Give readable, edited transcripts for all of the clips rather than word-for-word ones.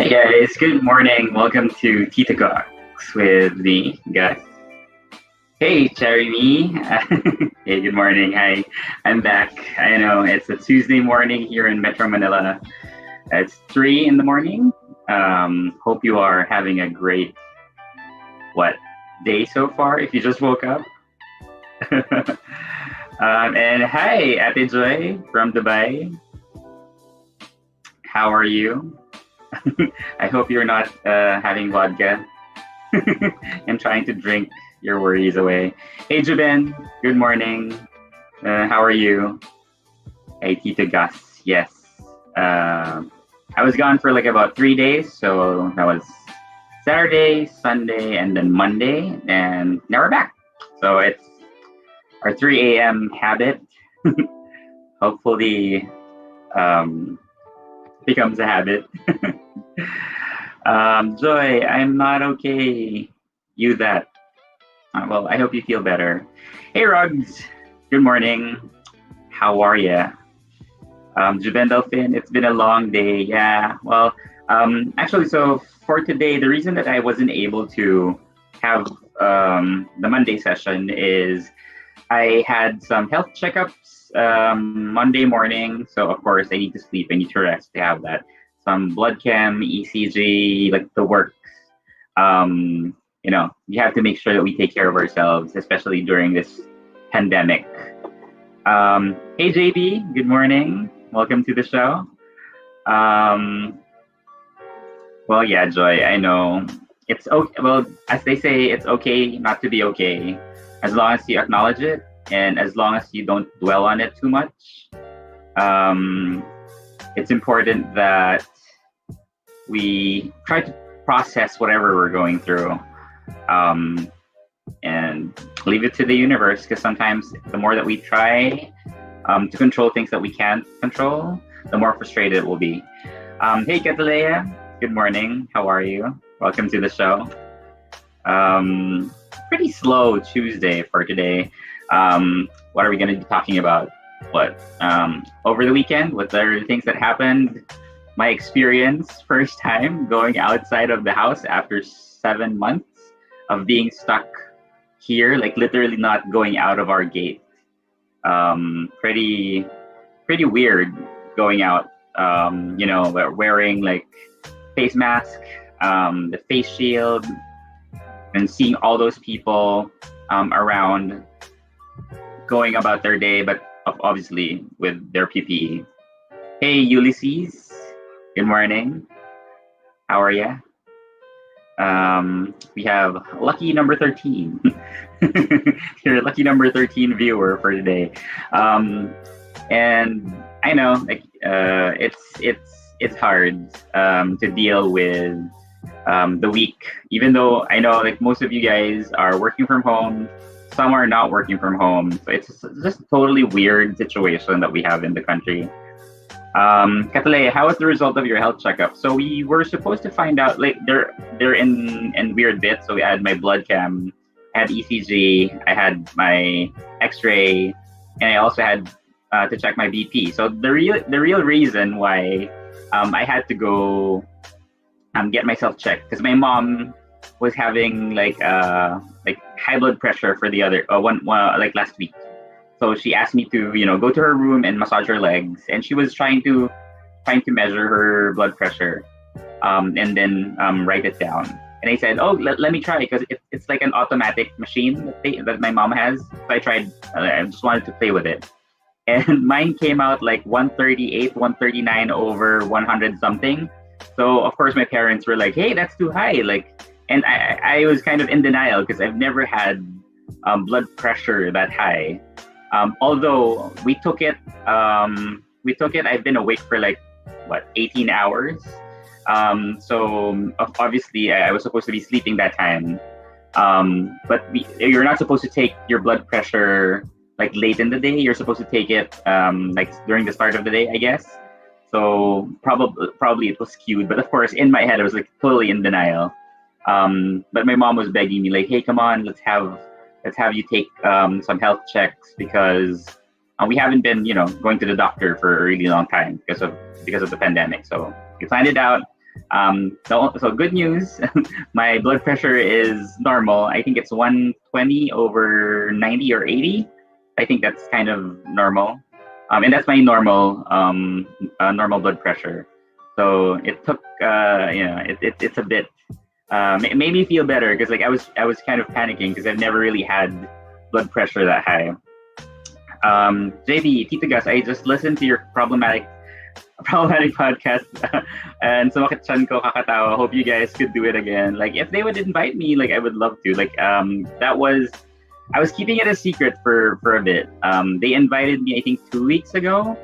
Hey guys, good morning. Welcome to Tito Talks with me, Gus. Hey, Jeremy. Hey, good morning. Hi, I'm back. I know it's a Tuesday morning here in Metro Manila. It's 3 in the morning. Hope you are having a great, what, day so far if you just woke up. And hi, Ate Joy from Dubai. How are you? I hope you're not having vodka and trying to drink your worries away. Hey, Juben. Good morning. How are you? Hey, Tito Gus. Yes. I was gone for like about 3 days. So that was Saturday, Sunday, and then Monday. And now we're back. So it's our 3 a.m. habit. Hopefully becomes a habit. Joy, I'm not okay. You that. Well, I hope you feel better. Hey, Rugs. Good morning. How are you? Juben Delphin, it's been a long day. Yeah, well, actually, so for today, the reason that I wasn't able to have the Monday session is I had some health checkups Monday morning. So, of course, I need to sleep. I need to rest to have that. Some blood chem, ECG, like the works. You have to make sure that we take care of ourselves, especially during this pandemic. Hey, JB, good morning. Welcome to the show. Well, yeah, Joy, I know. It's okay. Well, as they say, it's okay not to be okay, as long as you acknowledge it and as long as you don't dwell on it too much. It's important that we try to process whatever we're going through and leave it to the universe, because sometimes the more that we try to control things that we can't control, the more frustrated it will be. Hey, Catalea, good morning. How are you? Welcome to the show. Pretty slow Tuesday for today. What are we going to be talking about? What over the weekend? What are the things that happened? My experience, first time going outside of the house after 7 months of being stuck here, like literally not going out of our gate. Pretty weird going out. Wearing like face mask, the face shield, and seeing all those people around going about their day, but obviously with their PPE. Hey, Ulysses. Good morning. How are you? We have lucky number 13. You're lucky number 13 viewer for today. And I know, like, it's hard to deal with the week, even though I know like most of you guys are working from home, some are not working from home. So it's just a totally weird situation that we have in the country. Katale, how was the result of your health checkup? So we were supposed to find out, like, they're in weird bits. So we had my blood chem, I had ECG, I had my X-ray, and I also had to check my BP. So the real reason why I had to go get myself checked, because my mom was having like high blood pressure for the other one like last week. So she asked me to go to her room and massage her legs, and she was trying to measure her blood pressure, and then write it down. And I said, oh, let me try, because it's like an automatic machine that my mom has. So I tried. I just wanted to play with it, and mine came out like 138, 139 over 100 something. So of course my parents were like, hey, that's too high. Like, and I was kind of in denial because I've never had blood pressure that high. Although we took it, I've been awake for like 18 hours. So obviously I was supposed to be sleeping that time. But you're not supposed to take your blood pressure like late in the day. You're supposed to take it like during the start of the day, I guess. So probably it was skewed. But of course, in my head, I was like totally in denial. But my mom was begging me like, hey, come on, let's have you take some health checks, because we haven't been going to the doctor for a really long time because of the pandemic. So we planned it out. So good news. My blood pressure is normal. I think it's 120 over 90 or 80. I think that's kind of normal. And that's my normal blood pressure. So it took, it's a bit, it made me feel better because like I was kind of panicking because I've never really had blood pressure that high. JB, Tito Gus, I just listened to your problematic podcast and sumakit chan ko kakatawa. Hope you guys could do it again. Like if they would invite me, like I would love to. Like that was I was keeping it a secret for a bit. They invited me I think 2 weeks ago.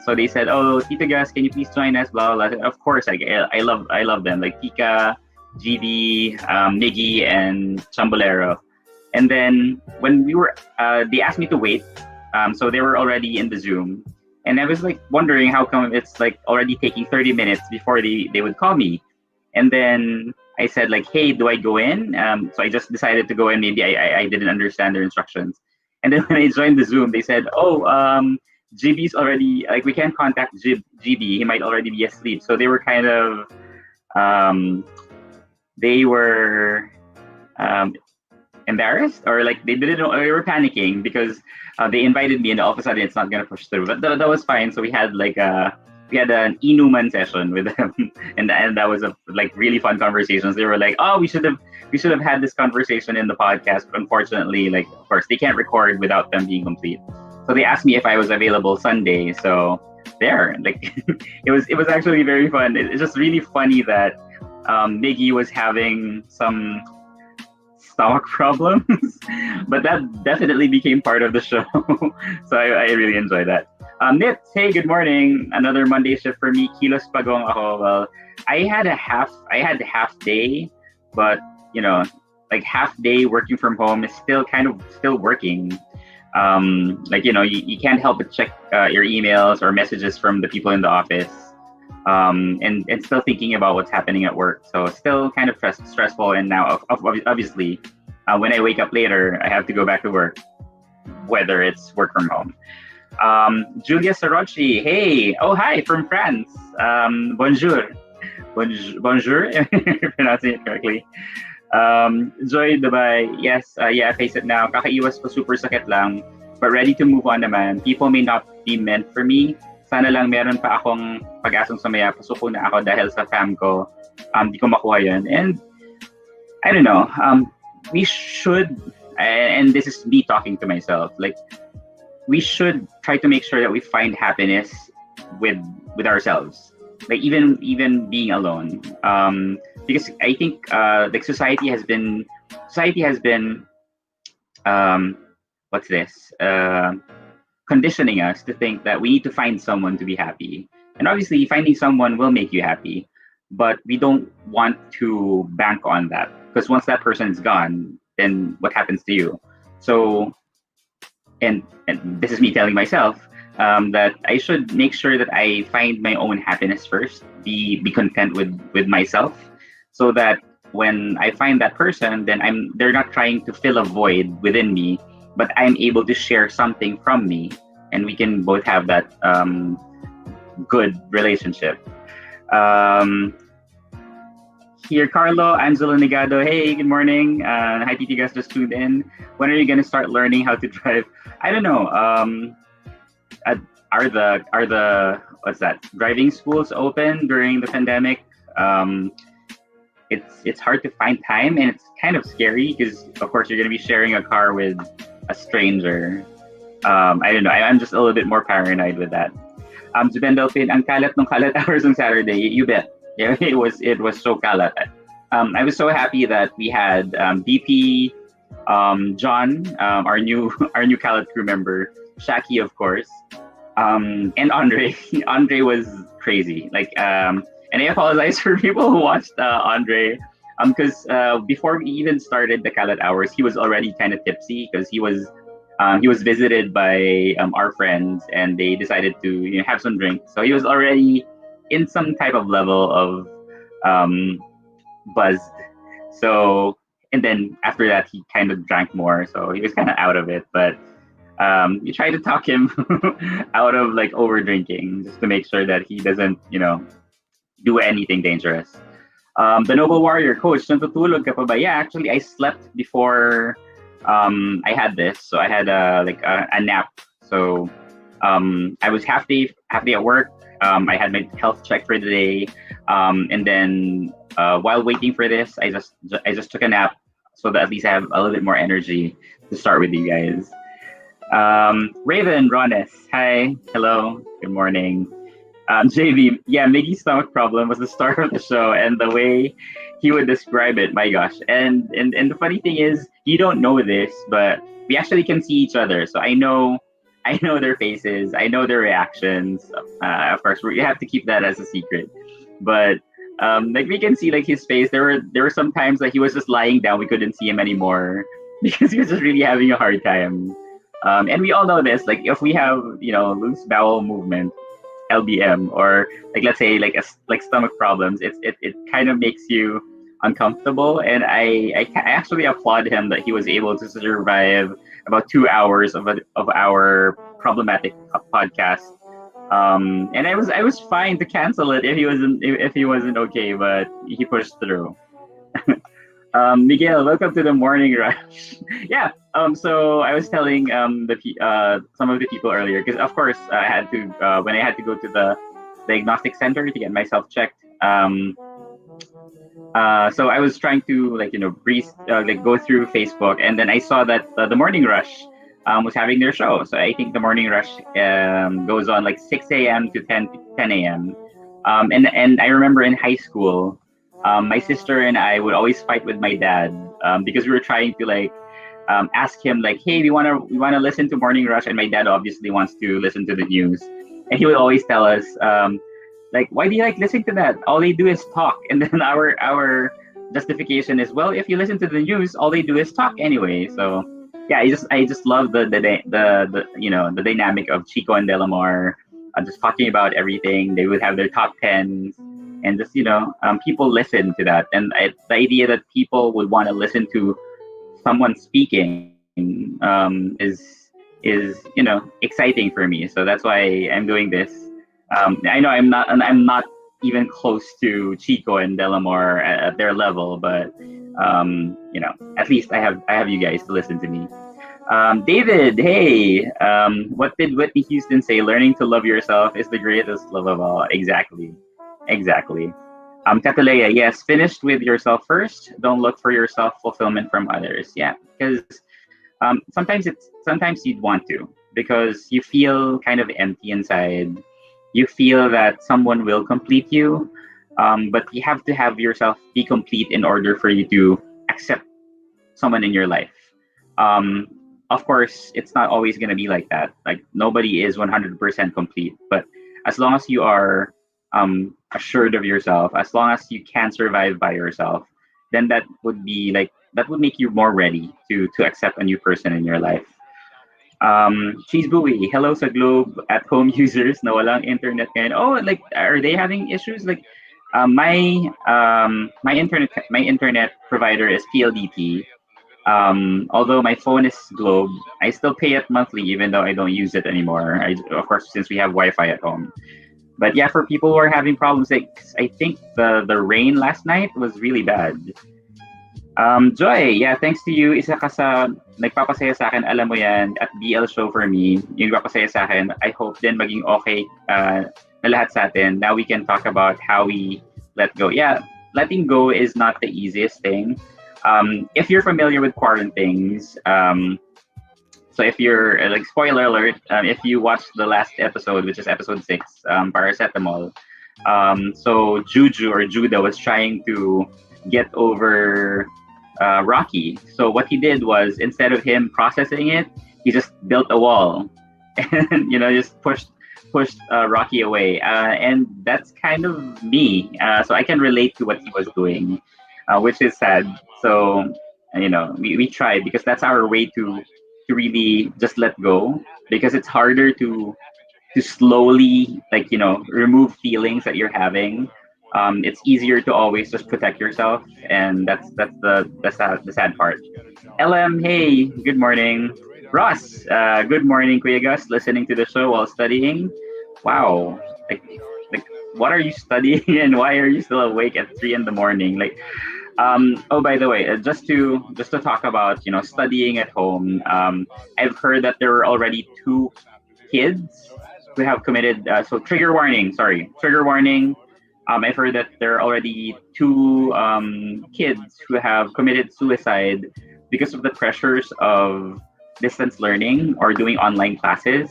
So they said, "Oh, Tito Gus, can you please join us?" Blah blah. Blah. Of course, I love them. Like Tika, GD, Miggy, and Chambolero. And then when they asked me to wait. So they were already in the Zoom, and I was like wondering how come it's like already taking 30 minutes before they would call me. And then I said like, "Hey, do I go in?" So I just decided to go in. Maybe I didn't understand their instructions. And then when I joined the Zoom, they said, "Oh, GB's already like we can't contact GB. He might already be asleep." So they were kind of um, they were um, embarrassed or like they didn't know they were panicking because they invited me and all of a sudden it's not gonna push through. But that was fine. So we had an Inuman session with them, and that was a like really fun conversations. They were like, "Oh, we should have had this conversation in the podcast." But unfortunately, like of course they can't record without them being complete. So they asked me if I was available Sunday. So there, like it was actually very fun. It's just really funny that Miggy was having some stomach problems, but that definitely became part of the show. So I really enjoyed that. Nits, hey, good morning. Another Monday shift for me. Kilos pagong ako. Well, I had half day, but you know, like half day working from home is still working. Like you can't help but check your emails or messages from the people in the office. And still thinking about what's happening at work. So still kind of stressful. And now, obviously, when I wake up later, I have to go back to work, whether it's work from home. Julia Sarocci, hey, oh hi from France. Bonjour, bonjour, if I'm pronouncing it correctly. Joy Dubai, yes, yeah, face it now. Kakaiwas ko super sakit lang, but ready to move on naman. People may not be meant for me. Sana lang meron pa akong pag-asong sumaya. Pasuko na ako dahil sa fam ko. Di ko makuha yun. And I don't know. We should, and this is me talking to myself, like we should try to make sure that we find happiness with ourselves. Like even being alone. Because I think like society has been what's this? Conditioning us to think that we need to find someone to be happy. And obviously, finding someone will make you happy, but we don't want to bank on that because once that person is gone, then what happens to you? So, and this is me telling myself that I should make sure that I find my own happiness first, be content with myself, so that when I find that person, then they're not trying to fill a void within me, but I'm able to share something from me, and we can both have that good relationship. Um, Here, Carlo, Angelo Negado. Hey, good morning. Hi, TT guys, just tuned in. When are you gonna start learning how to drive? I don't know. Are the what's that? Driving schools open during the pandemic? It's hard to find time, and it's kind of scary because, of course, you're gonna be sharing a car with a stranger. I don't know. I'm just a little bit more paranoid with that. Juben Delphin, ang kalat nung kalat hours on Saturday. You bet. Yeah, it was so kalat. I was so happy that we had BP, John, our new our new kalat crew member, Shaki, of course, and Andre. Andre was crazy. Like, and I apologize for people who watched Andre, because before we even started the kalat hours, he was already kind of tipsy because he was visited by our friends, and they decided to have some drink. So he was already in some type of level of buzzed. So, and then after that, he kind of drank more, so he was kind of out of it. But you try to talk him out of like over drinking, just to make sure that he doesn't, do anything dangerous. The Noble Warrior, Coach, natutulog ka pa ba? Yeah, actually, I slept before I had this. So I had a nap. So I was half day at work. I had my health check for the day, and then while waiting for this, I just took a nap so that at least I have a little bit more energy to start with you guys. Raven, Ronis, hi, hello, good morning. JV, yeah, Miggy's stomach problem was the start of the show, and the way he would describe it, my gosh. And the funny thing is, you don't know this, but we actually can see each other. So I know their faces, I know their reactions. Of course, we have to keep that as a secret, but like we can see like his face. There were some times that he was just lying down. We couldn't see him anymore because he was just really having a hard time. And we all know this. Like if we have loose bowel movement, LBM, or like let's say like stomach problems, it kind of makes you uncomfortable. And I actually applaud him that he was able to survive about 2 hours of our problematic podcast. And I was fine to cancel it if he wasn't okay, but he pushed through. Miguel, welcome to the morning rush. Yeah. So I was telling some of the people earlier because of course I had to when I had to go to the diagnostic center to get myself checked. So I was trying to breathe, like go through Facebook, and then I saw that the Morning Rush was having their show. So I think the Morning Rush goes on like 6 a.m. to 10 a.m. And I remember in high school, my sister and I would always fight with my dad because we were trying to ask him like, hey, we wanna listen to Morning Rush, and my dad obviously wants to listen to the news, and he would always tell us like, why do you like listening to that? All they do is talk. And then our justification is, well, if you listen to the news, all they do is talk anyway. So yeah, I just love the dynamic of Chico and Delamar just talking about everything. They would have their top tens, and just people listen to that, and the idea that people would want to listen to someone speaking is exciting for me. So that's why I'm doing this. I know I'm not even close to Chico and Delamar at their level, but at least I have you guys to listen to me. David, hey, what did Whitney Houston say? Learning to love yourself is the greatest love of all. Exactly, exactly. Katalea, yes, finished with yourself first. Don't look for your self fulfillment from others. Yeah, because sometimes you'd want to because you feel kind of empty inside. You feel that someone will complete you, but you have to have yourself be complete in order for you to accept someone in your life. Um, of course, it's not always going to be like that. Like nobody is 100% complete, but as long as you are assured of yourself, as long as you can survive by yourself, then that would make you more ready to accept a new person in your life. Cheese Buoy, hello sa Globe at home users na walang internet ngayon. Oh, like are they having issues? Like my internet provider is PLDT. Although my phone is Globe, I still pay it monthly even though I don't use it anymore. Of course, since we have Wi-Fi at home. But yeah, for people who are having problems, like I think the rain last night was really bad. Joy, yeah, thanks to you, isa ka sa nagpapasaya sa akin, alam mo yan, at BL show for me, yung nagpapasaya sa akin, I hope din maging okay na lahat sa atin. Now we can talk about how we let go. Yeah, letting go is not the easiest thing. If you're familiar with quarantines, so if you're like spoiler alert, if you watched the last episode, which is episode 6, paracetamol, so Juju or Judah was trying to get over Rocky. So what he did was instead of him processing it, he just built a wall and just pushed Rocky away. And that's kind of me. So I can relate to what he was doing, which is sad. So we try because that's our way to really just let go because it's harder to slowly remove feelings that you're having. It's easier to always just protect yourself, and that's the sad part. LM, hey, good morning. Ross, good morning, Kuya Gus. Listening to the show while studying. Wow, like, like what are you studying and why are you still awake at 3 in the morning? Like, oh, by the way, just to talk about studying at home. I've heard that there were already two kids who have committed. So trigger warning. Sorry, trigger warning. I've heard that there are already two kids who have committed suicide because of the pressures of distance learning or doing online classes.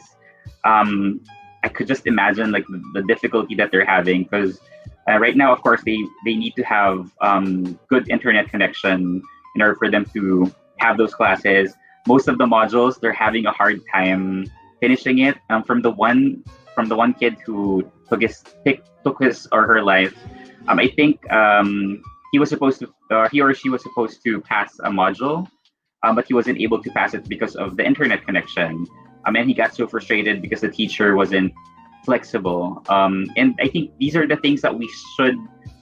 Um, I could just imagine like the difficulty that they're having because right now, of course, they need to have good internet connection in order for them to have those classes. Most of the modules they're having a hard time finishing it. From the one kid who took his or her life. I think he or she was supposed to pass a module, but he wasn't able to pass it because of the internet connection. And he got so frustrated because the teacher wasn't flexible. And I think these are the things that we should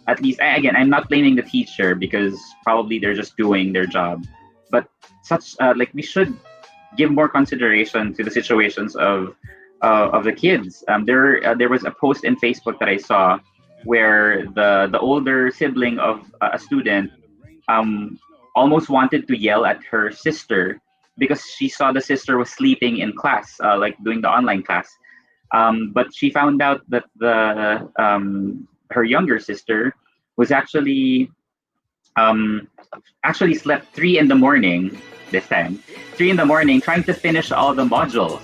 at least. Again, I'm not blaming the teacher because probably they're just doing their job, but like we should give more consideration to the situations of the kids. There was a post in Facebook that I saw where the older sibling of a student um, almost wanted to yell at her sister because she saw the sister was sleeping in class, like doing the online class. But she found out that the her younger sister was um, actually slept 3 in the morning this time, 3 in the morning, trying to finish all the modules.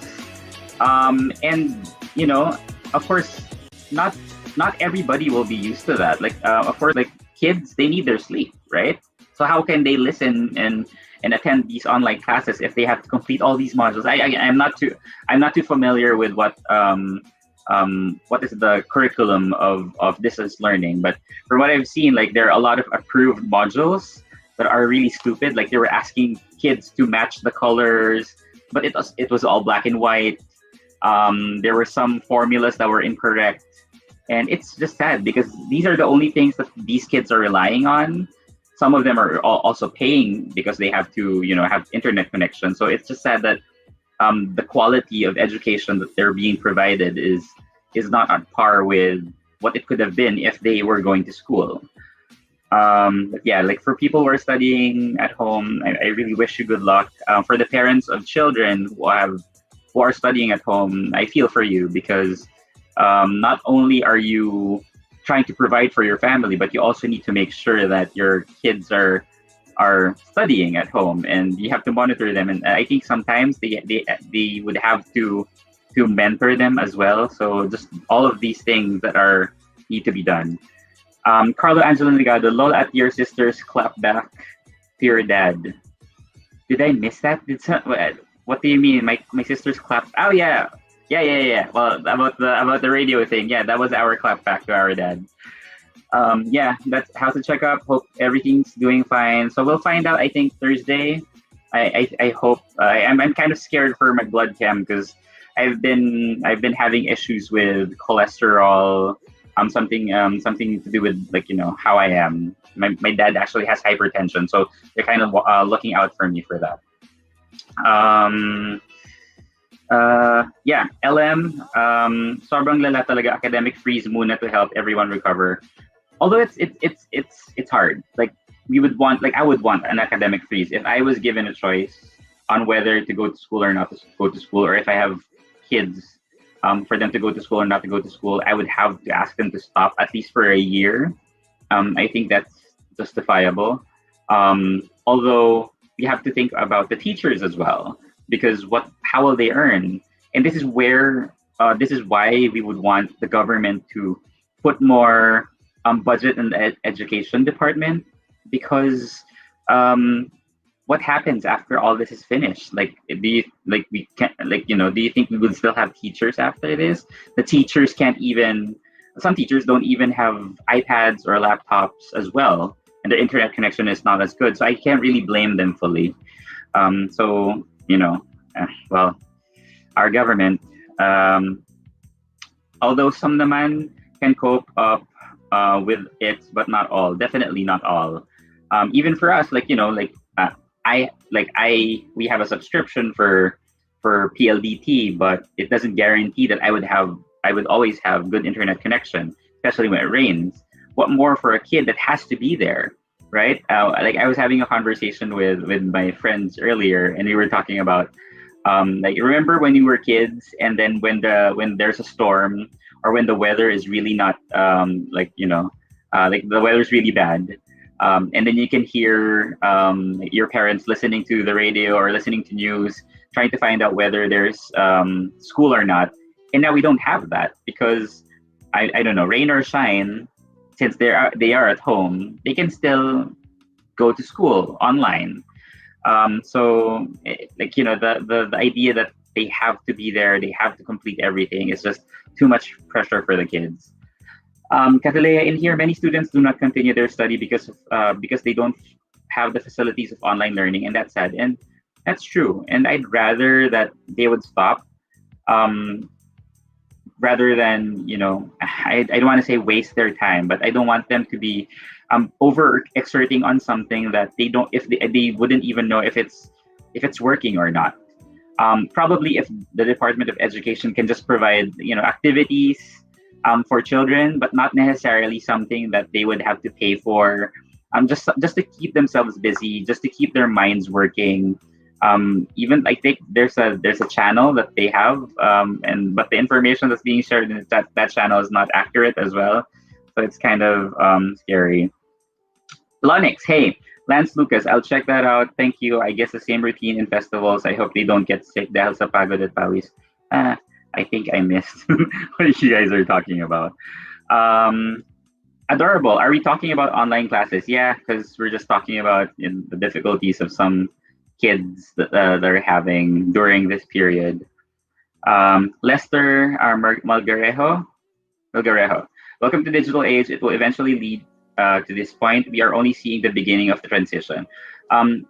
And of course, not not everybody will be used to that. Like, of course, like kids, they need their sleep, right? So how can they listen and attend these online classes if they have to complete all these modules? I'm not too familiar with what is the curriculum of distance learning, but from what I've seen, like there are a lot of approved modules that are really stupid. Like they were asking kids to match the colors, but it was all black and white. There were some formulas that were incorrect, and it's just sad because these are the only things that these kids are relying on. Some of them are also paying because they have to have internet connection. So it's just sad that the quality of education that they're being provided is not on par with what it could have been if they were going to school. But yeah, like for people who are studying at home, I really wish you good luck. For the parents of children who are studying at home, I feel for you because not only are you trying to provide for your family, but you also need to make sure that your kids are studying at home, and you have to monitor them. And I think sometimes they would have to mentor them as well. So just all of these things that are need to be done. Carlo Angelo Negado, lol at your sister's clap back to your dad. Did I miss that? What do you mean? My sister's clap? Oh yeah, yeah. Well, about the radio thing. Yeah, that was our clap back to our dad. Yeah, that's how's the checkup. Hope everything's doing fine. So we'll find out. I think Thursday. I hope. I'm kind of scared for my blood chem because I've been having issues with cholesterol. Something to do with like how I am. My dad actually has hypertension, so they're kind of looking out for me for that. Um, yeah, LM, sobrang lala talaga, academic freeze muna to help everyone recover. Although it's hard. Like I would want an academic freeze if I was given a choice on whether to go to school or not to go to school, or if I have kids, for them to go to school or not to go to school, I would have to ask them to stop at least for a year. I think that's justifiable. Although we have to think about the teachers as well, because how will they earn? And this is why we would want the government to put more budget in the education department, because what happens after all this is finished? Like, we can't, do you think we would still have teachers after this? The teachers can't even. Some teachers don't even have iPads or laptops as well, and their internet connection is not as good. So I can't really blame them fully. So well, our government, although some naman can cope up with it, but not all. Definitely not all. Even for us, we have a subscription for PLDT, but it doesn't guarantee that I would always have good internet connection. especially when it rains. What more for a kid that has to be there, right? Like I was having a conversation with my friends earlier, and we were talking about like remember when you were kids, and then when there's a storm or when the weather is really not like like the weather's really bad. And then you can hear your parents listening to the radio or listening to news, trying to find out whether there's school or not. And now we don't have that because I don't know, rain or shine, since they are at home, they can still go to school online. So like the idea that they have to be there, they have to complete everything is just too much pressure for the kids. Katalea, in here, many students do not continue their study because they don't have the facilities of online learning, and that's sad. And that's true. And I'd rather that they would stop, um, rather than I don't want to say waste their time, but I don't want them to be over exerting on something that they don't if they wouldn't even know if it's working or not. Probably if the Department of Education can just provide activities for children, but not necessarily something that they would have to pay for. Just to keep themselves busy, just to keep their minds working. Even I think there's a channel that they have, and but the information that's being shared in that channel is not accurate as well, so it's kind of scary. Lonix, hey, Lance Lucas, I'll check that out. Thank you. I guess the same routine in festivals. I hope they don't get sick dahil sa pagod at pawis. Ah, I think I missed what you guys are talking about. Um, Adorable. Are we talking about online classes? Yeah, because we're just talking about the difficulties of some kids that are having during this period. Lester Malgarejo. Welcome to digital age. It will eventually lead to this point. We are only seeing the beginning of the transition. And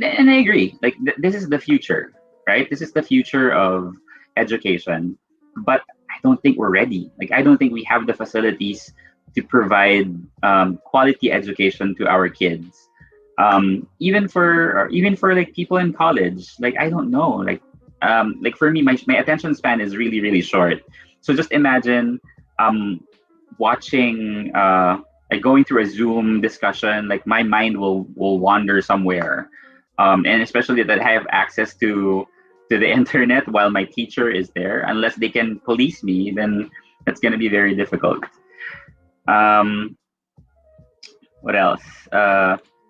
I agree. Like this is the future, right? This is the future of education. But I don't think we're ready. Like I don't think we have the facilities to provide quality education to our kids. Even for like people in college. Like I don't know. Like for me, my attention span is really really short. So just imagine watching like going through a Zoom discussion, like my mind will wander somewhere, and especially that I have access to the internet while my teacher is there. Unless they can police me, then that's gonna be very difficult. Um, what else?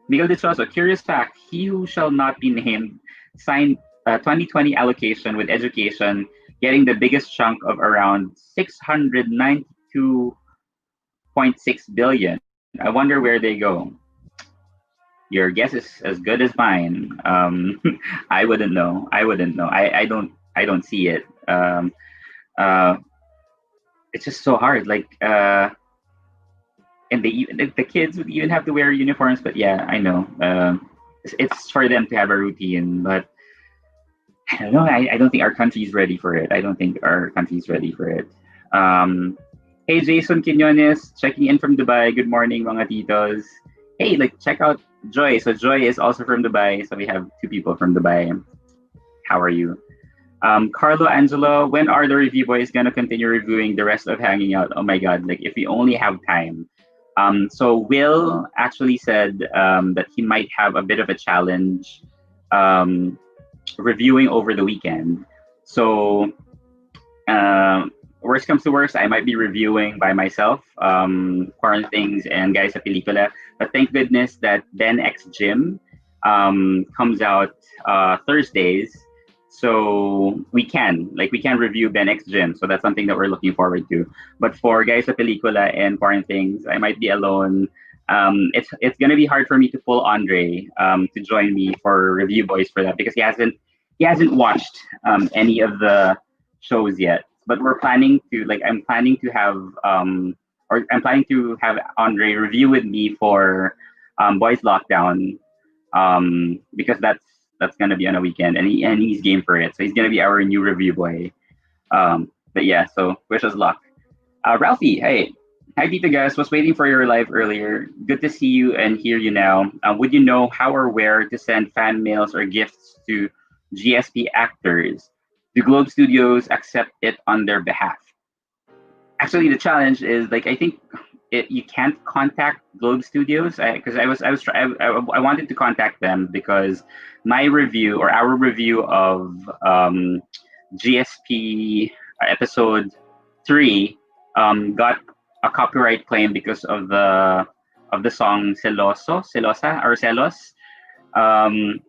Miguel de Choso, curious fact: he who shall not be named signed 2020 allocation with education, getting the biggest chunk of around 692.6 billion. I wonder where they go. Your guess is as good as mine. I wouldn't know. I wouldn't know. I don't see it. Uh, it's just so hard. Like and the kids would even have to wear uniforms. But yeah, I know. It's for them to have a routine. But I don't know. I don't think our country's ready for it. I don't think our country's ready for it. Um, hey, Jason Quinones, checking in from Dubai. Good morning, mga titos. Hey, like check out Joy. So Joy is also from Dubai. So we have two people from Dubai. How are you? Carlo Angelo, when are the review boys gonna continue reviewing the rest of Hanging Out? Oh my God! Like if we only have time. So Will actually said that he might have a bit of a challenge um, reviewing over the weekend. So worst comes to worst, I might be reviewing by myself, foreign things and guys sa pelikula. But thank goodness that Ben X Gym comes out Thursdays, so we can review Ben X Gym. So that's something that we're looking forward to. But for guys sa pelikula and foreign things, I might be alone. It's gonna be hard for me to pull Andre to join me for review boys for that because he hasn't watched any of the shows yet. But we're planning to like I'm planning to have Andre review with me for Boys Lockdown because that's gonna be on a weekend and he's game for it. So he's gonna be our new review boy. But yeah, so wish us luck. Ralphie, hey. Hi, Tito guys. Was waiting for your live earlier. Good to see you and hear you now. Would you know how or where to send fan mails or gifts to GSP actors? Do Globe Studios accept it on their behalf? actually the challenge is like I think you can't contact Globe Studios because I wanted to contact them because my review or our review of GSP episode 3 got a copyright claim because of the song Celoso, Celosa or Celos. Um,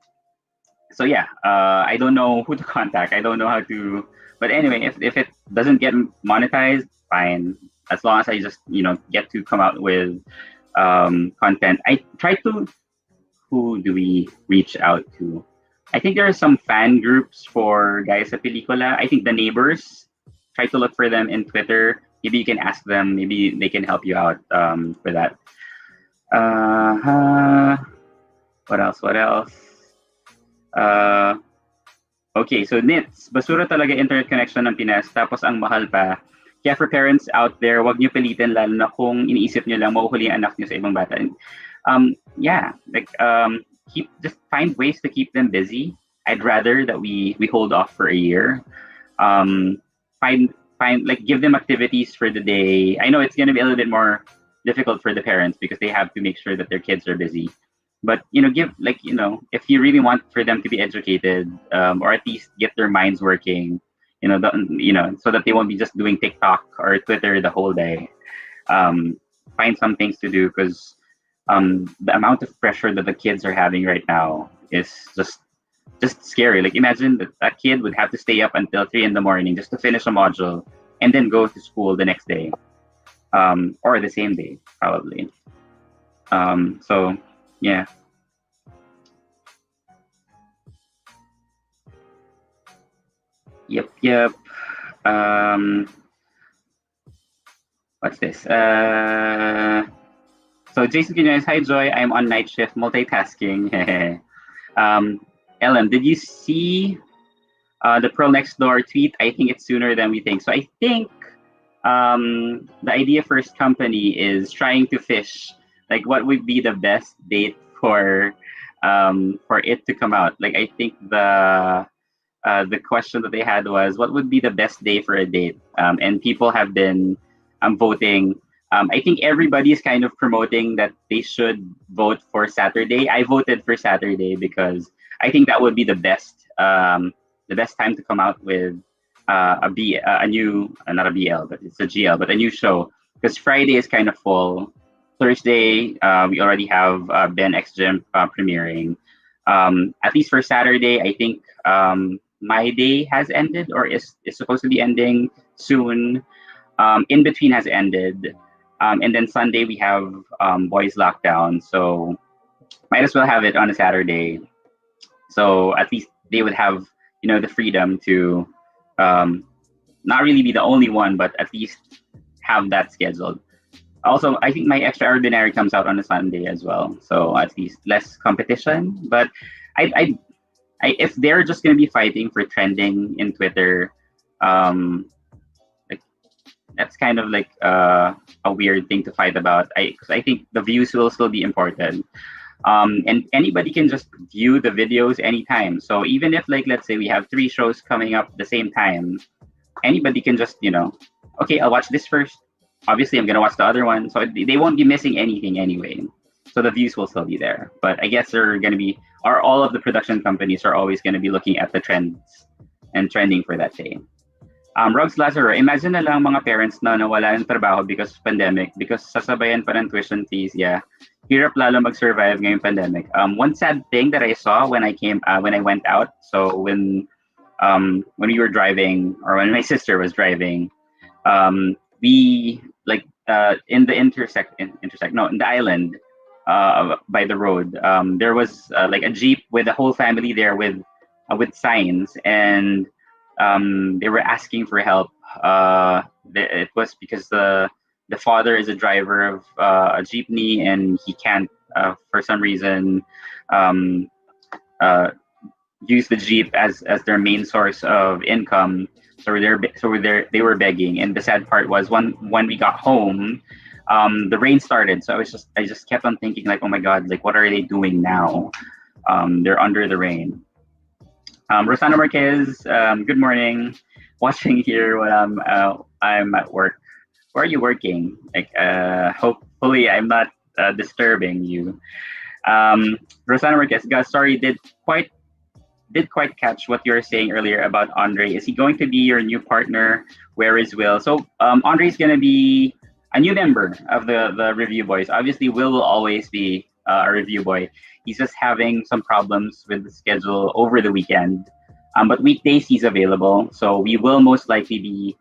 so yeah, I don't know who to contact. I don't know how to. But anyway, if it doesn't get monetized, fine. As long as I just get to come out with content. I try to. Who do we reach out to? I think there are some fan groups for Guys sa Pelikula. I think the neighbors. Try to look for them in Twitter. Maybe you can ask them. Maybe they can help you out for that. Uh, what else? What else? Uh, okay, so nits, basura talaga internet connection ng Pinas, tapos ang mahal pa. Kaya for parents out there, wag niyo pilitin lalo na kung iniisip niyo lang mahuhuli ang anak niyo sa ibang bata. Yeah, like just find ways to keep them busy. I'd rather that we hold off for a year. Um, find like give them activities for the day. I know it's gonna be a little bit more difficult for the parents because they have to make sure that their kids are busy, but give like if you really want for them to be educated, or at least get their minds working, so that they won't be just doing TikTok or Twitter the whole day. um, find some things to do because the amount of pressure that the kids are having right now is just scary. Like imagine that a kid would have to stay up until 3 in the morning just to finish a module and then go to school the next day, or the same day probably. So yeah. Yep. Um, what's this? So Jason Quinones, hi Joy, I'm on night shift multitasking. um, Ellen, did you see the Pearl Next Door tweet? I think it's sooner than we think. So I think the Idea First company is trying to fish like what would be the best date for it to come out. Like I think the question that they had was what would be the best day for a date, and people have been voting. I think everybody's kind of promoting that they should vote for Saturday. I voted for Saturday because I think that would be the best time to come out with a new, not a BL, but it's a GL, but a new show. Because Friday is kind of full. Thursday, we already have Ben X Gym premiering. At least for Saturday, I think My Day has ended or is supposed to be ending soon. In Between has ended. And then Sunday we have Boys Lockdown. So might as well have it on a Saturday. So at least they would have, the freedom to not really be the only one, but at least have that scheduled. Also, I think My Extraordinary comes out on a Sunday as well. So at least less competition. But if they're just going to be fighting for trending in Twitter, like that's kind of like a weird thing to fight about. 'Cause I think the views will still be important. And anybody can just view the videos anytime. So even if, like, let's say we have 3 shows coming up at the same time, anybody can just, okay, I'll watch this first. Obviously, I'm going to watch the other one. So they won't be missing anything anyway. So the views will still be there. But I guess they're going to be, or all of the production companies are always going to be looking at the trends and trending for that day. Rugs Lazaro, imagine na lang mga parents na nawala ng trabaho because of pandemic, because sasabayan pa ng tuition fees, yeah. Hirap lalo mag-survive ngayong pandemic. One sad thing that I saw when I went out, so when we were driving, or when my sister was driving, we like in the in the island by the road, there was like a jeep with a whole family there with signs, and they were asking for help. It was because the father is a driver of a jeepney, and he can't, for some reason, uh, use the jeep as their main source of income. They were begging, and the sad part was when we got home, the rain started. So I just kept on thinking like, oh my god, like what are they doing now? They're under the rain. Rosana Marquez, good morning. Watching here when I'm at work. where are you working? Like, hopefully I'm not disturbing you. Rosanna Marquez, Gus, sorry, did quite catch what you were saying earlier about Andre. Is he going to be your new partner? Where is Will? So Andre is going to be a new member of the review boys. Obviously, Will always be a review boy. He's just having some problems with the schedule over the weekend. But weekdays he's available. So we will most likely be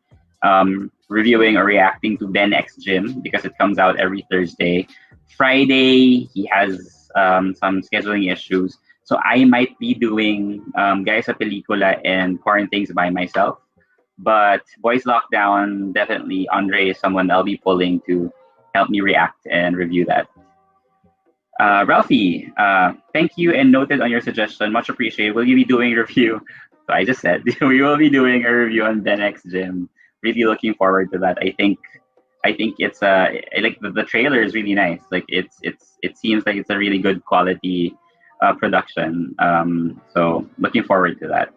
reviewing or reacting to Ben X Gym because it comes out every Thursday. Friday he has some scheduling issues. So I might be doing Guys sa Pelikula and Quarantines by myself. But Boys Lockdown, definitely Andre is someone I'll be pulling to help me react and review that. Ralphie, thank you and noted on your suggestion. Much appreciated. Will you be doing a review? So I just said we will be doing a review on Ben X Gym. Really looking forward to that. I think it's like the trailer is really nice. Like it seems like it's a really good quality production. So looking forward to that.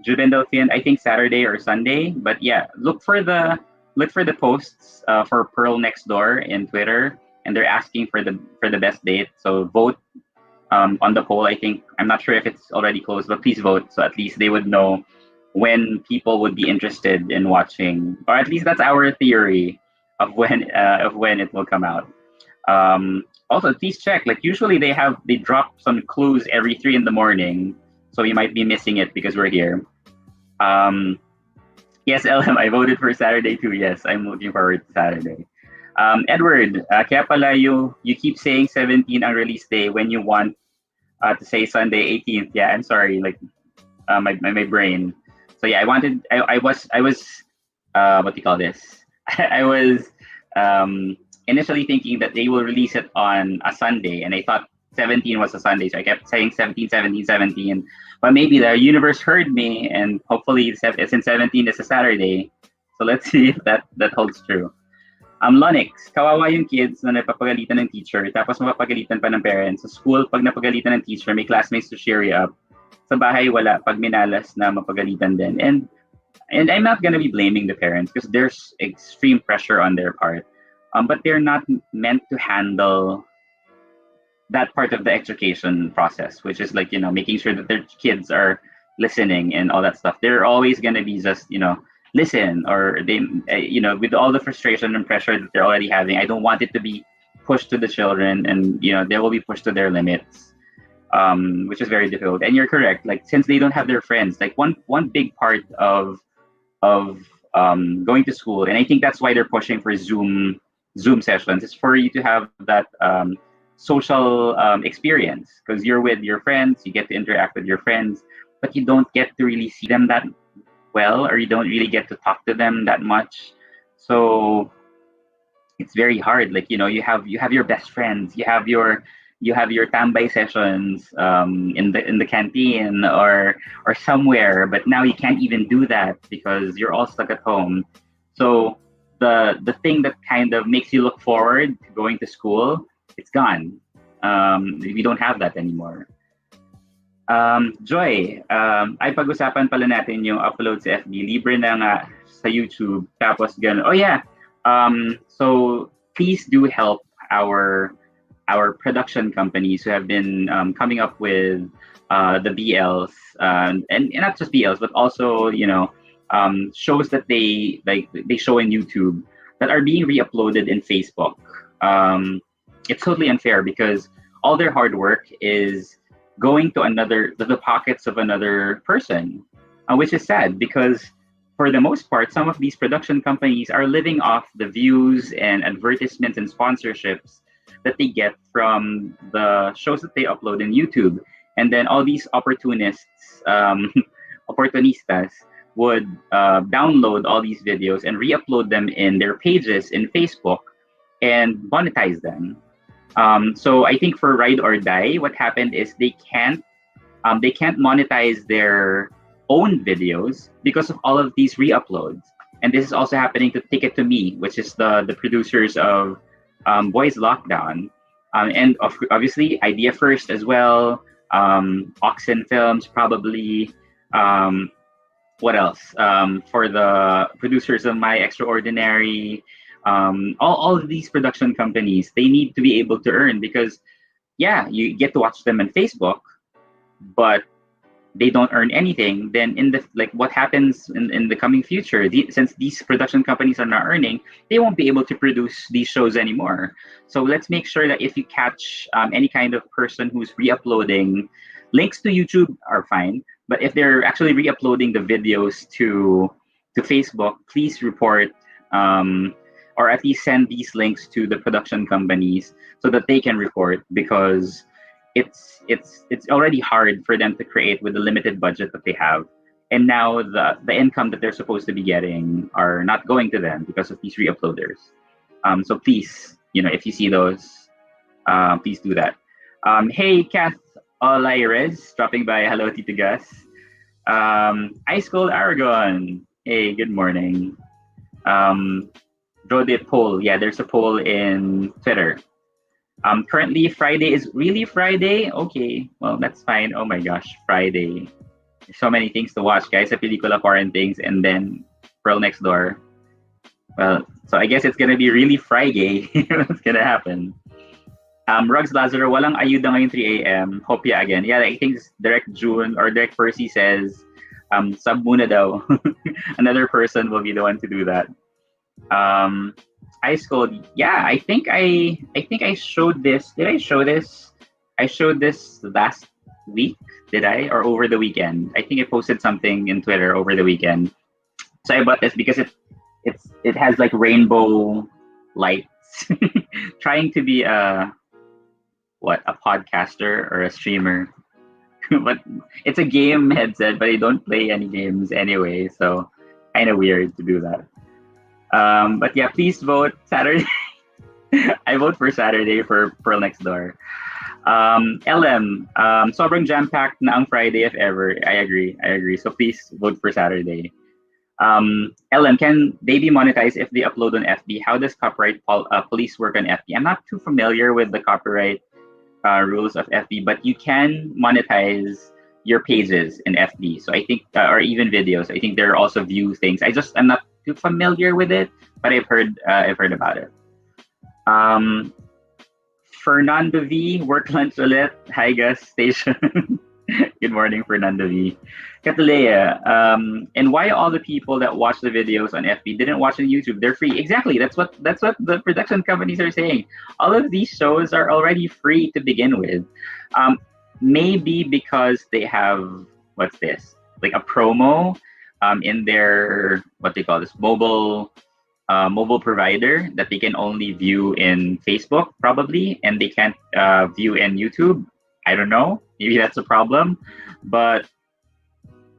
Juven Delphin, I think Saturday or Sunday. But yeah, look for the posts for Pearl Next Door in Twitter, and they're asking for the best date. So vote on the poll. I think I'm not sure if it's already closed, but please vote so at least they would know when people would be interested in watching, or at least that's our theory of when it will come out. Also, please check. Like usually they drop some clues every 3 in the morning, so you might be missing it because we're here. Um, yes, LM, I voted for Saturday too. Yes, I'm looking forward to Saturday. Edward, kaya pala you keep saying 17 ang release day when you want to say Sunday 18th. Yeah, I'm sorry. Like my brain. So yeah, I was what do you call this? I was initially thinking that they will release it on a Sunday, and I thought 17 was a Sunday, so I kept saying 17, 17, 17. But maybe the universe heard me, and hopefully since 17 is a Saturday, so let's see if that holds true. Lonix, kawawa yung kids na napapagalitan ng teacher, tapos mapapagalitan pa ng parents. Sa school, pag napagalitan ng teacher, may classmates to cheer you up. Sa bahay, wala. Pag minalas na mapagalitan din. And I'm not gonna be blaming the parents because there's extreme pressure on their part. But they're not meant to handle that part of the education process, which is like, making sure that their kids are listening and all that stuff. They're always gonna be just, listen, or they, with all the frustration and pressure that they're already having, I don't want it to be pushed to the children, and they will be pushed to their limits, which is very difficult. And you're correct. Like since they don't have their friends, like one big part of going to school, and I think that's why they're pushing for Zoom sessions, is for you to have that social experience, because you're with your friends, you get to interact with your friends, but you don't get to really see them that well, or you don't really get to talk to them that much. So it's very hard. Like you have your best friends, you have your tambay sessions in the canteen or somewhere, but now you can't even do that because you're all stuck at home. So the thing that kind of makes you look forward to going to school, it's gone. We don't have that anymore. Joy, ay pag-usapan pala natin yung upload sa FB. Libre na nga sa YouTube. Tapos ganun. Oh yeah. So please do help our production companies who have been coming up with the BLs, and not just BLs, but also shows that they show in YouTube that are being re-uploaded in Facebook. It's totally unfair because all their hard work is going to the pockets of another person, which is sad because for the most part, some of these production companies are living off the views and advertisements and sponsorships that they get from the shows that they upload in YouTube. And then all these opportunistas would download all these videos and re-upload them in their pages in Facebook and monetize them. So I think for Ride or Die, what happened is they can't monetize their own videos because of all of these re-uploads. And this is also happening to Ticket to Me, which is the producers of Boys Lockdown, and obviously Idea First as well. Oxen Films probably. what else? For the producers of My Extraordinary, all of these production companies, they need to be able to earn because, yeah, you get to watch them on Facebook, but they don't earn anything. Then in the like, what happens in the coming future? Since these production companies are not earning, they won't be able to produce these shows anymore. So let's make sure that if you catch any kind of person who's re-uploading, links to YouTube are fine, but if they're actually re-uploading the videos to Facebook, please report, um, or at least send these links to the production companies so that they can report, because it's already hard for them to create with the limited budget that they have, and now the income that they're supposed to be getting are not going to them because of these re-uploaders. So please, if you see those, please do that. Hey, Kath Olaires, dropping by. Hello, Tito Gus. Ice Cold Aragon. Hey, good morning. Draw the poll. Yeah, there's a poll in Twitter. Currently, Friday is really Friday. Okay, well, that's fine. Oh my gosh, Friday. There's so many things to watch, guys. Sa pelikula, foreign things, and then Pearl Next Door. Well, so I guess it's gonna be really Friday. What's gonna happen? Rugs Lazaro, walang ayuda ngayon 3 a.m. Hopia again. Yeah, I think Direct June or Direct Percy says, sub muna daw. Another person will be the one to do that. Ice Cold, yeah, I think I showed this. Did I show this? I showed this last week. Did I? Or over the weekend? I think I posted something in Twitter over the weekend. So I bought this because it has like rainbow lights. Trying to be a podcaster or a streamer. But it's a game headset, but I don't play any games anyway, so kind of weird to do that. But yeah, please vote Saturday. I vote for Saturday for Pearl Next Door. LM, sobrang jam-packed na ang Friday if ever. I agree. So please vote for Saturday. LM, can they be monetized if they upload on FB? How does copyright police work on FB? I'm not too familiar with the copyright rules of FB, but you can monetize your pages in FB. So I think, or even videos. I think there are also view things. I'm not too familiar with it, but I've heard about it. Fernando V, work lunch ulit. Hi, Gus Station. Good morning, Fernando V. Catalea, and why all the people that watch the videos on FB didn't watch on YouTube? They're free. Exactly. That's what the production companies are saying. All of these shows are already free to begin with. Maybe because they have, what's this? Like a promo in their, what they call this, mobile provider that they can only view in Facebook probably, and they can't view in YouTube. I don't know. Maybe that's a problem. But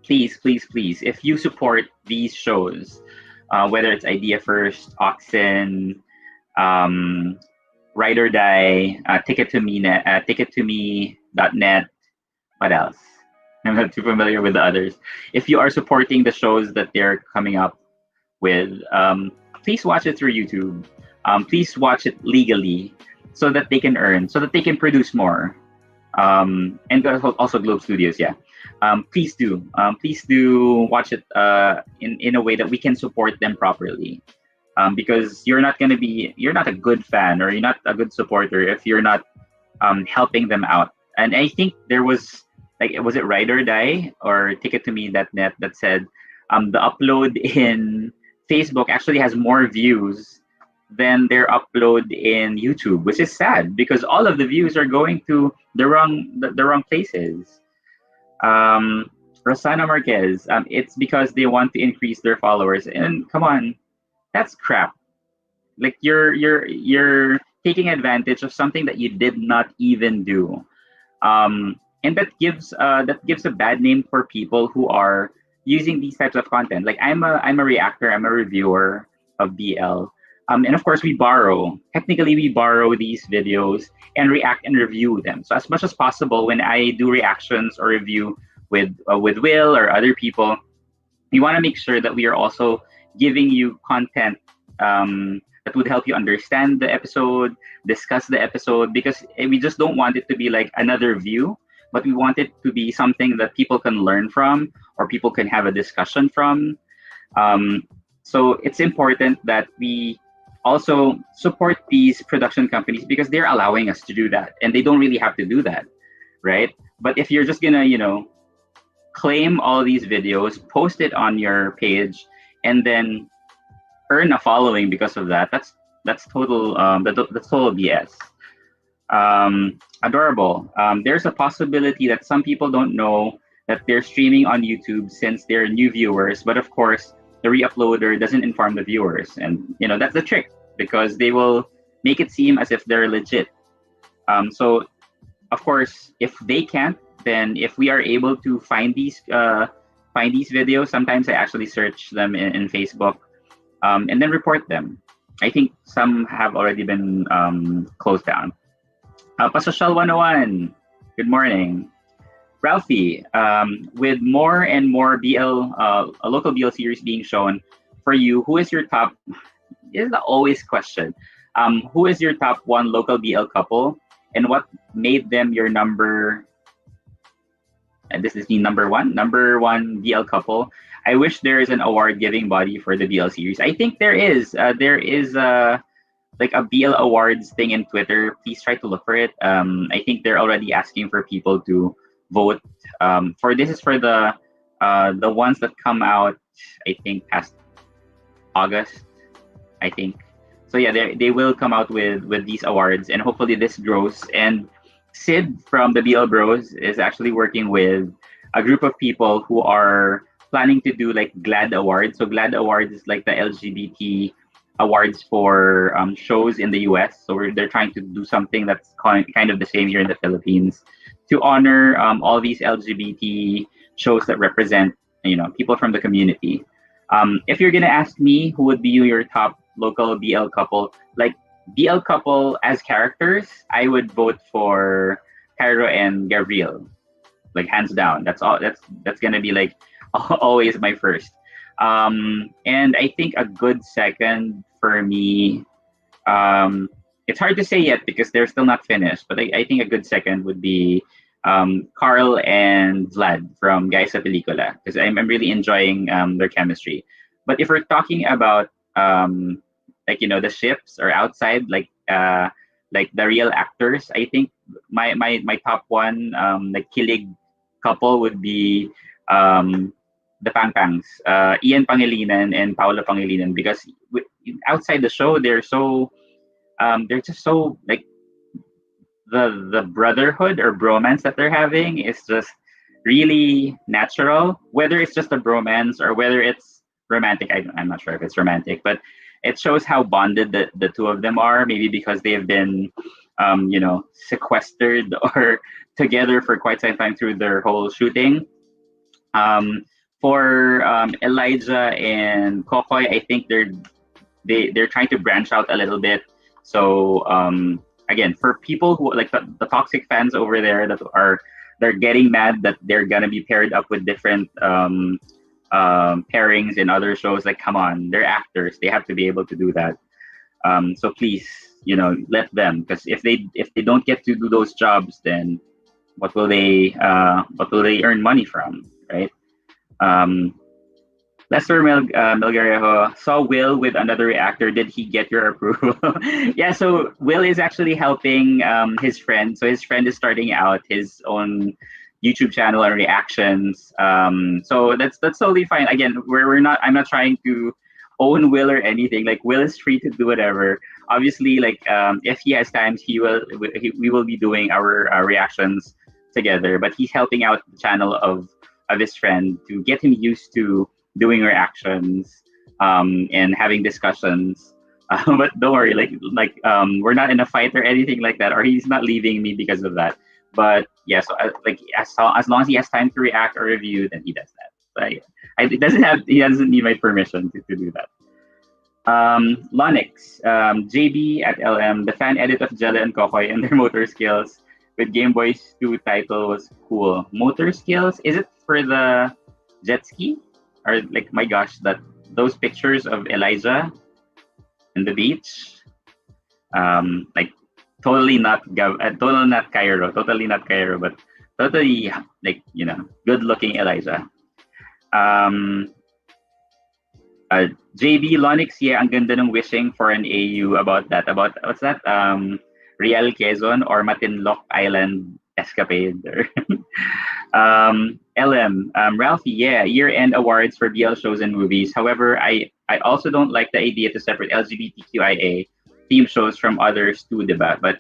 please, if you support these shows, whether it's Idea First, Oxen, Ride or Die, Ticket to Me.net, what else? I'm not too familiar with the others. If you are supporting the shows that they're coming up with, please watch it through YouTube. Please watch it legally so that they can earn, so that they can produce more. And also Globe Studios, yeah. Please do watch it in a way that we can support them properly. Because you're not a good fan, or you're not a good supporter if you're not helping them out. And I think there was, was it Ride or Die or Ticket to Me.net that said the upload in Facebook actually has more views than their upload in YouTube, which is sad because all of the views are going to the wrong places. Rosana Marquez, it's because they want to increase their followers, and come on, that's crap. Like you're taking advantage of something that you did not even do, and that gives a bad name for people who are using these types of content. Like I'm a reactor, I'm a reviewer of BL. And of course, we borrow these videos and react and review them. So as much as possible, when I do reactions or review with Will or other people, we want to make sure that we are also giving you content that would help you understand the episode, discuss the episode, because we just don't want it to be like another view. but we want it to be something that people can learn from or people can have a discussion from. Um, so it's important that we also support these production companies because they're allowing us to do that, and they don't really have to do that, right? But if you're just gonna, claim all these videos, post it on your page, and then earn a following because of that, that's total BS. Adorable. There's a possibility that some people don't know that they're streaming on YouTube since they're new viewers, but of course, the re-uploader doesn't inform the viewers, and that's the trick because they will make it seem as if they're legit. So, of course, if they can't, then if we are able to find these videos, sometimes I actually search them in Facebook, and then report them. I think some have already been closed down. Pasocial 101, good morning. Ralphie, with more and more a local BL series being shown, for you, who is your top? This is the always question. Who is your top one local BL couple, and what made them your number? And this is the number one BL couple. I wish there is an award giving body for the BL series. I think there is. There is like a BL awards thing in Twitter. Please try to look for it. I think they're already asking for people to vote. For this is for the ones that come out, I think past August, I think. So yeah, they will come out with these awards, and hopefully this grows. And Sid from the BL Bros is actually working with a group of people who are planning to do like GLAD Awards. So GLAD Awards is like the LGBT awards for shows in the US. So they're trying to do something that's kind of the same here in the Philippines to honor all these LGBT shows that represent people from the community. If you're gonna ask me who would be your top local BL couple, like BL couple as characters, I would vote for Cairo and Gabriel, like hands down. That's all. That's gonna be like always my first. And I think a good second for me. It's hard to say yet because they're still not finished, but I think a good second would be Carl and Vlad from Guys sa Pelikula because I'm really enjoying their chemistry. But if we're talking about like the ships or outside like the real actors, I think my top one like kilig couple would be the Pangpangs, Ian Pangilinan and Paolo Pangilinan, because outside the show they're just so like the brotherhood or bromance that they're having is just really natural. Whether it's just a bromance or whether it's romantic, I'm not sure if it's romantic, but it shows how bonded the two of them are. Maybe because they have been, sequestered or together for quite some time through their whole shooting. For Elijah and Kokoy, I think they're trying to branch out a little bit. So again, for people who like the toxic fans over there they're getting mad that they're gonna be paired up with different pairings in other shows, like come on, they're actors, they have to be able to do that. So please, let them, because if they don't get to do those jobs, then what will they earn money from, right? Lester Melgarejo saw Will with another reactor. Did he get your approval? Yeah, so Will is actually helping his friend. So his friend is starting out his own YouTube channel and reactions. So that's totally fine. Again, we're not. I'm not trying to own Will or anything. Like Will is free to do whatever. Obviously, like if he has times, we will be doing our reactions together. But he's helping out the channel of his friend to get him used to doing reactions and having discussions. But don't worry, we're not in a fight or anything like that, or he's not leaving me because of that. But yeah, so like as long as he has time to react or review, then he does that. So he doesn't need my permission to do that. Lonix, JB at LM, the fan edit of Jella and Kokoy and their motor skills with Game Boy's 2 title was cool. Motor skills? Is it for the jet ski? Or like, my gosh, those pictures of Elijah in the beach, like totally not Cairo, but totally like good looking Eliza. Um, JB Lonix, yeah, ang ganda ng wishing for an AU about that. About what's that? Real Quezon or Matinloc Island escapade. LM, Ralphie, yeah, year-end awards for BL shows and movies. However, I also don't like the idea to separate LGBTQIA theme shows from others too, diba? But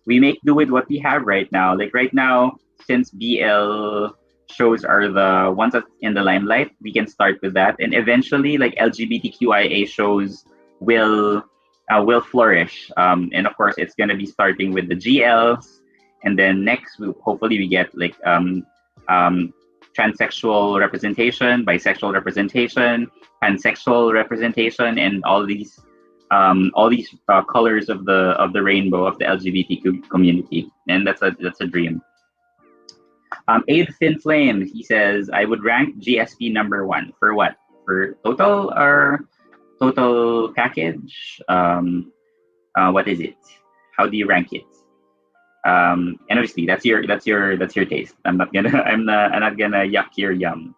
we make do with what we have right now. Like right now, since BL shows are the ones that's in the limelight, we can start with that, and eventually, like LGBTQIA shows will flourish. And of course, it's gonna be starting with the GLs, and then next, hopefully, we get like transsexual representation, bisexual representation, pansexual representation, and all these colors of the rainbow of the LGBTQ community, and that's a dream. Aid Thin Flame, he says, I would rank GSP number one. For what? For total or total package? What is it? How do you rank it? And obviously, that's your taste. I'm not gonna yuck your yum.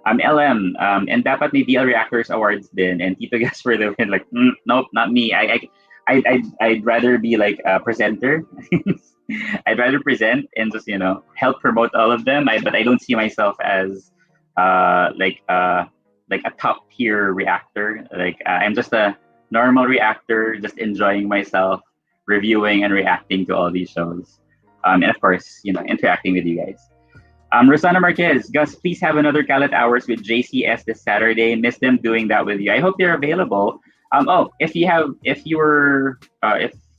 LM, and dapat may BL Reactors Awards din, and Tito Gas for the win. Like, nope, not me. I'd rather be like a presenter. I'd rather present and just help promote all of them. But I don't see myself as like a top tier reactor. Like I'm just a normal reactor, just enjoying myself, reviewing and reacting to all these shows, and of course interacting with you guys. Rosana Marquez, Gus, please have another Kalat Hours with JCS this Saturday. Miss them doing that with you. I hope they're available. If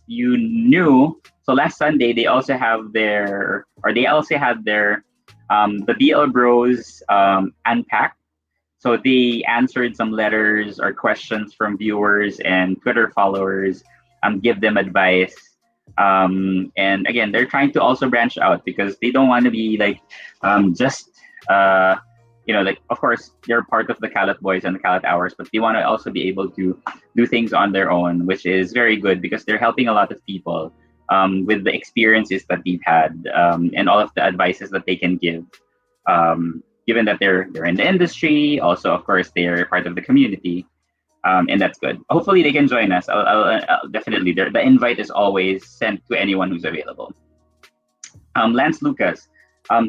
you knew, so last Sunday they also had their the BL Bros Unpacked. So they answered some letters or questions from viewers and Twitter followers, give them advice. And again, they're trying to also branch out because they don't want to be like just like, of course they're part of the Kalat Boys and the Kalat Hours, but they want to also be able to do things on their own, which is very good because they're helping a lot of people with the experiences that they've had, and all of the advices that they can give, given that they're in the industry. Also, of course, they're part of the community. And that's good. Hopefully they can join us. I'll definitely. The invite is always sent to anyone who's available. Lance Lucas,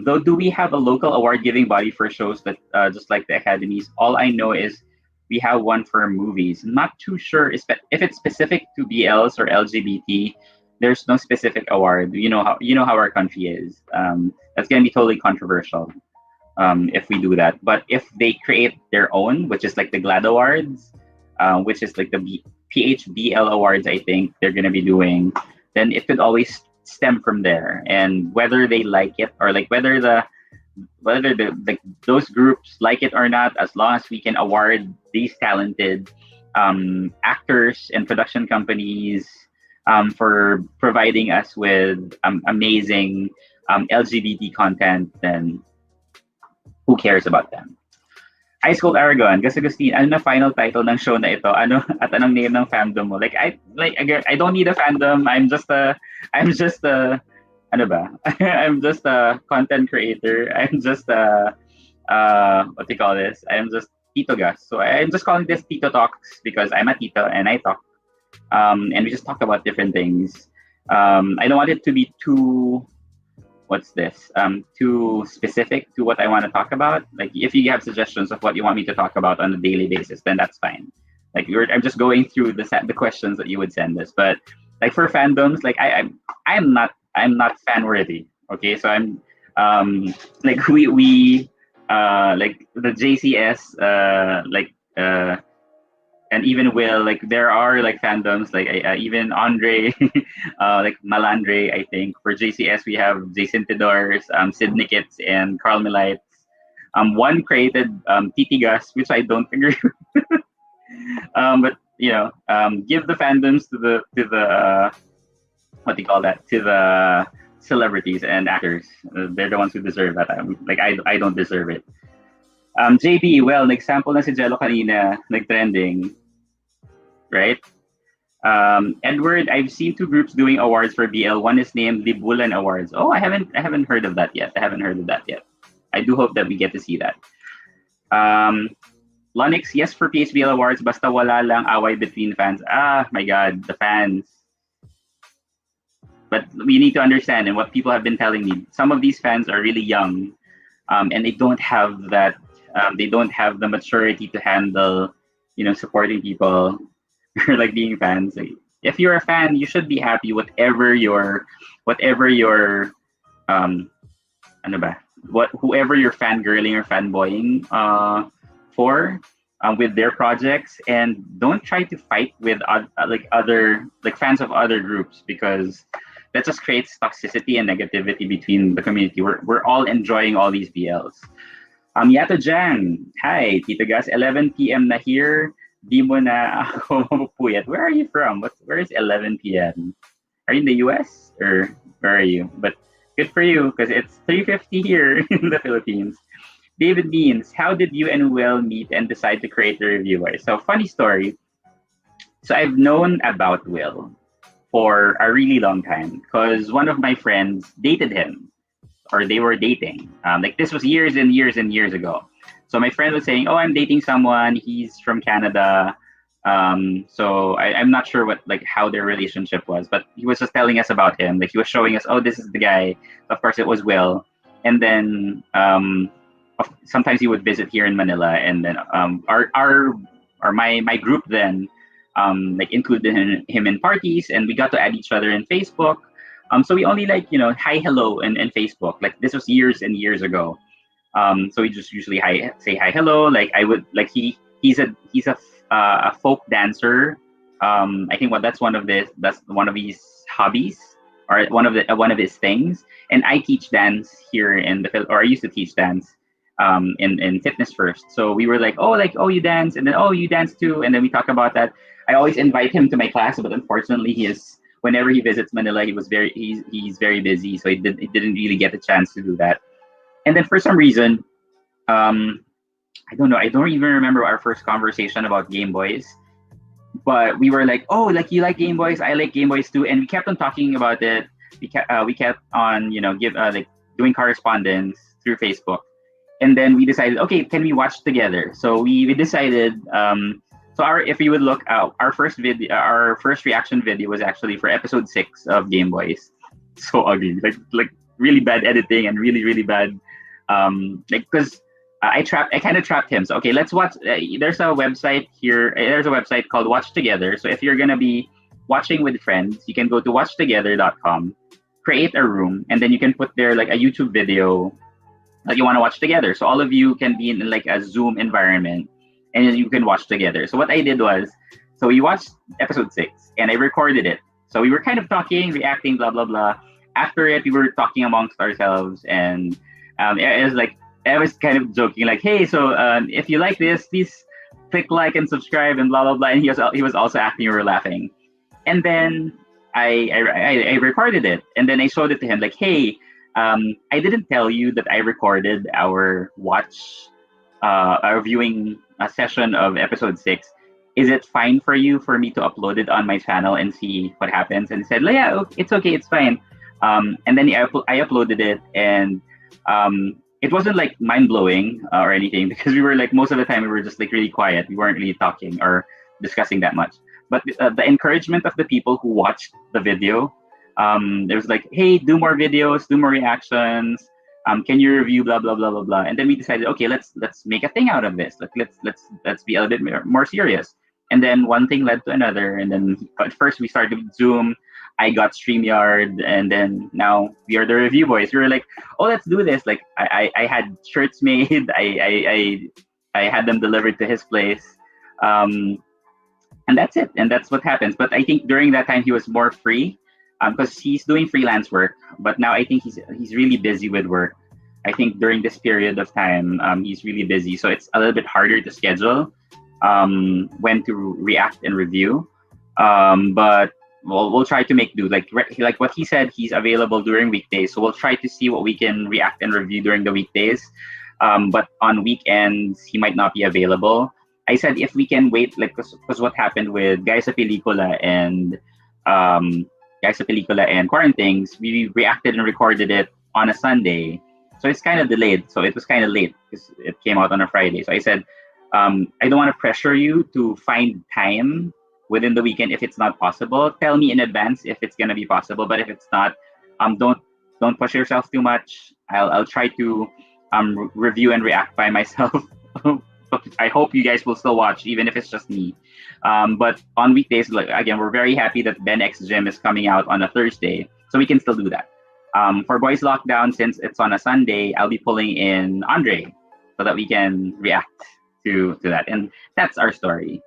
though, do we have a local award-giving body for shows that just like the academies? All I know is we have one for movies. Not too sure if it's specific to BLs or LGBT. There's no specific award. You know how our country is. That's gonna be totally controversial if we do that. But if they create their own, which is like the GLAD Awards, which is like the PHBL Awards, I think they're going to be doing, then it could always stem from there. And whether they like it or like whether those groups like it or not, as long as we can award these talented actors and production companies for providing us with amazing LGBT content, then who cares about them? Ice Cold Aragon, Gus Agustin, ano na final title ng show na ito? Ano at anong name ng fandom mo? I don't need a fandom. I'm just a ano ba? I'm just a content creator. I'm just a what do you call this? I'm just Tito Gus. So I'm just calling this Tito Talks because I'm a Tito and I talk. And we just talk about different things. I don't want it to be too too specific to what I want to talk about. Like if you have suggestions of what you want me to talk about on a daily basis, then that's fine. Like I'm just going through the questions that you would send us. But like for fandoms, like I'm not fan worthy. Okay, so I'm like we like the JCS and even Will, like there are like fandoms like even Andre, like Malandre. I think for JCS we have Jason Tidors, Sid Nickets, and Carl Milites. One created Titigas, which I don't agree with. But give the fandoms to the what do you call that, to the celebrities and actors. They're the ones who deserve that. Like I don't deserve it. JB, well, nag-sample na si Jello kanina, nag-trending, right? Edward, I've seen two groups doing awards for BL. One is named Libulan Awards. Oh, I haven't heard of that yet. I haven't heard of that yet. I do hope that we get to see that. Um, Lonix, yes for PHBL Awards, basta wala lang away between fans. Ah, my God, the fans. But we need to understand, and what people have been telling me, some of these fans are really young, and they don't have that. They don't have the maturity to handle, supporting people or like being fans. Like, if you're a fan, you should be happy whatever your um, ano ba, whoever you're fangirling or fanboying for, with their projects, and don't try to fight with like other like fans of other groups, because that just creates toxicity and negativity between the community. We're all enjoying all these BLs. Yato Jang, hi, Tito Gus, 11 p.m. na here. Di mo na ako mapupuyat. Where are you from? Where is 11 p.m.? Are you in the US or where are you? But good for you, because it's 3:50 here in the Philippines. David Beans, how did you and Will meet and decide to create the reviewer? So funny story. So I've known about Will for a really long time because one of my friends dated him, or they were dating. Like this was years and years and years ago. So my friend was saying, "Oh, I'm dating someone. He's from Canada." So I'm not sure how their relationship was, but he was just telling us about him. Like he was showing us, "Oh, this is the guy." Of course, it was Will. And then sometimes he would visit here in Manila, and then my group then like included him in parties, and we got to add each other in Facebook. So we only hi hello in Facebook. Like this was years and years ago. So we just usually say hi hello. Like I would like he's a folk dancer. I think that's one of his hobbies, or one of his things. And I teach dance here in or I used to teach dance in Fitness First. So we were like, oh, you dance, and then, oh, you dance too, and then we talk about that. I always invite him to my class, but unfortunately whenever he visits Manila, he's very busy, so he didn't really get the chance to do that. And then for some reason, I don't know, I don't even remember our first conversation about Game Boys, but we were like, oh, like you like Game Boys, I like Game Boys too, and we kept on talking about it. We kept on doing correspondence through Facebook, and then we decided, okay, can we watch together? So we decided. So if you would look out, our first reaction video was actually for episode 6 of Game Boys. So ugly, like really bad editing and really really bad. Because I kind of trapped him. So okay, let's watch. There's a website here. There's a website called Watch Together. So if you're gonna be watching with friends, you can go to watchtogether.com, create a room, and then you can put there like a YouTube video that you want to watch together. So all of you can be in like a Zoom environment, and you can watch together. So what I did was, so we watched episode 6, and I recorded it. So we were kind of talking, reacting, blah blah blah. After it, we were talking amongst ourselves, and it was like I was kind of joking, like, "Hey, so if you like this, please click like and subscribe and blah blah blah." And he was also acting, we were laughing, and then I recorded it, and then I showed it to him, like, "Hey, I didn't tell you that I recorded our viewing session of episode 6. Is it fine for you for me to upload it on my channel and see what happens?" And he said, "Yeah, it's okay, it's fine." And then I uploaded it, and it wasn't like mind blowing or anything, because we were like, most of the time we were just like really quiet. We weren't really talking or discussing that much. But the encouragement of the people who watched the video, there was like, "Hey, do more videos, do more reactions. Can you review blah blah blah blah blah?" And then we decided, okay, let's make a thing out of this. Let's be a little bit more serious. And then one thing led to another. And then at first we started with Zoom. I got StreamYard, and then now we are the review boys. We were like, "Oh, let's do this!" Like I had shirts made. I had them delivered to his place, and that's it. And that's what happens. But I think during that time he was more free, because he's doing freelance work. But now I think he's really busy with work. I think during this period of time, he's really busy, so it's a little bit harder to schedule when to react and review. But we'll try to make do. Like what he said, he's available during weekdays, so we'll try to see what we can react and review during the weekdays. But on weekends, he might not be available. I said if we can wait, like, because what happened with Guys sa Pelikula and um, Guys sa Pelikula and Quarantines, we reacted and recorded it on a Sunday. So it's kind of delayed. So it was kind of late because it came out on a Friday. So I said, I don't want to pressure you to find time within the weekend if it's not possible. Tell me in advance if it's gonna be possible. But if it's not, don't push yourself too much. I'll try to review and react by myself. I hope you guys will still watch, even if it's just me. But on weekdays, like, again, we're very happy that Ben X Gym is coming out on a Thursday, so we can still do that. For Boys Lockdown, since it's on a Sunday, I'll be pulling in Andre so that we can react to that, and that's our story.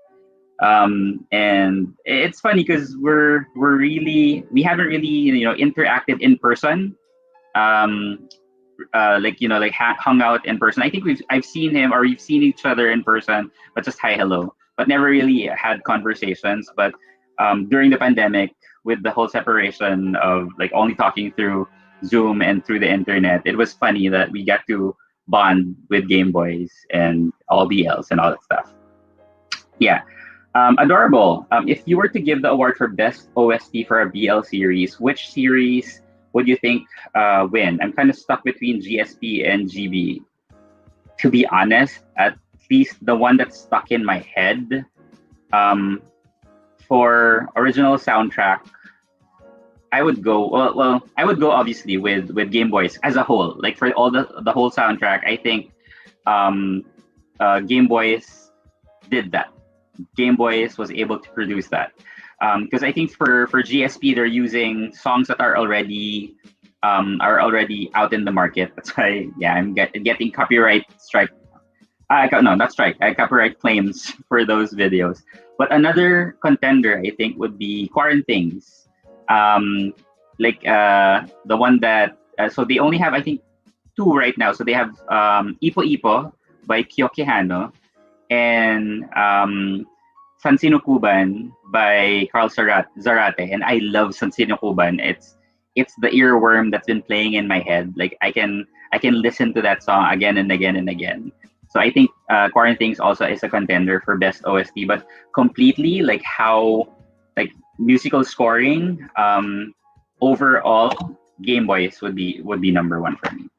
And it's funny because we haven't really interacted in person. Um, like hung out in person. I think I've seen him or we've seen each other in person, but just hi hello, but never really had conversations. But during the pandemic, with the whole separation of like only talking through Zoom and through the internet, it was funny that we got to bond with Game Boys and all BLs and all that stuff. Yeah. Adorable. If you were to give the award for best OST for a BL series, which series would you think win? I'm kind of stuck between GSP and GB. To be honest, at least the one that's stuck in my head, um, for original soundtrack, I would go I would go obviously with Game Boys as a whole. Like for all the whole soundtrack, I think um, Game Boys did that. Game Boys was able to produce that. Because I think for GSP they're using songs that are already out in the market. That's why I'm getting copyright strike. No, not strike. Copyright claims for those videos. But another contender I think would be Quarantines. The one that so they only have I think two right now. So they have Ipo Ipo by Kyoki and Sansino Kuban by Carl Zarate, and I love Sansino Kuban. It's the earworm that's been playing in my head. Like I can listen to that song again and again and again. So I think Quarantines also is a contender for best OST, but completely like how like musical scoring overall Game Boys would be number one for me.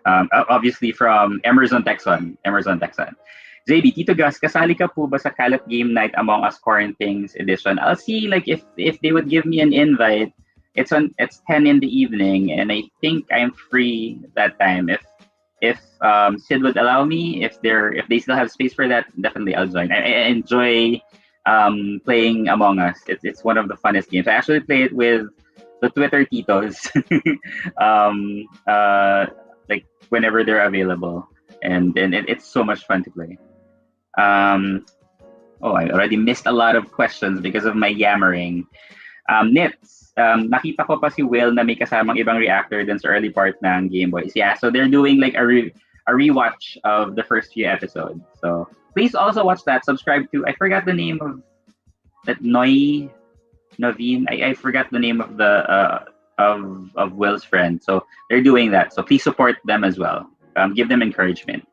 Obviously from Emerson Texan. JB, Tito Gus, kasali ka po ba sa Kalat Game Night Among Us Quarantines edition? I'll see like if they would give me an invite. It's 10 in the evening and I think I'm free that time. If Sid would allow me, if they still have space for that, definitely I'll join. I enjoy playing Among Us. It's one of the funnest games. I actually play it with the Twitter Titos. um, uh, like whenever they're available, and it's so much fun to play. Um, I already missed a lot of questions because of my yammering. Nits, nakita ko pa si Will na may kasamang ibang reactor dun sa early part ng Game Boys. Yeah, so they're doing like a rewatch of the first few episodes. So please also watch that. Subscribe to, I forgot the name of that Naveen. I forgot the name of the of Will's friend. So they're doing that. So please support them as well. Give them encouragement.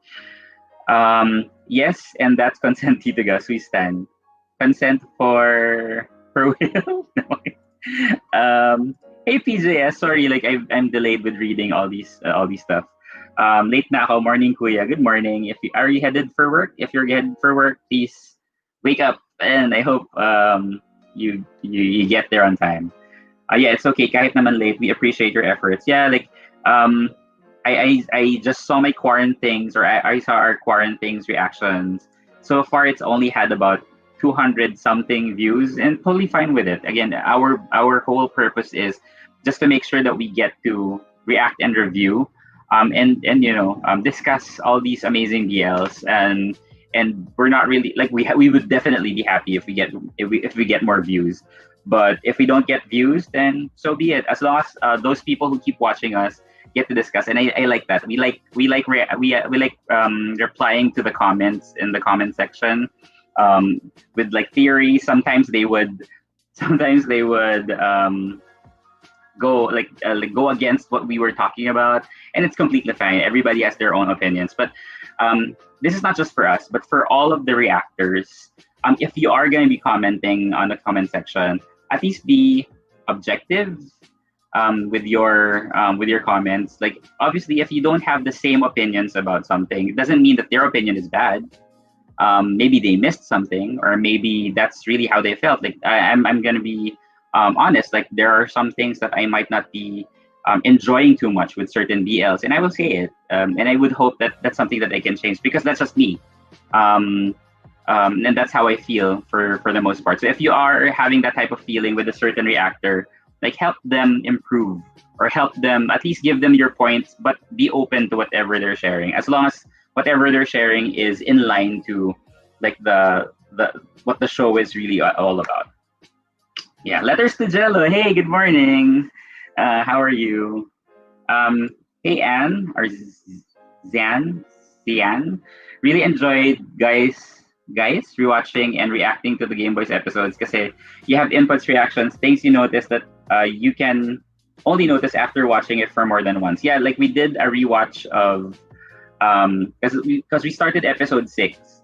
Yes, and that's consent, Tito Gus. We stand. Consent for Will. Hey PJS, sorry, like I'm delayed with reading all these stuff. Late na ako. Morning, Kuya. Good morning. Are you headed for work? If you're headed for work, please wake up, and I hope you get there on time. Yeah, it's okay. Kahit naman late, we appreciate your efforts. Yeah, like I just saw my quarantines, or I saw our quarantines reactions. So far, it's only had about 200 something views, and totally fine with it. Again, our whole purpose is just to make sure that we get to react and review, and discuss all these amazing BLs, and we're not really like we would definitely be happy if we get more views. But if we don't get views, then so be it. As long as those people who keep watching us get to discuss, and I like that. We like replying to the comments in the comment section, with like theories. Sometimes they would go against what we were talking about, and it's completely fine. Everybody has their own opinions, but this is not just for us, but for all of the reactors. If you are going to be commenting on the comment section, at least be objective with your comments. Like obviously, if you don't have the same opinions about something, it doesn't mean that their opinion is bad. Maybe they missed something, or maybe that's really how they felt. Like I'm gonna be honest. Like there are some things that I might not be enjoying too much with certain BLs, and I will say it. And I would hope that that's something that I can change because that's just me. Um, and that's how I feel for the most part. So if you are having that type of feeling with a certain reactor, like help them improve or help them at least give them your points, but be open to whatever they're sharing. As long as whatever they're sharing is in line to like the what the show is really all about. Yeah, letters to Jello. Hey, good morning. How are you? Um, hey, Anne or Zan, Zian. Really enjoyed guys rewatching and reacting to the Game Boys episodes because you have inputs, reactions, things you notice that you can only notice after watching it for more than once. Yeah, like we did a rewatch of because we started episode 6,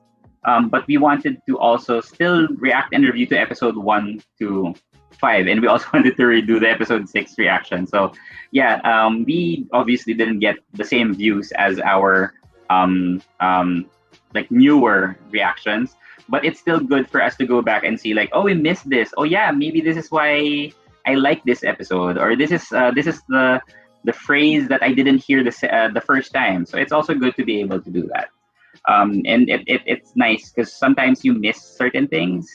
but we wanted to also still react and review to episode 1 to 5, and we also wanted to redo the episode 6 reaction. So yeah, we obviously didn't get the same views as our like newer reactions, but it's still good for us to go back and see like, oh, we missed this. Oh yeah, maybe this is why I like this episode, or this is the phrase that I didn't hear the first time. So it's also good to be able to do that. And it's nice because sometimes you miss certain things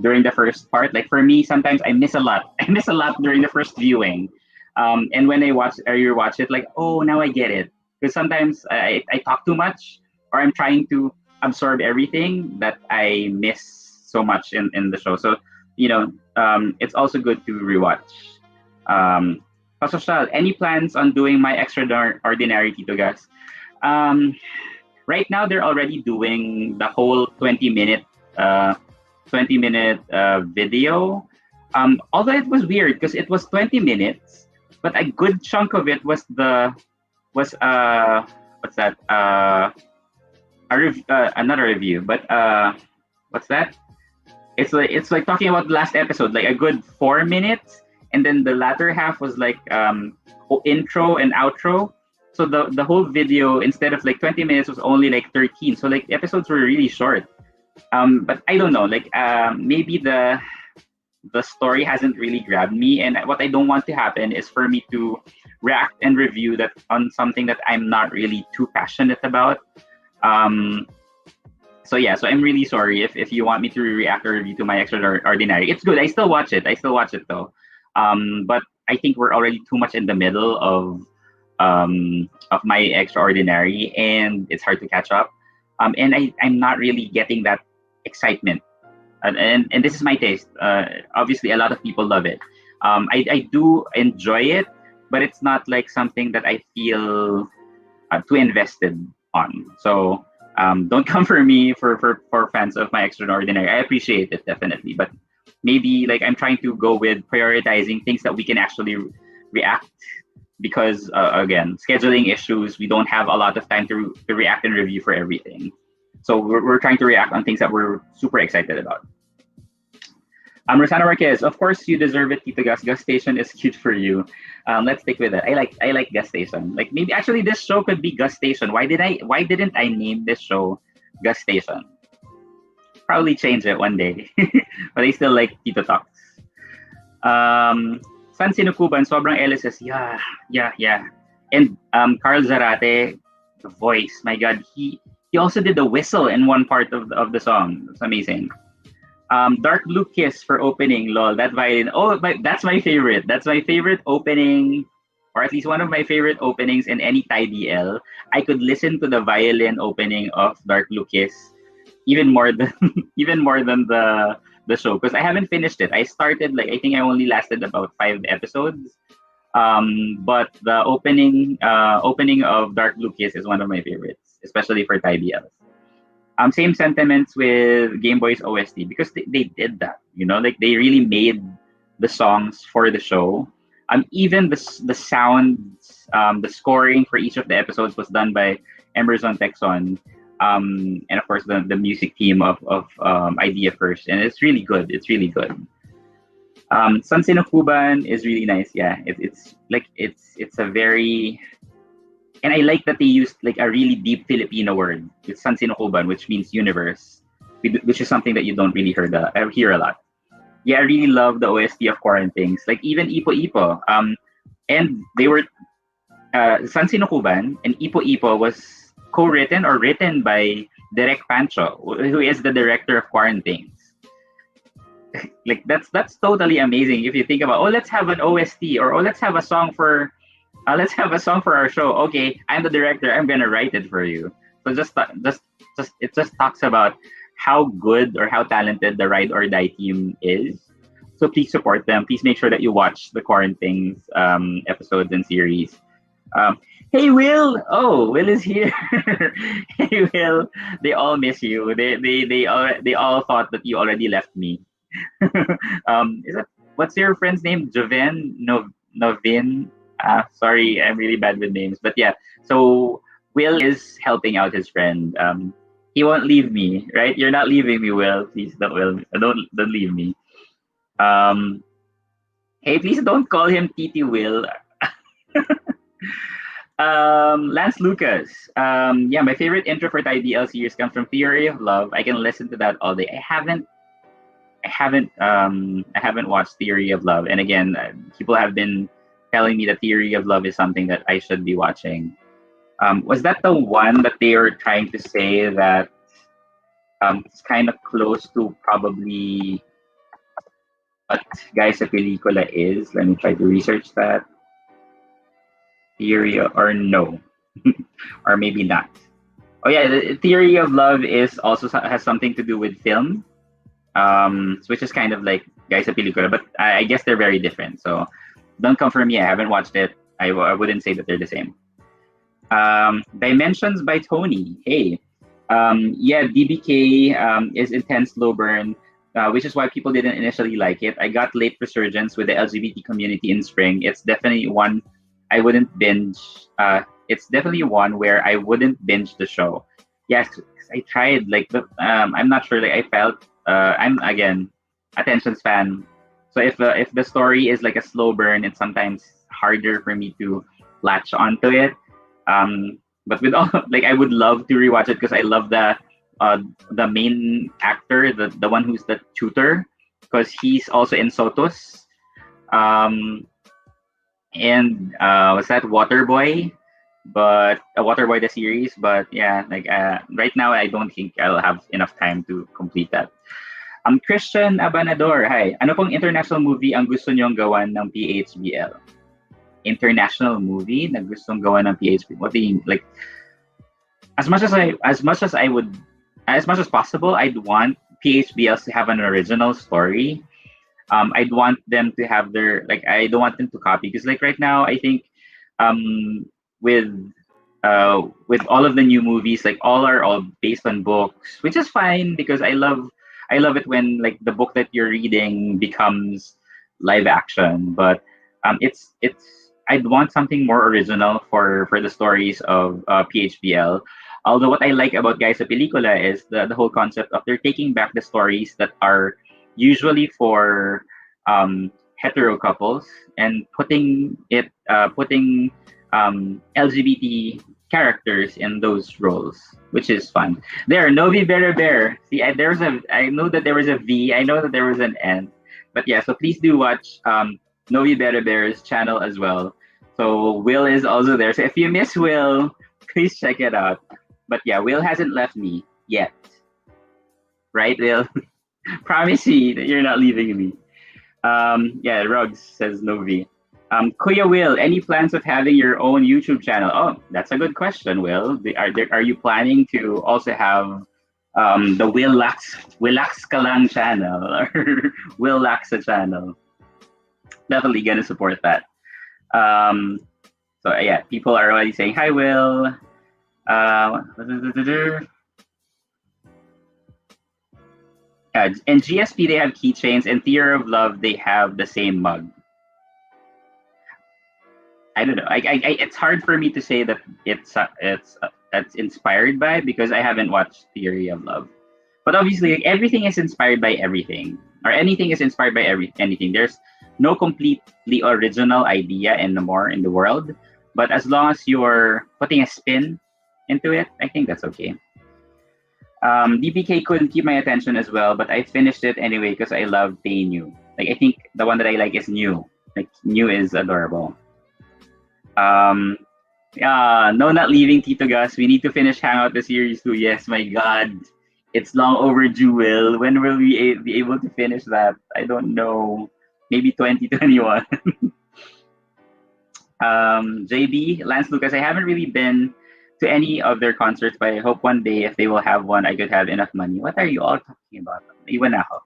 during the first part. Like for me, sometimes I miss a lot. I miss a lot during the first viewing. And when I watch or you watch it, like, oh, now I get it. Because sometimes I talk too much, or I'm trying to absorb everything that I miss so much in the show. So, it's also good to rewatch. Pasocial, any plans on doing my extraordinary Tito Gas? Um, right now, they're already doing the whole 20-minute video. Although it was weird because it was 20 minutes, but a good chunk of it was what's that? Another review, but what's that? It's like talking about the last episode, like a good 4 minutes, and then the latter half was like intro and outro. So the whole video, instead of like 20 minutes, was only like 13. So like episodes were really short. But I don't know, like maybe the story hasn't really grabbed me, and what I don't want to happen is for me to react and review that on something that I'm not really too passionate about. Um, so yeah, so I'm really sorry if you want me to react or review to my extraordinary. It's good. I still watch it. I still watch it though. But I think we're already too much in the middle of my extraordinary, and it's hard to catch up. And I'm not really getting that excitement. And this is my taste. Obviously, a lot of people love it. I do enjoy it, but it's not like something that I feel too invested on. So don't come for me for fans of my extraordinary. I appreciate it definitely, but maybe like I'm trying to go with prioritizing things that we can actually react because again, scheduling issues. We don't have a lot of time to react and review for everything. So we're trying to react on things that we're super excited about. Rosana Marquez, of course you deserve it, Tito Gus. Gus Station is cute for you. Let's stick with it. I like Gus Station. Like maybe actually this show could be Gus Station. Why didn't I name this show Gus Station? Probably change it one day. But I still like Tito Talks. San Sinukuban, sobrang LSS. Yeah. And Carl Zarate, the voice. My God, he also did the whistle in one part of the song. It's amazing. Dark Blue Kiss for opening, lol. That violin. Oh, that's my favorite. That's my favorite opening, or at least one of my favorite openings in any Thai DL. I could listen to the violin opening of Dark Blue Kiss even more than even more than the show because I haven't finished it. I started like I think I only lasted about 5 episodes. But the opening of Dark Blue Kiss is one of my favorites, especially for Thai DLs. Same sentiments with Game Boy's OST because they did that, like they really made the songs for the show. Even the sounds, the scoring for each of the episodes was done by Emerson Texon, and of course the music team of Idea First, and it's really good. It's really good. Sansin of Kuban is really nice. Yeah, it's like it's a very, and I like that they used like a really deep Filipino word. It's Sansin of Kuban, which means universe, which is something that you don't really hear a lot. Yeah, I really love the OST of Quarantines. Like even Ipo Ipo. And they were Sansin of Kuban and Ipo Ipo was co-written or written by Direk Pancho, who is the director of Quarantines. Like that's totally amazing if you think about, oh, let's have an OST, or oh, let's have a song for our show. Okay, I'm the director, I'm gonna write it for you. So just it just talks about how good or how talented the Ride or Die team is. So please support them. Please make sure that you watch the Quarantines episodes and series. um, hey Will, oh, Will is here. Hey Will, they all miss you. They all thought that you already left me. Is that, what's your friend's name? Joven Novin. Sorry, I'm really bad with names, but yeah. So Will is helping out his friend. He won't leave me, right? You're not leaving me, Will. Please don't leave me. Um, hey, please don't call him TT Will. Lance Lucas. Yeah, my favorite intro for the IDL series comes from Theory of Love. I can listen to that all day. I haven't watched Theory of Love, and again, people have been telling me that Theory of Love is something that I should be watching. Was that the one that they were trying to say that it's kind of close to probably what Guys a Pelicula is? Let me try to research that. Theory or no, or maybe not. Oh yeah, the Theory of Love is also has something to do with film, which is kind of like Guys a Pelicula, but I guess they're very different. So don't come for me. I haven't watched it. I wouldn't say that they're the same. Dimensions by Tony. Hey, yeah, DBK is intense slow burn, which is why people didn't initially like it. I got late resurgence with the LGBT community in spring. It's definitely one I wouldn't binge. It's definitely one where I wouldn't binge the show. Yes, I tried. Like I'm not sure. Like I felt. I'm again attention span. So if the story is like a slow burn, it's sometimes harder for me to latch onto it. But with all, like, I would love to rewatch it because I love the main actor, the one who's the tutor, because he's also in Sotos. Um, and was that Waterboy? But Waterboy the series. But yeah, like right now I don't think I'll have enough time to complete that. Christian Abanador, hi. Ano pong international movie ang gusto niyong gawan ng PHBL? International movie na gustong gawan ng PHBL? What do you like? As much as possible, I'd want PHBLs to have an original story. I'd want them to have their, like, I don't want them to copy, because like right now I think um with with all of the new movies, like all based on books, which is fine because I love it when like the book that you're reading becomes live action. But it's I'd want something more original for the stories of PHBL. Although what I like about Guys sa Pelikula is the whole concept of they're taking back the stories that are usually for hetero couples and putting LGBT characters in those roles, which is fun. There, Novi Bear Bear. See, I know that there was a V. I know that there was an N, but yeah. So please do watch Novi Bear Bear's channel as well. So Will is also there. So if you miss Will, please check it out. But yeah, Will hasn't left me yet, right, Will? Promise me that you're not leaving me. Yeah, Ruggs says Novi. Kuya Will, any plans of having your own YouTube channel? Oh, that's a good question, Will. Are you planning to also have the Willax Kalang channel or Will Laxa channel? Definitely gonna support that. Um, so yeah, people are already saying hi, Will. In GSP they have keychains, and Theater of Love they have the same mug. I don't know. It's hard for me to say that it's that's inspired by, because I haven't watched Theory of Love. But obviously, like, everything is inspired by everything, or anything is inspired by anything. There's no completely original idea anymore in the world. But as long as you're putting a spin into it, I think that's okay. DPK couldn't keep my attention as well, but I finished it anyway because I love Pay New. Like, I think the one that I like is New. Like, New is adorable. Um, no, not leaving Tito Gus. We need to finish Hangout the series too. Yes, my God, it's long overdue. Will, when will we be able to finish that? I don't know. Maybe 2021. JB, Lance Lucas. I haven't really been to any of their concerts, but I hope one day if they will have one, I could have enough money. What are you all talking about? Iwan ako.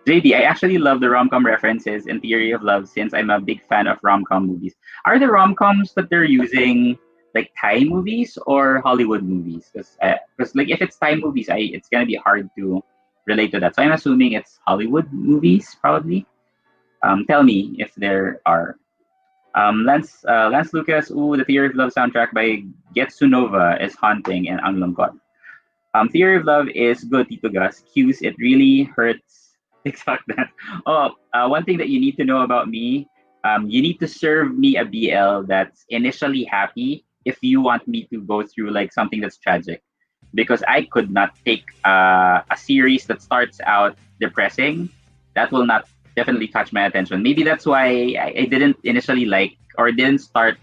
JD, I actually love the rom-com references in Theory of Love since I'm a big fan of rom-com movies. Are the rom-coms that they're using like Thai movies or Hollywood movies? Because like if it's Thai movies, it's gonna be hard to relate to that. So I'm assuming it's Hollywood movies probably. Tell me if there are. Lance Lucas, ooh, the Theory of Love soundtrack by Getsunova is haunting and ang lungkot. Theory of Love is good, Tito Gus. Cues, it really hurts. TikTok that. Oh, one thing that you need to know about me, you need to serve me a BL that's initially happy if you want me to go through like something that's tragic. Because I could not take a series that starts out depressing. That will not definitely catch my attention. Maybe that's why I didn't initially like or didn't start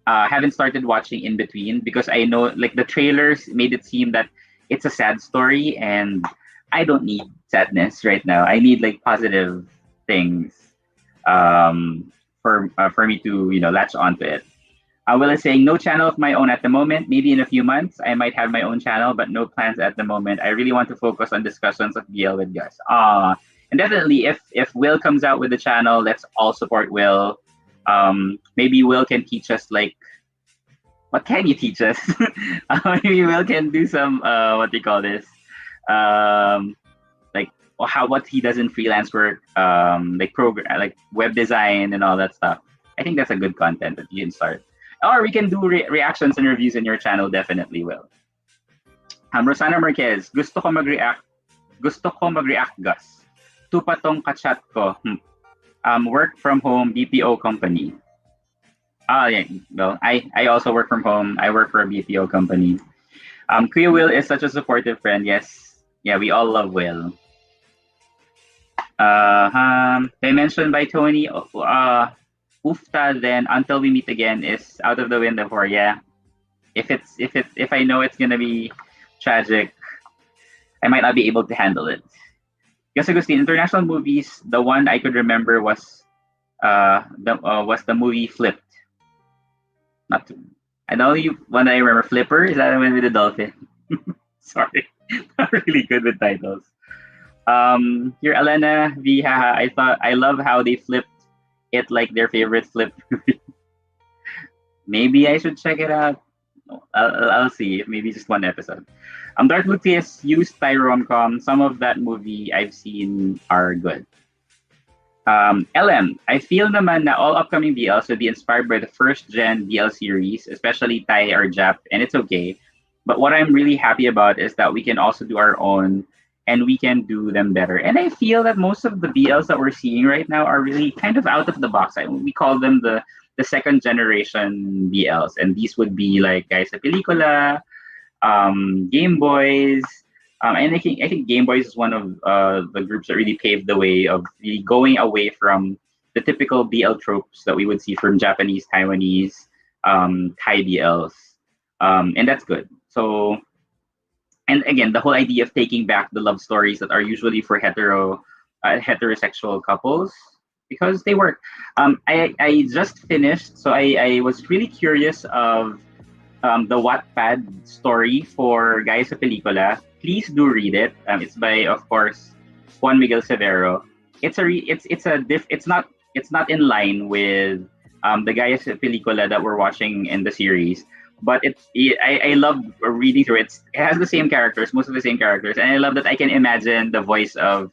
haven't started watching in between because I know like the trailers made it seem that it's a sad story and I don't need sadness right now. I need like positive things for me to latch onto it. Will is saying no channel of my own at the moment. Maybe in a few months I might have my own channel, but no plans at the moment. I really want to focus on discussions of BL with Gus. And definitely if Will comes out with the channel, let's all support Will. Maybe Will can teach us like what can you teach us? Maybe Will can do some what do you call this? Like what he does in freelance work, like program like web design and all that stuff. I think that's a good content that you can start. Or we can do reactions and reviews in your channel, definitely Will. Rosana Marquez, gusto ko mag-react, Gus. Tupa tong kachat ko. Work from home BPO company. Yeah, well, I also work from home. I work for a BPO company. Kuya Will is such a supportive friend. Yes. Yeah, we all love Will. They mentioned by Tony, Ufta, then Until We Meet Again is out of the window for, yeah. If I know it's gonna be tragic, I might not be able to handle it. Gus Agustin, international movies, the one I could remember was the movie Flipped. Not too. I know you one I remember Flipper. Is that the one with the dolphin? Sorry, not really good with titles. Here Elena Viha. I love how they flipped it like their favorite flip movie. Maybe I should check it out. I'll see. Maybe just one episode. Dark Lucas used Thai rom-com. Some of that movie I've seen are good. LM, I feel naman na all upcoming BLs will be inspired by the first gen BL series, especially Thai or Jap, and it's okay. But what I'm really happy about is that we can also do our own and we can do them better. And I feel that most of the BLs that we're seeing right now are really kind of out of the box. We call them the second generation BLs, and these would be like Guys sa Pelikula, Game Boys, and I think Game Boys is one of the groups that really paved the way of really going away from the typical BL tropes that we would see from Japanese, Taiwanese, Thai BLs, and that's good. So, and again, the whole idea of taking back the love stories that are usually for heterosexual couples because they work. I just finished, so I was really curious of the Wattpad story for Guys sa Pelikula. Please do read it. It's by, of course, Juan Miguel Severo. It's not in line with the Guys sa Pelikula that we're watching in the series, but I love reading through it. It has the same characters, most of the same characters, and I love that I can imagine the voice of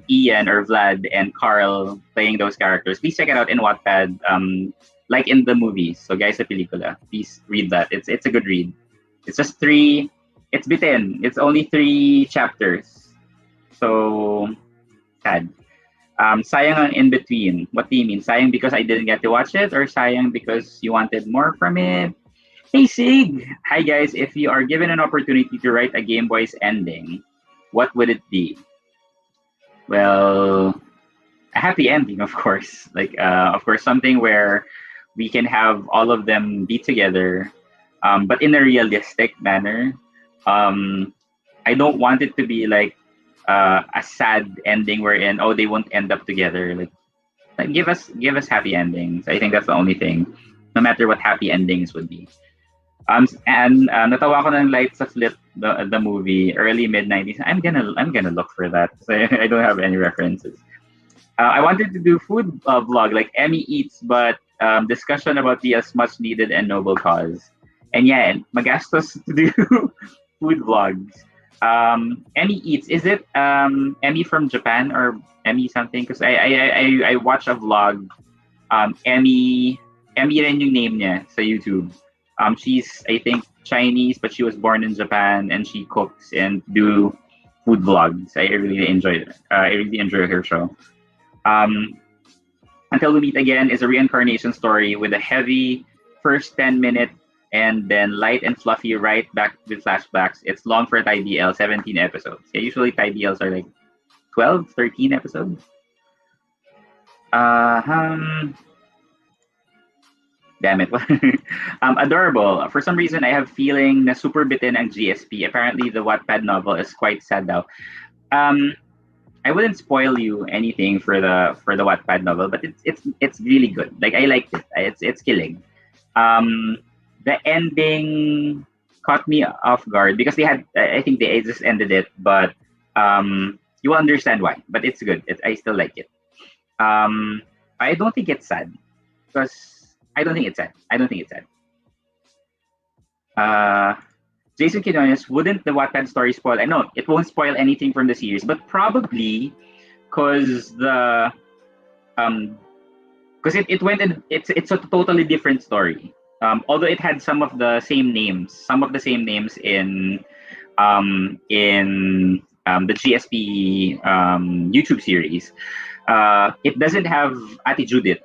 Ian or Vlad and Carl playing those characters. Please check it out in Wattpad, like in the movies. So Guys sa Pelikula, please read that. It's a good read. It's just three. It's bitten. It's only three chapters. So sad. Sayang ang in between. What do you mean? Sayang because I didn't get to watch it, or sayang because you wanted more from it? Hey Sig! Hi guys, if you are given an opportunity to write a Game Boy's ending, what would it be? Well, a happy ending, of course. Like, of course, something where we can have all of them be together, but in a realistic manner. Um, I don't want it to be like a sad ending wherein they won't end up together. Like give us happy endings. I think that's the only thing. No matter what happy endings would be. And natawa ko ng Lights of Lit, the movie, early mid 90s. I'm gonna look for that. So I don't have any references. I wanted to do food vlog like Emmy Eats, but discussion about the as much needed and noble cause. And yeah, magastos to do food vlogs. Emmy Eats, is it Emmy from Japan or Emmy something? Because I watch a vlog. Emmy rin yung name niya sa YouTube. She's, I think, Chinese, but she was born in Japan, and she cooks and do food vlogs. I really enjoy it. I really enjoy her show. Until We Meet Again is a reincarnation story with a heavy first 10 minute and then light and fluffy right back with flashbacks. It's long for Thai BL, 17 episodes. Yeah, usually Thai BLs are like 12, 13 episodes. Damn it. Adorable. For some reason, I have feeling na super bitin ang GSP. Apparently, the Wattpad novel is quite sad daw. I wouldn't spoil you anything for the Wattpad novel, but it's really good. Like I liked it. It's killing. The ending caught me off guard because I think they just ended it, but you will understand why. But it's good. I still like it. I don't think it's sad because I don't think it's sad. I don't think it's sad. Jason Quinones, wouldn't the Wattpad story spoil? I know it won't spoil anything from the series, but probably because it went in. It's a totally different story. Although it had some of the same names in the GSP YouTube series. It doesn't have Ate Judith.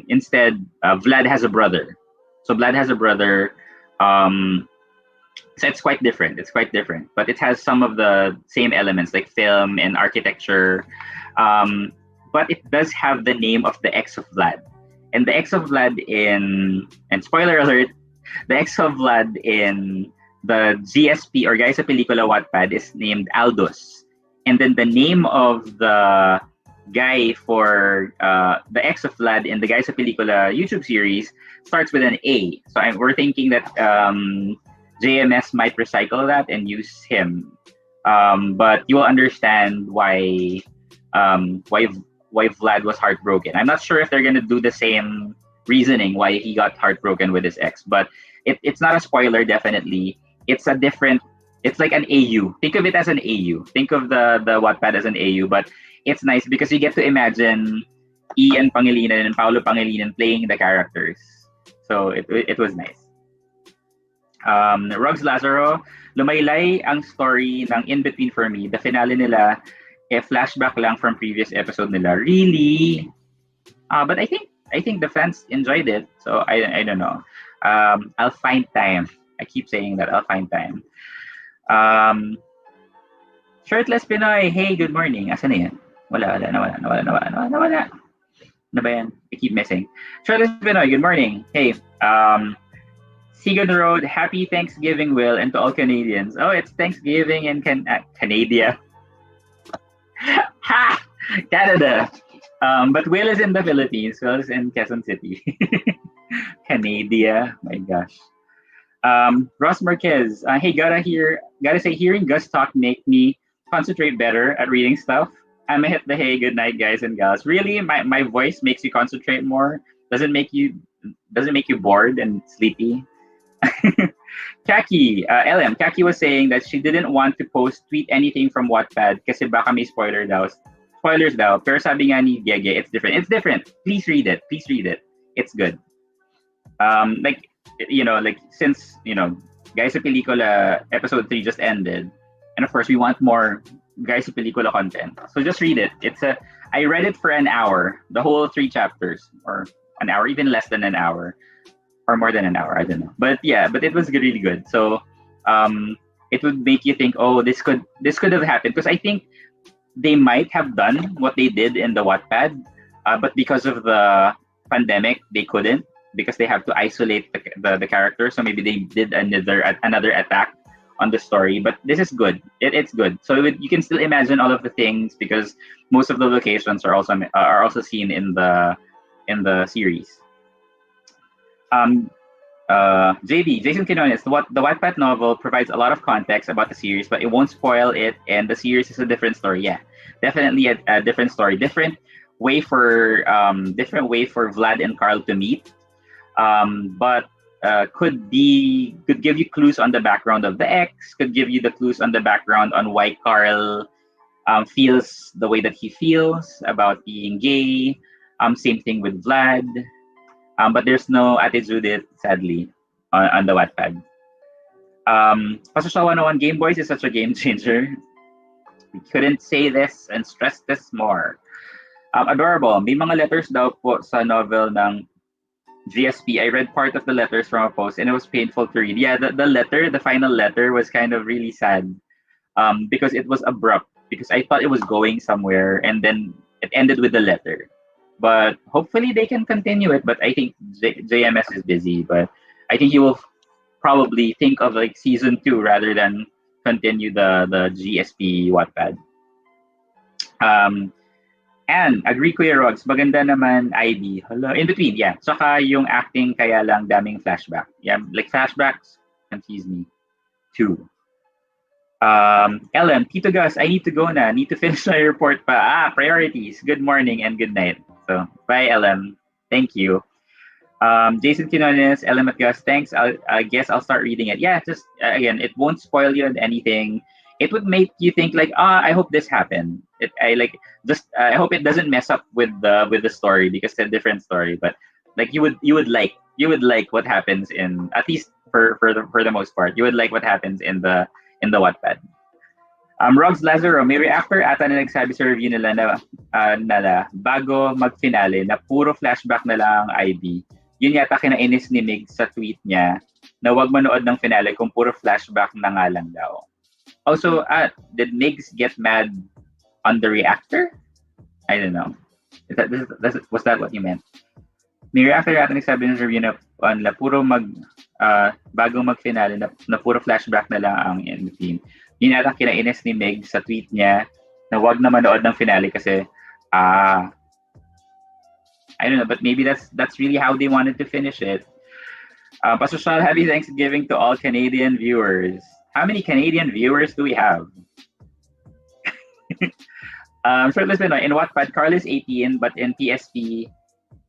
Instead, Vlad has a brother. So Vlad has a brother. So it's quite different. But it has some of the same elements like film and architecture. But it does have the name of the ex of Vlad. And the ex of Vlad and spoiler alert, the ex of Vlad in the GSP or Guys sa Pelikula Wattpad is named Aldous. And then the name of the guy for the ex of Vlad in the Guys sa Pelikula YouTube series starts with an A. So we're thinking that JMS might recycle that and use him. But you will understand why Vlad was heartbroken. I'm not sure if they're gonna do the same reasoning why he got heartbroken with his ex, but it's not a spoiler. Definitely, it's like an AU. Think of it as an AU. Think of the Wattpad as an AU, but it's nice because you get to imagine Ian Pangilinan and Paolo Pangilinan playing the characters. So it was nice. Rugs Lazaro, lumaylay ang story ng In Between for me. The finale nila, flashback lang from previous episode nila. Really? But I think the fans enjoyed it. So I don't know. I'll find time. I keep saying that I'll find time. Shirtless Pinoy, hey, good morning. Asan na yan? Nawala. Ano ba yan? I keep missing. Shirtless Pinoy, good morning. Hey, Seagon Road, happy Thanksgiving, Will, and to all Canadians. Oh, it's Thanksgiving in Canada. Ha! Canada. But Will is in the Philippines. Will is in Quezon City. Canada. My gosh. Ross Marquez. Hey, gotta say, hearing Gus talk make me concentrate better at reading stuff. I'm gonna hit the hey, good night, guys and gals. Really, my voice makes you concentrate more. Doesn't make you bored and sleepy. Kaki, LM, Kaki was saying that she didn't want to tweet anything from Wattpad kasi baka may spoilers daw. Pero sabi nga ni Gege, it's different. Please read it. It's good. Like like since Guys sa Pelikula episode 3 just ended, and of course we want more Guys sa Pelikula content. So just read it. I read it for an hour, the whole 3 chapters, or an hour, even less than an hour, or more than an hour. I don't know, but yeah, but it was really good. So it would make you think, oh, this could have happened, because I think they might have done what they did in the Wattpad, but because of the pandemic, they couldn't, because they have to isolate the character. So maybe they did another attack on the story. But this is good. It's good. So you can still imagine all of the things, because most of the locations are also seen in the series. Um, JB, Jason Quinones, the Wattpad novel provides a lot of context about the series, but it won't spoil it, and the series is a different story. Yeah, definitely a different story, different way for Vlad and Carl to meet, but could give you clues on the background of the ex, could give you the clues on the background on why Carl feels the way that he feels about being gay. Same thing with Vlad. But there's no Ate Judith, sadly, on the Wattpad. Pasosha 101 Game Boys is such a game changer. We couldn't say this and stress this more. Adorable. May mga letters daw po sa novel ng GSP. I read part of the letters from a post and it was painful to read. Yeah, the final letter was kind of really sad, because it was abrupt, because I thought it was going somewhere and then it ended with the letter. But hopefully they can continue it. But I think JMS is busy. But I think he will probably think of like season 2 rather than continue the GSP Wattpad. And agree Kuya Rods, maganda naman ID. Hello, in between, yeah. Saka yung acting kaya lang daming flashback. Yeah, like flashbacks confuse me too. Ellen, Tito Gus, I need to go na. Need to finish my report pa. Priorities. Good morning and good night. So, bye, Ellen. Thank you. Jason Quinones, Ellen at Gus, thanks. I guess I'll start reading it. Yeah, just, again, it won't spoil you anything. It would make you think like, I hope this happened. I hope it doesn't mess up with the story, because it's a different story. But like you would like what happens in, at least for the most part, you would like what happens in the Wattpad. Rogs Lazaro, may reactor ata na nagsabi sa review nila na bago mag-finale na puro flashback na lang ang IB. Yun yata kinainis ni Mig sa tweet niya na wag manood ng finale kung puro flashback na nga lang daw. Also, did Migs get mad on the reactor? I don't know. Was that what you meant? May reactor yata nagsabi ng review na puro bago mag-finale na puro flashback na lang ang in between. Yun yata kinainis ni Meg sa tweet niya na wag na manood ng finale kasi I don't know, but maybe that's really how they wanted to finish it. Pastor Sean, happy Thanksgiving to all Canadian viewers. How many Canadian viewers do we have? Shirtless Pinoy, in Wattpad, Carl is 18, but in PSP,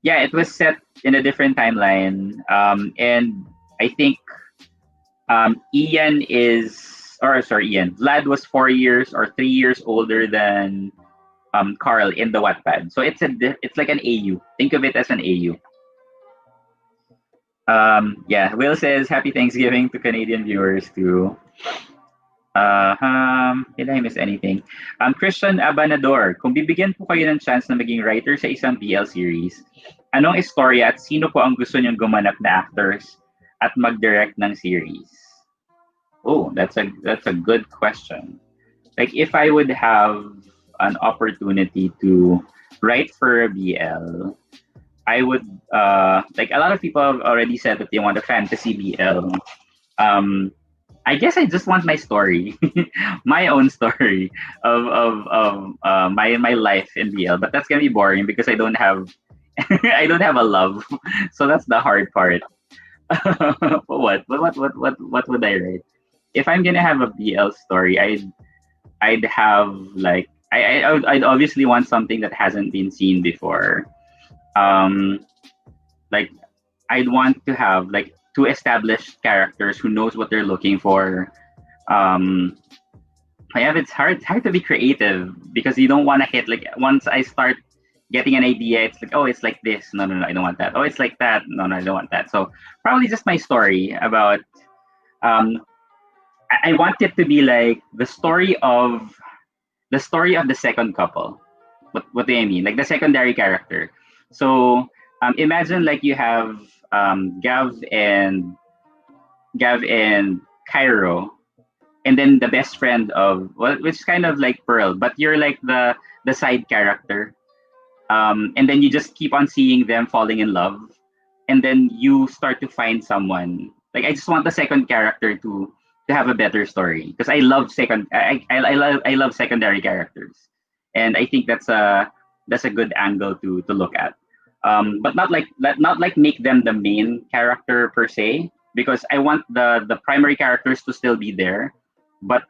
yeah, it was set in a different timeline. And I think Vlad was 4 years or 3 years older than Carl in the Wattpad. So it's like an AU. Think of it as an AU. Yeah, Will says happy Thanksgiving to Canadian viewers too. Did I miss anything? Christian Abanador, kung bibigyan po kayo ng chance na maging writer sa isang BL series, anong istorya at sino po ang gusto niyong gumanap na actors at mag-direct ng series? Oh, that's a good question. Like if I would have an opportunity to write for a BL, I would like a lot of people have already said that they want a fantasy BL. I guess I just want my story, my own story of my life in BL. But that's gonna be boring because I don't have I don't have a love, so that's the hard part. What would I write? If I'm gonna have a BL story, I'd have like I'd obviously want something that hasn't been seen before. Like I'd want to have like two established characters who knows what they're looking for. It's hard to be creative because you don't want to hit like once I start getting an idea. It's like, oh, it's like this. No, no, no, I don't want that. Oh, it's like that. No, no, I don't want that. So probably just my story about. Um, I want it to be like the story of the second couple. What do I mean? Like the secondary character. So imagine like you have Gav and Cairo, and then the best friend of, well, which is kind of like Pearl, but you're like the side character. And then you just keep on seeing them falling in love, and then you start to find someone. Like I just want the second character to have a better story, because I love secondary characters, and I think that's a good angle to look at. But not like make them the main character per se, because I want the primary characters to still be there, but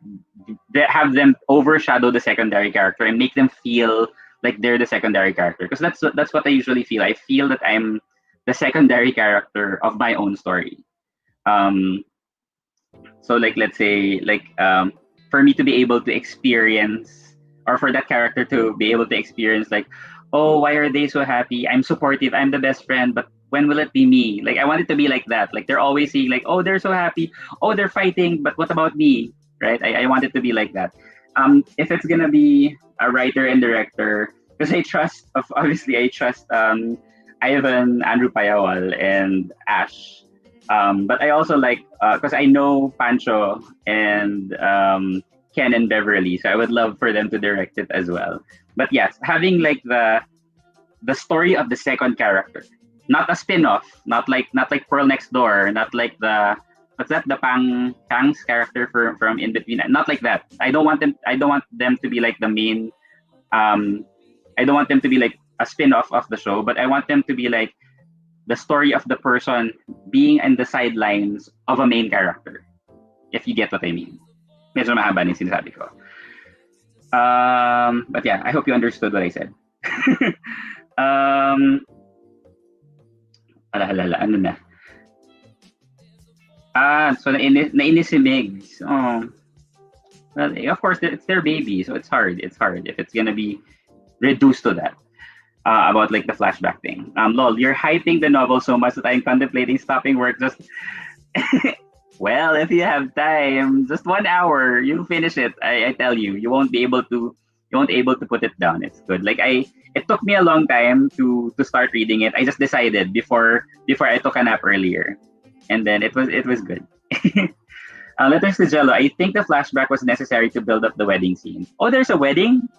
they have them overshadow the secondary character and make them feel like they're the secondary character, because that's what I usually feel. I feel that I'm the secondary character of my own story. Um, so like let's say for me to be able to experience, or for that character to be able to experience, like, oh, why are they so happy? I'm supportive. I'm the best friend, but when will it be me? Like I want it to be like that. Like they're always saying like, oh, they're so happy. Oh, they're fighting, but what about me? Right? I want it to be like that. If it's gonna be a writer and director, because obviously I trust Ivan, Andrew Payawal, and Ash. But I also like, because I know Pancho and Ken and Beverly, so I would love for them to direct it as well. But yes, having like the story of the second character, not a spin-off, not like Pearl Next Door, not like the what's that, the Pang's character from In Between, not like that. I don't want them to be like the main. um I don't want them to be like a spin-off of the show, but I want them to be like the story of the person being in the sidelines of a main character, if you get what I mean. Medyo mahaba yung sinasabi ko. But yeah, I hope you understood what I said. um, ano na? So nainis si Migs. Oh, well, of course, it's their baby, so it's hard. It's hard if it's gonna be reduced to that. About like the flashback thing. Lol, you're hyping the novel so much that I'm contemplating stopping work just. Well, if you have time, just 1 hour, you'll finish it. I tell you, you won't be able to put it down. It's good. It took me a long time to start reading it. I just decided before I took a nap earlier, and then it was good. Letters to Jello. I think the flashback was necessary to build up the wedding scene. Oh, there's a wedding.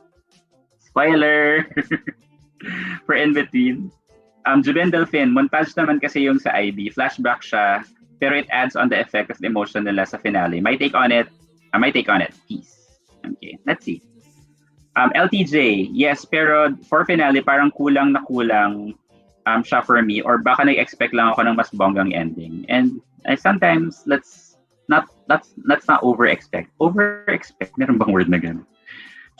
Spoiler for In Between. Juben Delfin, montage naman kasi yung sa IB. Flashback siya, pero it adds on the effect of the emotion nila sa finale. My take on it. Peace. Okay, let's see. LTJ, yes, pero for finale, parang kulang na kulang siya for me, or baka nag-expect lang ako ng mas bonggang ending. And sometimes, let's not over-expect. Over-expect? Meron bang word na gano'n?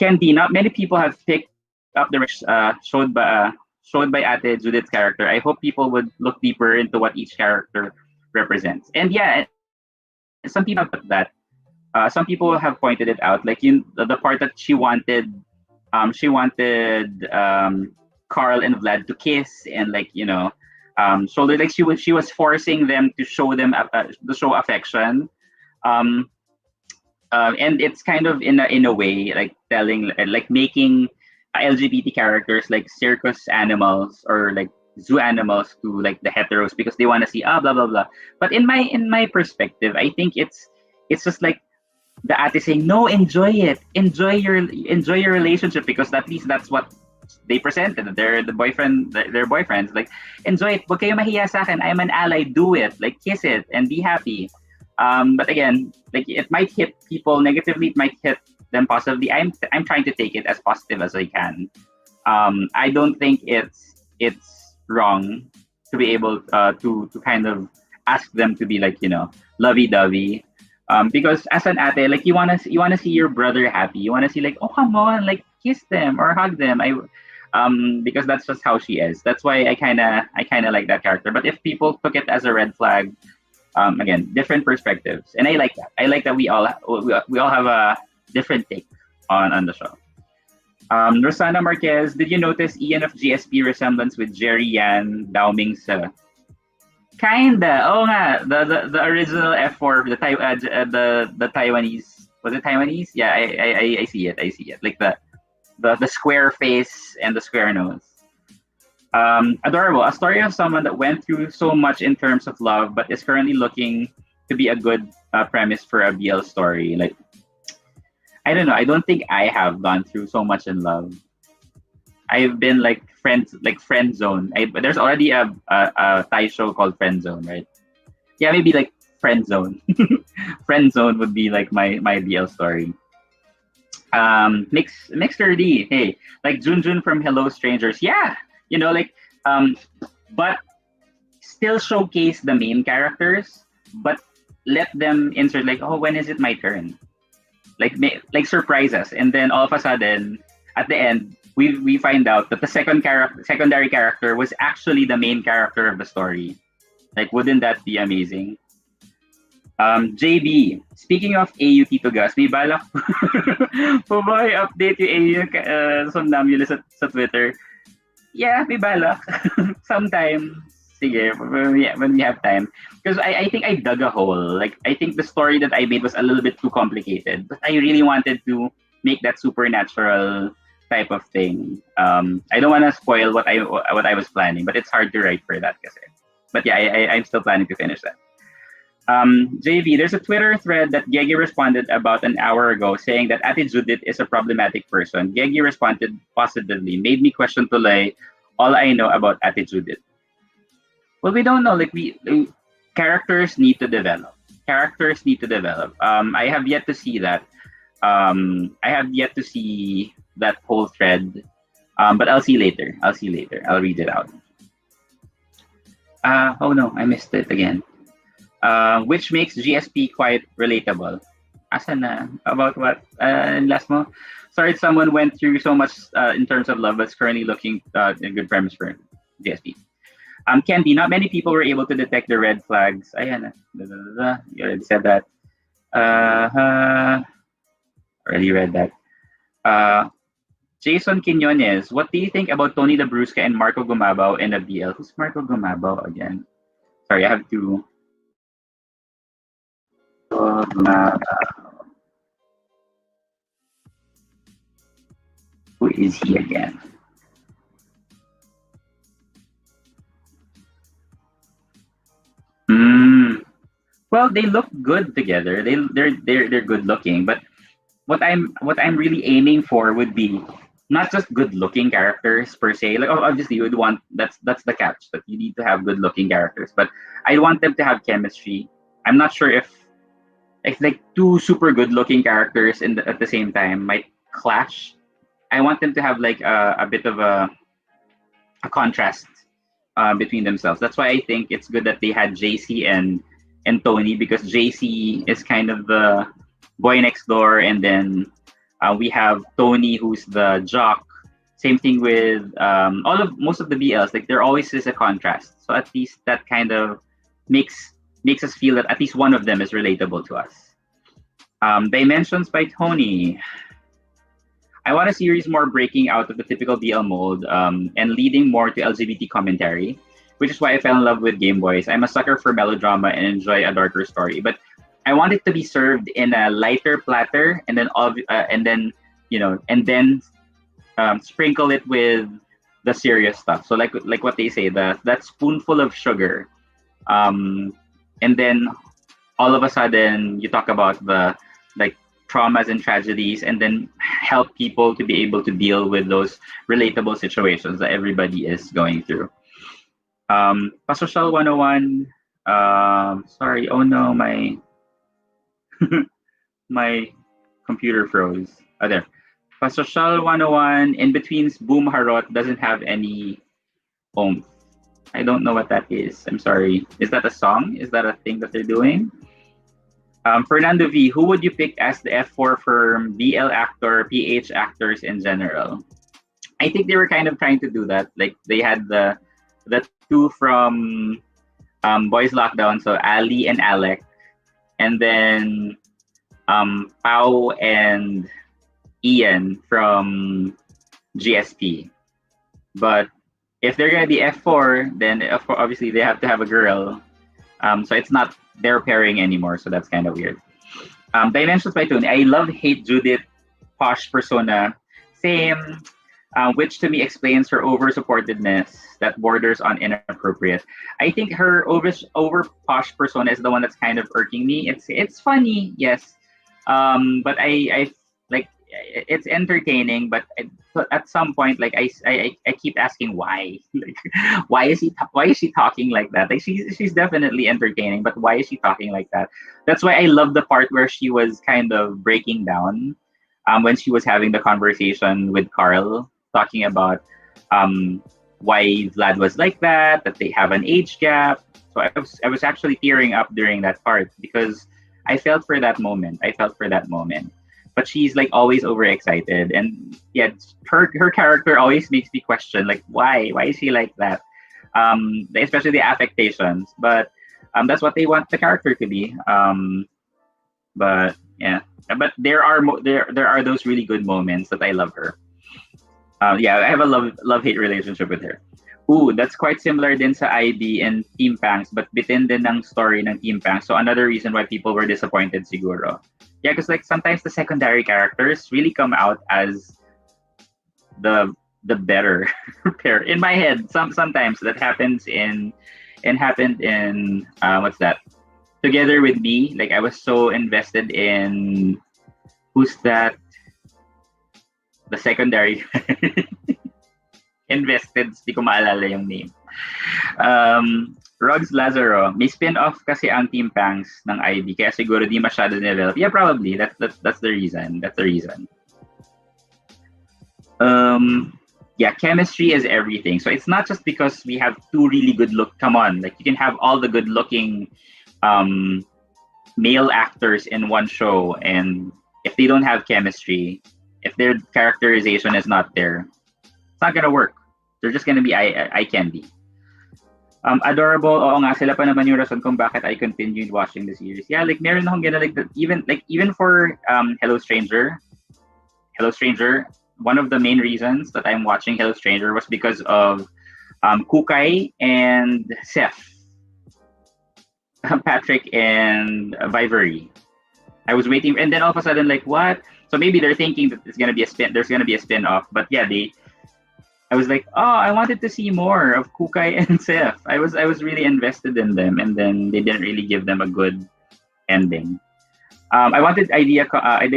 Candy, not many people have picked up the showed by Ate Judith's character. I hope people would look deeper into what each character represents. And yeah, some people have put that. Some people have pointed it out, like the part that she wanted Carl and Vlad to kiss, and so like she was forcing them to show affection. And it's kind of in a way like telling, like making LGBT characters like circus animals or like zoo animals to like the heteros, because they want to see blah blah blah. But in my perspective, I think it's just like the ate saying, no, enjoy it, enjoy your relationship, because at least that's what they presented. They're the boyfriend, their boyfriends. Like, enjoy it. Huwag kayo mahiya sa akin. I'm an ally. Do it. Like, kiss it and be happy. But again, like it might hit people negatively. It might hit them positively. I'm trying to take it as positive as I can. I don't think it's wrong to be able to kind of ask them to be like, lovey-dovey. Because as an ate, like you wanna see your brother happy. You wanna see like, oh, come on, like kiss them or hug them. Because that's just how she is. That's why I kinda like that character. But if people took it as a red flag, again, different perspectives, and I like that. I like that we all have a different take on the show. Rosana Marquez, did you notice Ian of GSP resemblance with Jerry Yan Dao Ming Se? Kinda. Oh nga, the original F4, the Taiwanese. Was it Taiwanese? Yeah, I see it. I see it. Like the square face and the square nose. Adorable. A story of someone that went through so much in terms of love, but is currently looking to be a good premise for a BL story. Like, I don't know. I don't think I have gone through so much in love. I've been like friend zone. There's already a Thai show called Friend Zone, right? Yeah, maybe like friend zone. Friend zone would be like my BL story. Mixer D, hey, like Junjun from Hello Strangers. Yeah, you know, like um, but still showcase the main characters, but let them insert like, oh, when is it my turn? Like surprise us, and then all of a sudden, at the end, we find out that the secondary character was actually the main character of the story. Like, wouldn't that be amazing? JB, speaking of AU Tito Gus, may balak po ba i-update yung AU Somnambulist sa Twitter? Yeah, may balak. Sometime. Sige, when we have time. Because I think I dug a hole. Like, I think the story that I made was a little bit too complicated. But I really wanted to make that supernatural type of thing. I don't want to spoil what I was planning, but it's hard to write for that kasi. But yeah, I'm still planning to finish that. JV, there's a Twitter thread that Gegi responded about an hour ago saying that Ate Judith is a problematic person. Gegi responded positively, made me question Tulay all I know about Ate Judith. Well, we don't know. Like characters need to develop. Characters need to develop. I have yet to see that. I have yet to see that whole thread. But I'll see later. I'll see later. I'll read it out. Oh no, I missed it again. Which makes GSP quite relatable. Asa na? About what? Last mo? Sorry, someone went through so much in terms of love, but is currently looking a good premise for GSP. Candy, not many people were able to detect the red flags. Ayan na. You already said that. Already read that. Jason Quinones, what do you think about Tony Labrusca and Marco Gumabao in the BL? Who's Marco Gumabao again? Sorry, I have to. Who is he again? Well, they look good together. They're good looking. But what I'm really aiming for would be not just good looking characters per se. Like obviously you would want that's the catch that you need to have good looking characters. But I want them to have chemistry. I'm not sure if like two super good looking characters at the same time might clash. I want them to have like a bit of a contrast between themselves. That's why I think it's good that they had JC and Tony, because JC is kind of the boy next door, and then we have Tony who's the jock. Same thing with most of the BLs. Like there always is a contrast. So at least that kind of makes us feel that at least one of them is relatable to us. Dimensions by Tony. I want a series more breaking out of the typical BL mold and leading more to LGBT commentary, which is why I fell in love with Game Boys. I'm a sucker for melodrama and enjoy a darker story, but I want it to be served in a lighter platter, and then sprinkle it with the serious stuff. So like what they say, that spoonful of sugar, and then all of a sudden you talk about the like traumas and tragedies, and then help people to be able to deal with those relatable situations that everybody is going through. Pasocial 101. Sorry. Oh no, my computer froze. Oh, there. Pasocial 101. In between Boom Harot doesn't have any oomph. I don't know what that is. I'm sorry. Is that a song? Is that a thing that they're doing? Fernando V, who would you pick as the F4 firm, BL actor, PH actors in general? I think they were kind of trying to do that. Like they had the two from Boys Lockdown, so Ali and Alec, and then Pau and Ian from GSP. But if they're gonna be F4, then obviously they have to have a girl. So it's not their pairing anymore. So that's kind of weird. Dimensions by Tony. I love hate Judith posh persona. Same. Which to me explains her over-supportedness that borders on inappropriate. I think her over posh persona is the one that's kind of irking me. It's funny, yes, but I like it's entertaining, but at some point, like I keep asking why, like why is she talking like that? Like she's definitely entertaining, but why is she talking like that? That's why I love the part where she was kind of breaking down, when she was having the conversation with Carl, talking about why Vlad was like that they have an age gap. So I was actually tearing up during that part because I felt for that moment. I felt for that moment. But she's like always overexcited, and yeah, her character always makes me question like why is she like that? Especially the affectations, but that's what they want the character to be. But yeah, but there are those really good moments that I love her. Yeah, I have a love hate relationship with her. Ooh, that's quite similar din sa IB and Team Pangs, but bitin din ng story ng Team Pangs. So another reason why people were disappointed siguro. Yeah, because like sometimes the secondary characters really come out as the better pair in my head. Sometimes that happens in and happened in what's that? Together with Me. Like I was so invested in who's that? The secondary invested, di ko maalala yung name. Rugs Lazaro, may spin-off kasi ang Team Pangs ng IB, kaya siguro di masyado develop. Yeah, probably. That's the reason. That's the reason. Yeah, chemistry is everything. So it's not just because we have two really good look. Come on, like you can have all the good-looking male actors in one show, and if they don't have chemistry, if their characterization is not there, it's not gonna work. They're just gonna be eye candy. Adorable, oo nga, sila pa naman yung rason kung bakit I continued watching the series. Yeah, like meron akong gana like even for Hello Stranger, one of the main reasons that I'm watching Hello Stranger was because of Kukay and Seth, Patrick and Vivery. I was waiting, and then all of a sudden, like, what? So maybe they're thinking that there's gonna be a spin off, but yeah, I was like, oh, I wanted to see more of Kukay and Seth. I was really invested in them, and then they didn't really give them a good ending. I wanted Idea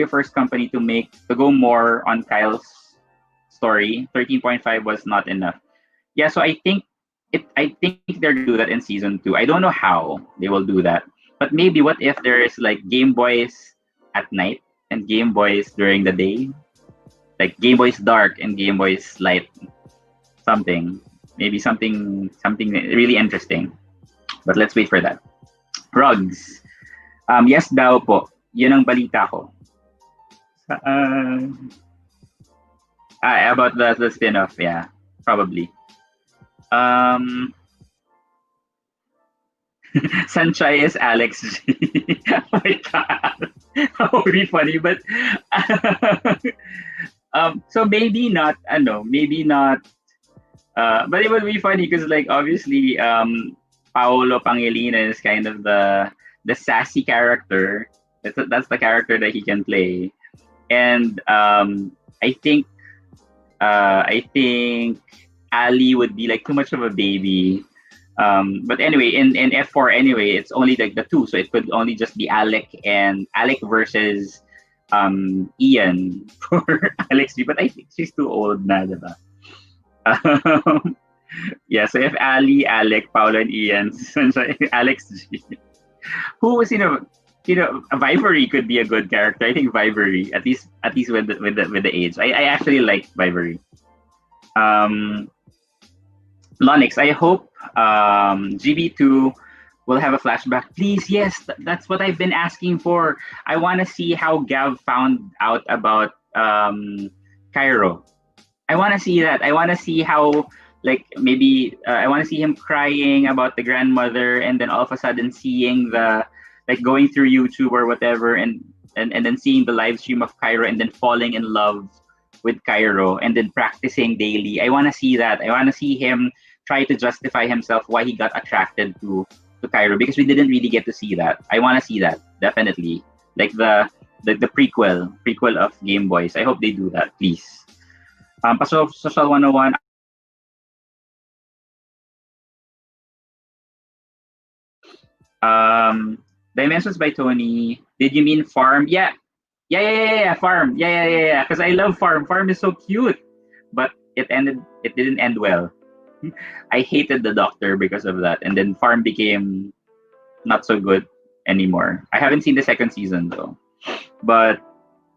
First Company to go more on Kyle's story. 13.5 was not enough. Yeah, so I think they're gonna do that in season 2. I don't know how they will do that, but maybe what if there is like Game Boys at night and Game Boys during the day, like Game Boys Dark and Game Boys Light, maybe something really interesting. But let's wait for that. Rugs. Yes daw po. Yun ang balita ko. About the spin-off, yeah, probably. Sunshine is Alex G. Oh my god. That would be funny, but so maybe not, maybe not, but it would be funny because like obviously Paolo Pangilinan is kind of the sassy character. That's the character that he can play. And I think Ali would be like too much of a baby. But anyway, in F4 anyway, it's only like the two, so it could only just be Alec versus Ian for Alex G. But I think she's too old na, diba? Yeah, so if Ali, Alec, Paolo, and Ian, Alex G. Who was Vivery could be a good character. I think Vivery, at least with the age. I actually like Vivery. Lonix, I hope GB2 will have a flashback. Please, yes, that's what I've been asking for. I want to see how Gav found out about Cairo. I want to see that. I want to see how, like, maybe I want to see him crying about the grandmother, and then all of a sudden seeing going through YouTube or whatever, and then seeing the live stream of Cairo, and then falling in love with Cairo and then practicing daily. I want to see that. I want to see him try to justify himself why he got attracted to Cairo, because we didn't really get to see that. I want to see that, definitely. Like the prequel of Game Boys. I hope they do that, please. Paso Social 101. Dimensions by Tony. Did you mean Farm? Yeah. Yeah. Farm. Yeah. Because I love Farm. Farm is so cute. But it didn't end well. I hated the Doctor because of that. And then Farm became not so good anymore. I haven't seen the second season though. But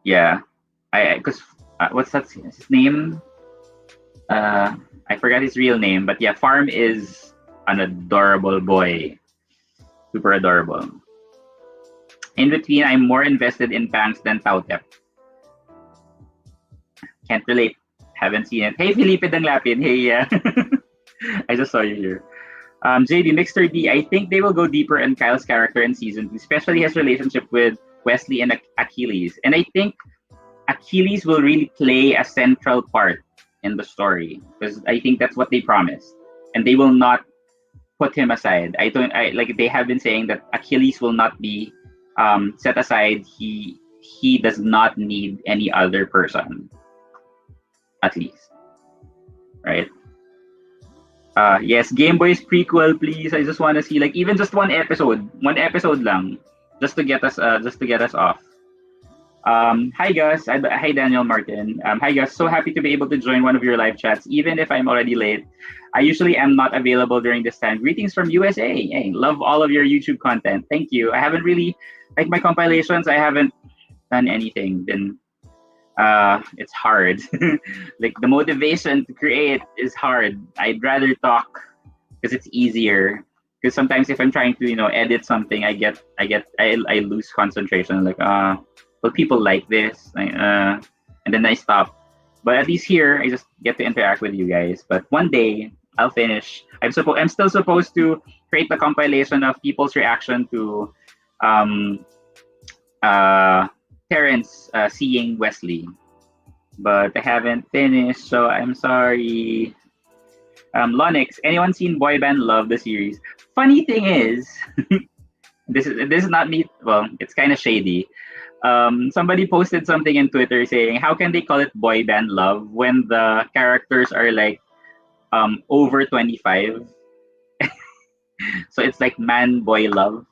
yeah. Because what's that his name? I forgot his real name. But yeah, Farm is an adorable boy. Super adorable. In between, I'm more invested in Pangs than Tautep. Can't relate. Haven't seen it. Hey, Felipe Danglapin. Hey, yeah. I just saw you here. JD, Mixter D, I think they will go deeper in Kyle's character in season 2, especially his relationship with Wesley and Achilles. And I think Achilles will really play a central part in the story, because I think that's what they promised. And they will not put him aside. Like they have been saying that Achilles will not be set aside. He does not need any other person, at least, right? Yes, Game Boy's prequel, please. I just want to see like even just one episode lang, just to get us off. Hi Gus, hi Daniel Martin. Hi Gus, so happy to be able to join one of your live chats, even if I'm already late. I usually am not available during this time. Greetings from USA. Hey, love all of your YouTube content. Thank you. I haven't really, like my compilations, I haven't done anything. Then it's hard. Like the motivation to create is hard. I'd rather talk because it's easier. Because sometimes if I'm trying to edit something, I lose concentration. Like well, people like this, and then I stop. But at least here, I just get to interact with you guys. But one day, I'll finish. I'm still supposed to create the compilation of people's reaction to Terrence seeing Wesley. But I haven't finished, so I'm sorry. Lonix, anyone seen Boy Band Love the series? Funny thing is, this is not me. Well, it's kind of shady. Somebody posted something in Twitter saying, how can they call it Boy Band Love when the characters are like over 25? So it's like man boy love.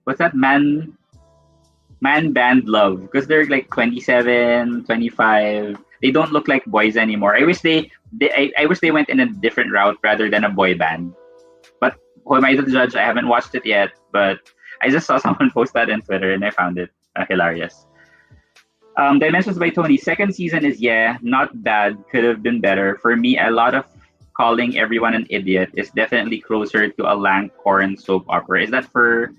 What's that? Man band love, because they're like 27, 25. They don't look like boys anymore. I wish they went in a different route rather than a boy band. But who am I to judge? I haven't watched it yet, but I just saw someone post that on Twitter and I found it hilarious. Dimensions by Tony. Second season is not bad. Could have been better. For me, a lot of calling everyone an idiot is definitely closer to a lank corn soap opera. Is that for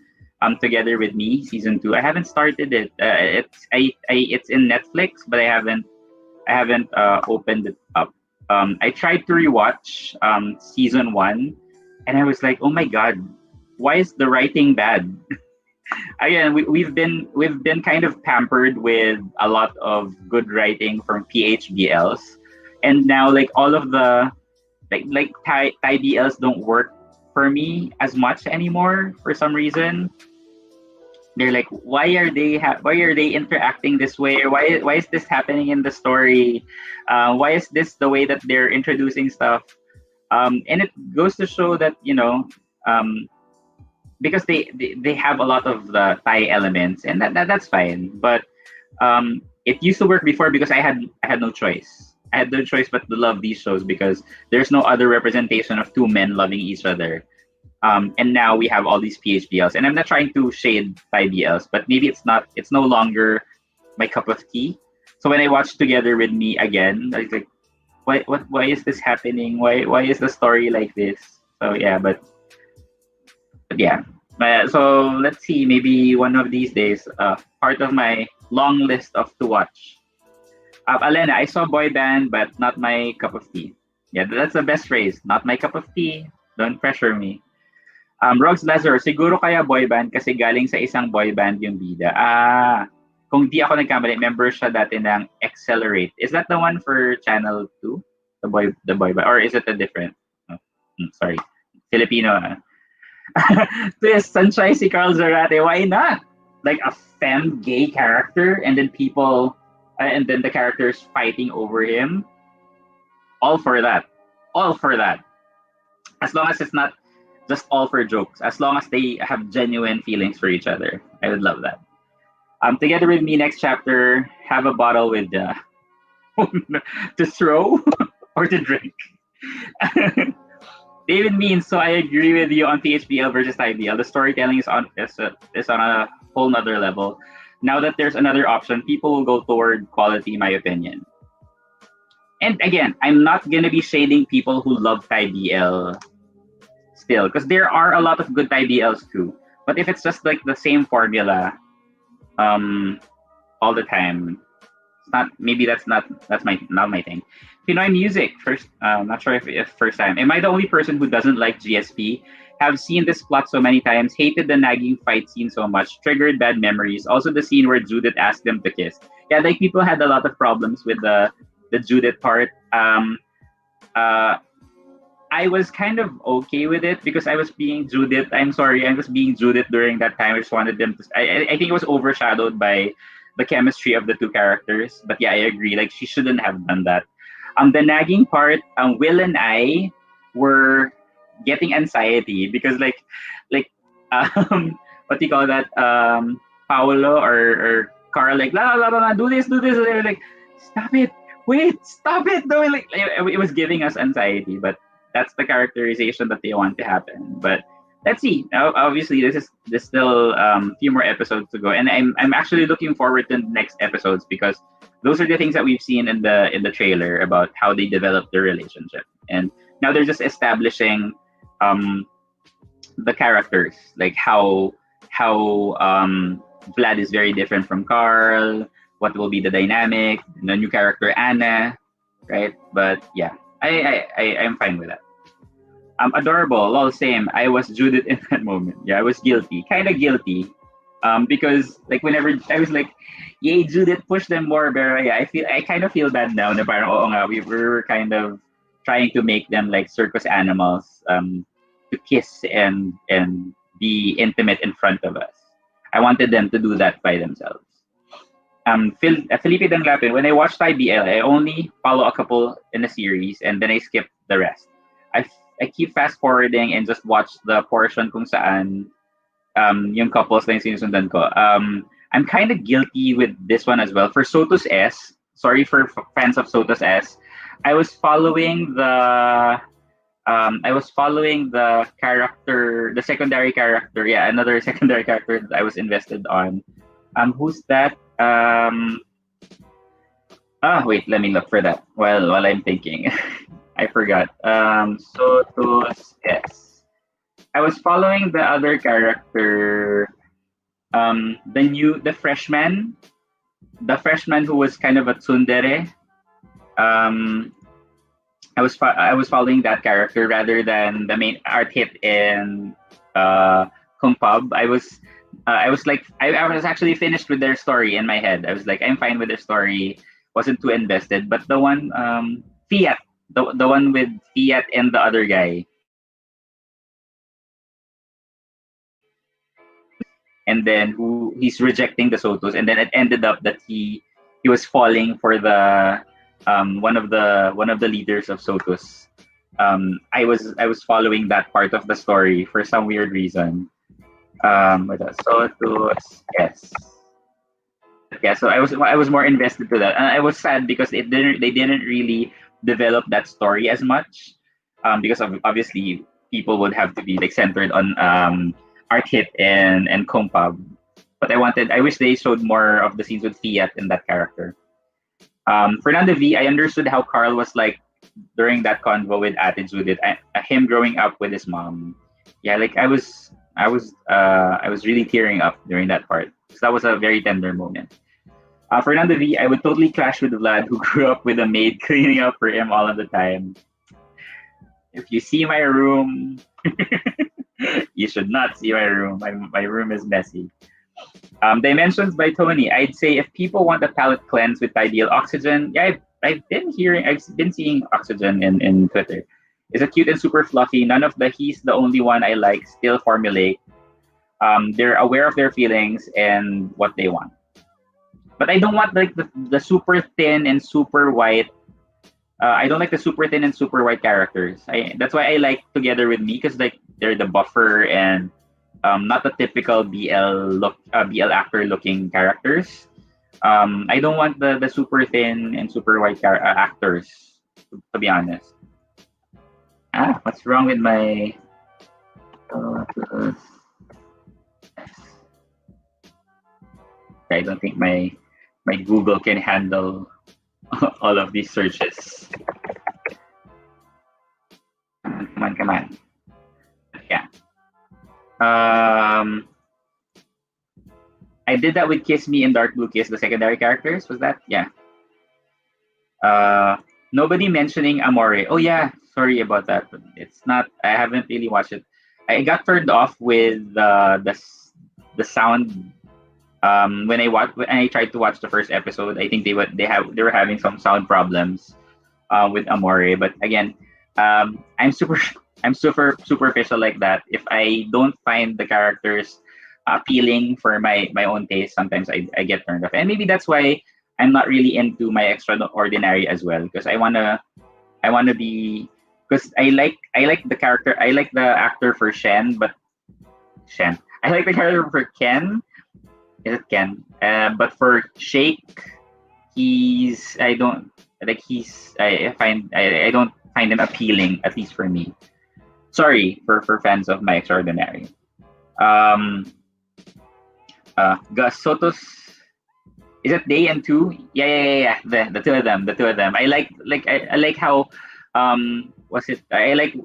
Together with Me season 2? I haven't started it. It's in Netflix, but I haven't opened it up. I tried to rewatch season 1, and I was like, oh my god, why is the writing bad? Again, we've been kind of pampered with a lot of good writing from PHBLs, and now like all of the like Thai BLs don't work for me as much anymore for some reason. They're like, why are they interacting this way? Why is this happening in the story? Why is this the way that they're introducing stuff? And it goes to show that because they have a lot of the Thai elements, and that's fine. But it used to work before because I had no choice. I had no choice but to love these shows because there's no other representation of two men loving each other. And now we have all these PHBLs, and I'm not trying to shade Thai BLs, but maybe it's no longer my cup of tea. So when I watched Together with Me again, I was like, why is this happening? Why is the story like this? So yeah, but yeah. So let's see, maybe one of these days, part of my long list of to watch. Alena, I saw Boy Band, but not my cup of tea. Yeah, that's the best phrase. Not my cup of tea. Don't pressure me. Rogs Lazar, siguro kaya boy band kasi galing sa isang boy band yung bida. kung di ako nagkamali, member siya dati ng Accelerate. Is that the one for Channel 2? The boy, or is it a different? Oh, sorry. Filipino. Twist, Sunshine si Carl Zarate. Why not? Like a femme gay character, and then and then the characters fighting over him. All for that. All for that. As long as it's not just all for jokes. As long as they have genuine feelings for each other, I would love that. Together with me next chapter, have a bottle with to throw or to drink. David means, so I agree with you on PHBL versus IBL. The storytelling is on a whole nother level. Now that there's another option, people will go toward quality, in my opinion. And again, I'm not gonna be shading people who love Thai BL still, because there are a lot of good Thai BLs too. But if it's just like the same formula, all the time, it's not. Maybe that's not my thing. Pinoy music first. Not sure if first time. Am I the only person who doesn't like GSP? Have seen this plot so many times. Hated the nagging fight scene so much. Triggered bad memories. Also the scene where Judith asked them to kiss. Yeah, like people had a lot of problems with the Judith part. I was kind of okay with it because I was being Judith. I'm sorry, I was being Judith during that time. I just wanted them to. I think it was overshadowed by the chemistry of the two characters. But yeah, I agree. Like she shouldn't have done that. The nagging part, Will and I were getting anxiety because what do you call that? Paolo or Carl like la la la la do this. And they were like, stop it, wait, stop it. No, like it was giving us anxiety, but that's the characterization that they want to happen. But let's see. Now, obviously, there's still a few more episodes to go, and I'm actually looking forward to the next episodes because those are the things that we've seen in the trailer about how they develop their relationship, and now they're just establishing the characters, like how Vlad is very different from Carl. What will be the dynamic? The new character Anna, right? But yeah, I'm fine with that. Adorable, lol, same. I was Judith in that moment. Yeah, I was guilty, kind of guilty. Because like whenever I was like, yay, Judith, push them more, pero yeah, I kind of feel bad now. Na parang, oo nga, we were kind of trying to make them like circus animals, to kiss and be intimate in front of us. I wanted them to do that by themselves. Felipe Danglapin, when I watch Thai BL, I only follow a couple in a series and then I skip the rest. I keep fast forwarding and just watch the portion kung saan yung couples na yung sinusundan ko. I'm kind of guilty with this one as well. For Sotus S, sorry for fans of Sotus S, I was following the character, the secondary character. Yeah, another secondary character that I was invested on. Who's that? Wait, let me look for that while I'm thinking. I forgot. Sotus S. I was following the other character, the freshman who was kind of a tsundere. I was following that character rather than the main art hit in Kumpab. I was actually finished with their story in my head. I was like, I'm fine with their story. Wasn't too invested, but the one Fiat, the one with Fiat and the other guy. And then who he's rejecting the Sotos, and then it ended up that he was falling for the one of the leaders of Sotos. I was following that part of the story for some weird reason. What else? Sotos, yes, yeah. So I was more invested to that, and I was sad because they didn't really develop that story as much, because obviously people would have to be like centered on Art Hit and Compab. But I wish they showed more of the scenes with Fiat and that character. Fernando V, I understood how Carl was like during that convo with Ate Judith, him growing up with his mom. Yeah, like I was really tearing up during that part. So that was a very tender moment. Fernando V, I would totally clash with Vlad, who grew up with a maid cleaning up for him all of the time. If you see my room, you should not see my room. My room is messy. Dimensions by Tony. I'd say if people want a palate cleanse with ideal oxygen, yeah, I've been seeing oxygen in Twitter. It's a cute and super fluffy. None of the he's the only one I like. Still formulate. They're aware of their feelings and what they want. But I don't want like the super thin and super white. I don't like the super thin and super white characters. That's why I like Together with Me because like they're the buffer and not the typical BL actor looking characters. I don't want the super thin and super white actors to be honest. What's wrong with my? I don't think my Google can handle all of these searches. Come on. Yeah. I did that with Kiss Me and Dark Blue Kiss, the secondary characters. Was that? Yeah. Nobody mentioning Amore. Oh yeah, sorry about that. It's not. I haven't really watched it. I got turned off with the sound when I tried to watch the first episode. I think they were having some sound problems with Amore. But again, I'm super I'm super superficial like that. If I don't find the characters appealing for my own taste, sometimes I get turned off, and maybe that's why I'm not really into my extraordinary as well because I wanna be because I like the character I like the actor for Shen I like the character for Ken. Is it Ken? But for Shake, I don't like I don't find him appealing, at least for me. Sorry for fans of My Extraordinary. Um, Gus Soto's is it Day and Two? Yeah. The two of them, the two of them. I like how was it? I like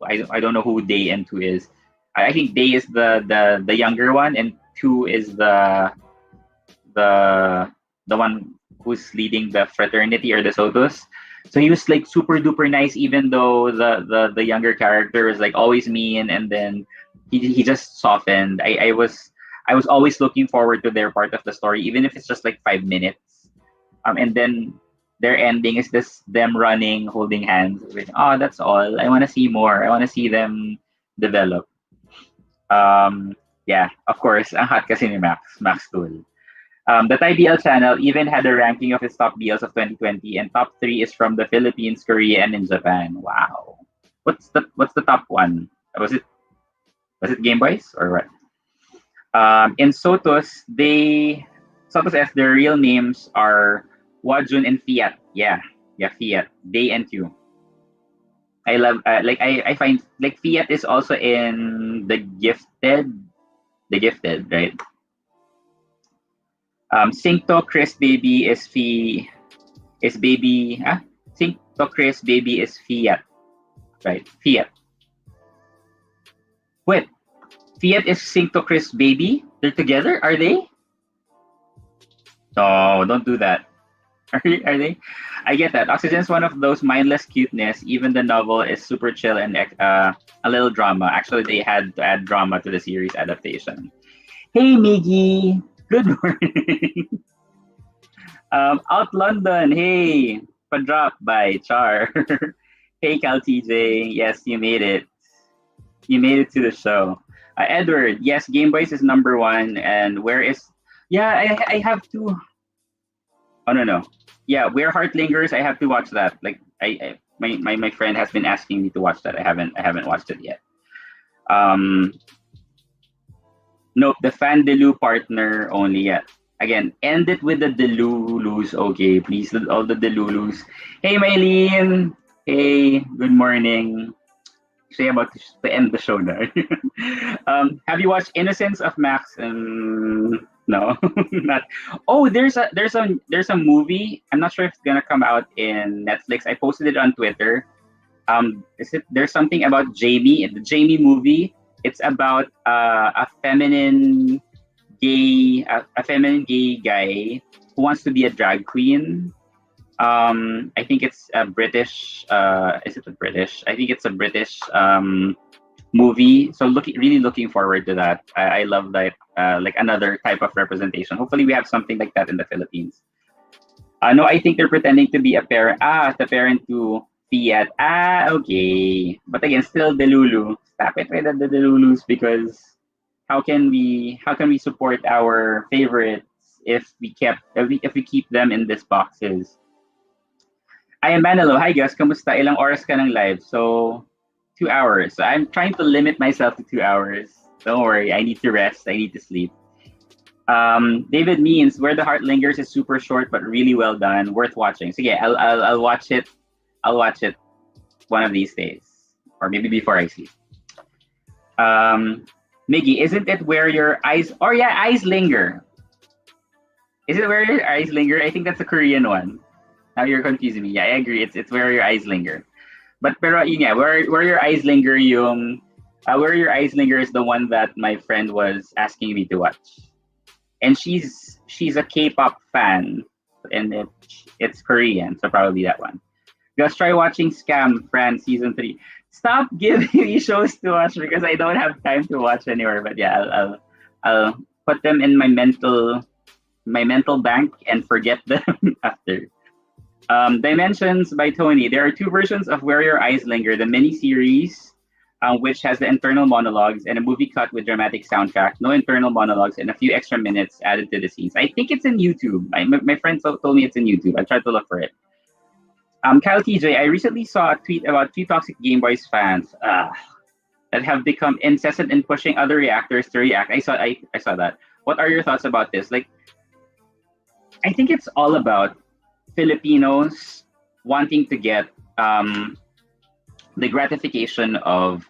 I don't know who Day and Two is. I think Day is the younger one, and Two is the the one who's leading the fraternity or the Sotos. So he was like super duper nice, even though the younger character was like always mean, and then he just softened. I was always looking forward to their part of the story, even if it's just like 5 minutes. And then their ending is this them running, holding hands. Like, oh, that's all. I want to see more. I want to see them develop. Yeah, of course, ang hot kasi ni Max Tool. The Thai BL channel even had a ranking of its top BLs of 2020, and top three is from the Philippines, Korea, and in Japan. Wow. What's the top one? Was it Game Boys or what? In Sotos as their real names are Wajun and Fiat. Yeah, Fiat. Day and Q. I love I find like Fiat is also in the Gifted, right? Syncto Chris Baby is baby. Syncto Chris Baby is Fiat, right? Fiat. Wait, Fiat is Syncto Chris Baby. They're together, are they? No, don't do that. Are they? I get that. Oxygen is one of those mindless cuteness. Even the novel is super chill and a little drama. Actually, they had to add drama to the series adaptation. Hey, Miggy. Good morning. Out London. Hey, padrop by Char. Hey, Cal TJ. Yes, you made it. You made it to the show. Edward. Yes, Game Boys is number one. And where is? Yeah, I have to. Oh no. Yeah, Where Heart Lingers. I have to watch that. Like my friend has been asking me to watch that. I haven't watched it yet. Nope, the fan Delu partner only yet. Again, end it with the Delulus. Okay, please, all the Delulus. Hey, Maylene. Hey, good morning. Say about to end the show now. Have you watched Innocence of Max? No, not. Oh, there's a movie. I'm not sure if it's gonna come out in Netflix. I posted it on Twitter. There's something about Jamie, the Jamie movie. It's about a feminine gay guy who wants to be a drag queen. I think it's a British. Is it a British? I think it's a British movie. So really looking forward to that. I love that. like another type of representation. Hopefully, we have something like that in the Philippines. No, I think they're pretending to be a parent. The parent to Fiat. Okay. But again, still Delulu. Stop it with the Delulus, because how can we support our favorites if we keep them in these boxes? I am Manalo. Hi Gus, kamusta? Ilang oras ka ng live? So 2 hours. So I'm trying to limit myself to 2 hours. Don't worry, I need to rest. I need to sleep. David Means, Where the Heart Lingers is super short but really well done, worth watching. So yeah, I'll watch it. I'll watch it one of these days, or maybe before I sleep. Miggy, isn't it where your eyes? Oh yeah, eyes linger. Is it where your eyes linger? I think that's a Korean one. Now you're confusing me. Yeah, I agree. It's where your eyes linger. But pero yun nga, where your eyes linger yung where your eyes linger is the one that my friend was asking me to watch. And she's a K-pop fan, and it's Korean, so probably that one. Just try watching Scam France season 3. Stop giving me shows to watch because I don't have time to watch anywhere. But yeah, I'll put them in my mental bank and forget them after. Dimensions by Tony. There are two versions of Where Your Eyes Linger: the mini-series, which has the internal monologues, and a movie cut with dramatic soundtrack. No internal monologues and a few extra minutes added to the scenes. I think it's in YouTube. My friend told me it's in YouTube. I tried to look for it. Kyle TJ, I recently saw a tweet about two toxic Game Boys fans that have become incessant in pushing other reactors to react. I saw that. What are your thoughts about this? Like, I think it's all about Filipinos wanting to get the gratification of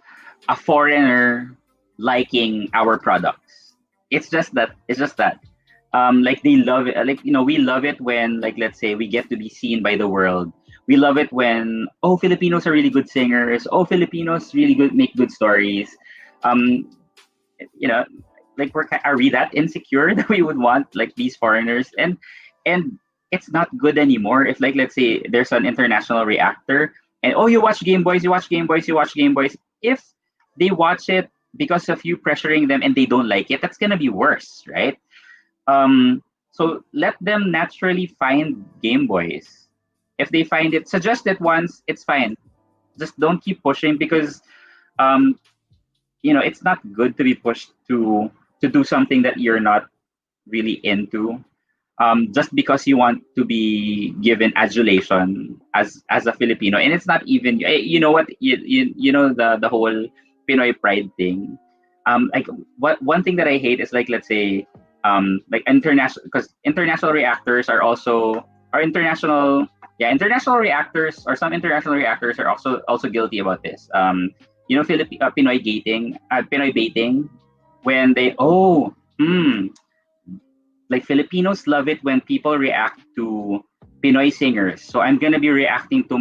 a foreigner liking our products. It's just that. It's just that. Like they love it. Like we love it when, like, let's say we get to be seen by the world. We love it when, oh, Filipinos are really good singers. Oh, Filipinos really good make good stories. Um, you know, like are we that insecure that we would want like these foreigners? And it's not good anymore. If, like, let's say there's an international reactor, and oh, you watch Game Boys, you watch Game Boys, you watch Game Boys. If they watch it because of you pressuring them and they don't like it, that's gonna be worse, right? So let them naturally find Game Boys. If they find it, suggest it once, it's fine. Just don't keep pushing, because um, it's not good to be pushed to do something that you're not really into, just because you want to be given adulation as a Filipino. And it's not even, you know what, you know the whole Pinoy pride thing. Like, what one thing that I hate is, like, let's say, like international, because international reactors are international. Yeah, international reactors, or some international reactors, are also guilty about this. Pinoy gating, Pinoy baiting, when they, like, Filipinos love it when people react to Pinoy singers. So I'm gonna be reacting to